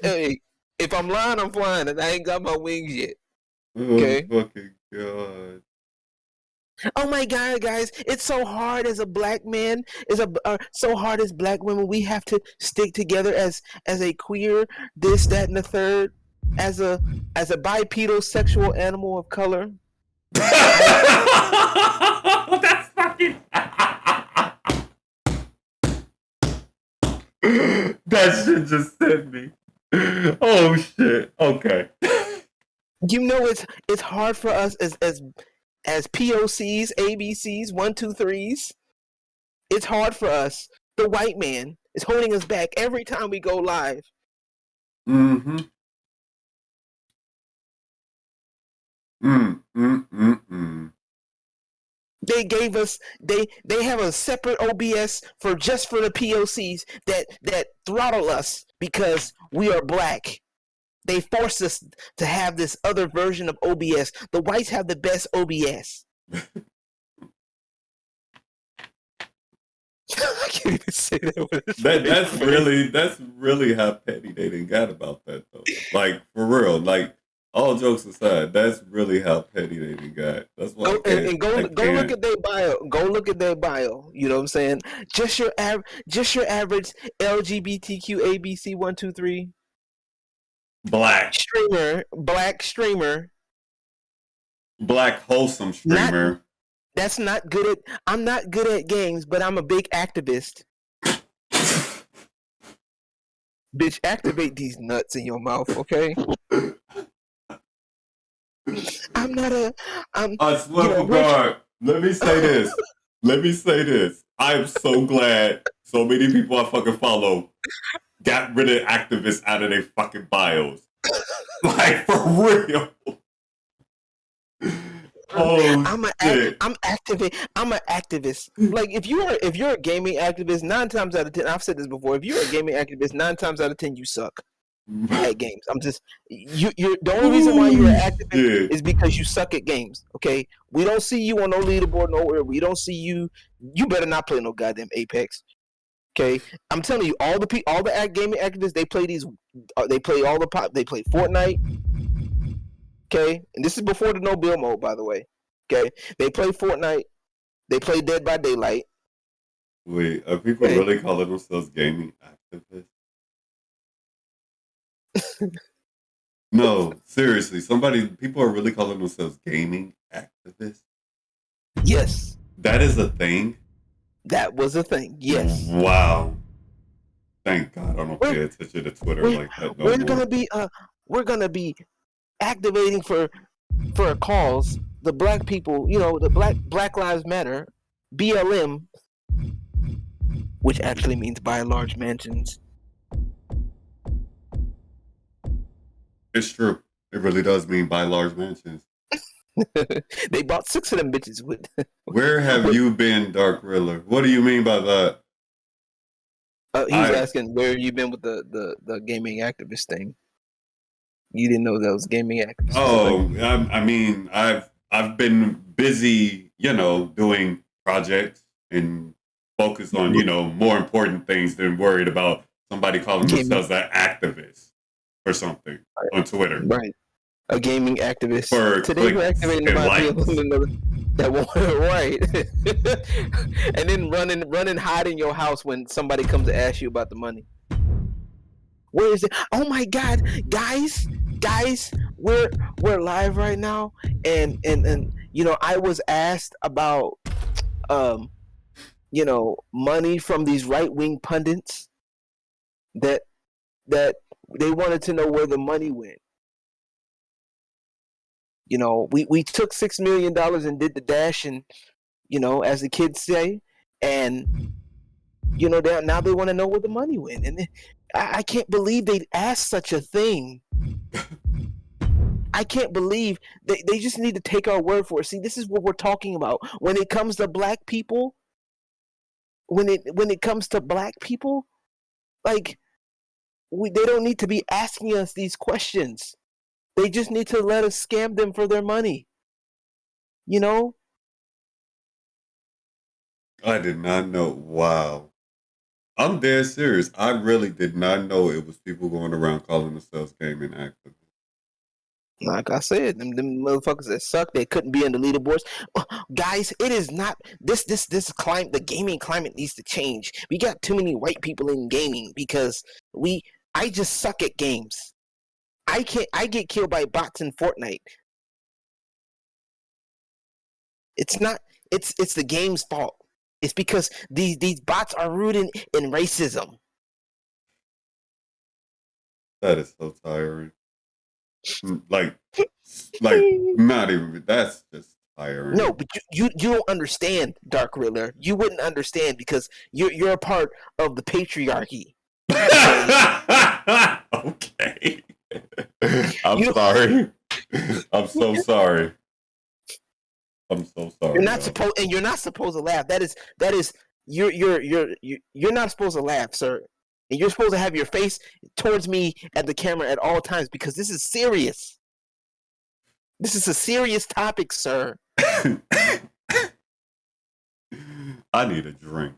Hey, if I'm lying, I'm flying, and I ain't got my wings yet. Okay. Oh, fucking God. Oh my God, guys! It's so hard as a black man. It's so hard as black women. We have to stick together as a queer, this, that, and the third. As a bipedal sexual animal of color. That's fucking. That shit just sent me. Oh shit. Okay. It's hard for us as POCs, ABCs, 1, 2, 3s. It's hard for us The white man is holding us back every time we go live. Mm-hmm. They gave us they have a separate OBS for the POCs that throttle us because we are black. They force us to have this other version of OBS. The whites have the best OBS. I can't even say that. That's really how petty they didn't got about that though. Like for real, like all jokes aside, that's really how petty they didn't got. That's why Go look at their bio. Go look at their bio. You know what I'm saying? Just your average LGBTQ ABC 123 black streamer, black wholesome streamer. That's not good at. I'm not good at games, but I'm a big activist. Bitch, activate these nuts in your mouth, okay? I'm not a. I swear to God. Let me say this. I am so glad so many people I fucking follow got rid of activists out of their fucking bios. Like for real. Oh, I'm an activist. Like if you're a gaming activist, 9 times out of 10, I've said this before. If you're a gaming activist, 9 times out of 10 you suck at games. I'm just you're the only reason why you're an activist is because you suck at games. Okay, we don't see you on no leaderboard nowhere. We don't see you. You better not play no goddamn Apex. Okay, I'm telling you, all the gaming activists they play these. They play They play Fortnite. Okay, and this is before the no bill mode, by the way. Okay, they play Fortnite. They play Dead by Daylight. Wait, are people really calling themselves gaming activists? No, seriously, people are really calling themselves gaming activists? Yes. That is a thing? That was a thing, yes. Wow. Thank God I don't pay attention to Twitter like that no more. We're gonna be activating for a cause, the black people, the Black Lives Matter, BLM, which actually means buy large mansions. It's true. It really does mean buy large mansions. They bought 6 of them bitches with. Where have you been, DarkRiddler? What do you mean by that? He was asking where you been with the gaming activist thing. You didn't know that was gaming activist. Oh, I mean, I've been busy, doing projects and focused on, more important things than worried about somebody calling themselves an activist or something on Twitter. Right. A gaming activist. For today we're activating that one, right. And then run and hide in your house when somebody comes to ask you about the money. Where is it? Oh my God, guys, we're live right now, and I was asked about money from these right-wing pundits that they wanted to know where the money went. We took $6 million and did the dash, and as the kids say, and now they want to know where the money went, and I can't believe they'd ask such a thing. I can't believe they just need to take our word for it. See, this is what we're talking about when it comes to black people. When it comes to black people, like they don't need to be asking us these questions. They just need to let us scam them for their money. I did not know. Wow. I'm dead serious. I really did not know it was people going around calling themselves gaming activists. Like I said, them motherfuckers that suck, they couldn't be in the leaderboards. Guys, it is not this climate. The gaming climate needs to change. We got too many white people in gaming because I just suck at games. I get killed by bots in Fortnite. It's the game's fault. It's because these bots are rooted in racism. That is so tiring. Like not even. That's just hiring. No, but you don't understand, DarkRiddler. You wouldn't understand because you're a part of the patriarchy. Okay. I'm sorry. I'm so sorry. I'm so sorry. You're not supposed, and you're not supposed to laugh. That is you're not supposed to laugh, sir. And you're supposed to have your face towards me at the camera at all times because this is serious. This is a serious topic, sir. I need a drink.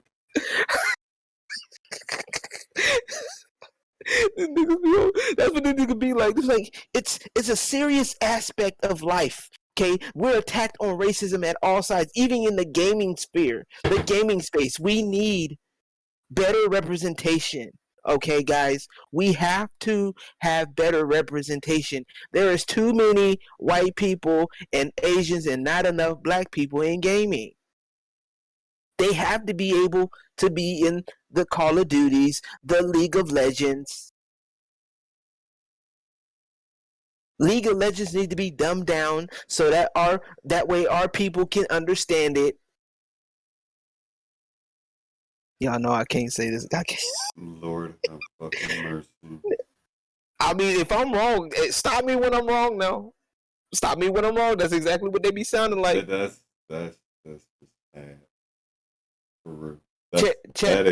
That's what this nigga be like. It's a serious aspect of life. Okay, we're attacked on racism at all sides, even in the gaming sphere, the gaming space. We need better representation. Okay, guys, we have to have better representation. There is too many white people and Asians and not enough black people in gaming. They have to be able to be in the Call of Duties, the League of Legends. League of Legends need to be dumbed down so that way our people can understand it. Y'all know I can't say this. I can't. Lord have fucking mercy. I mean, if I'm wrong, stop me when I'm wrong. Now, stop me when I'm wrong. That's exactly what they be sounding like. That's just bad. For real. Check. That is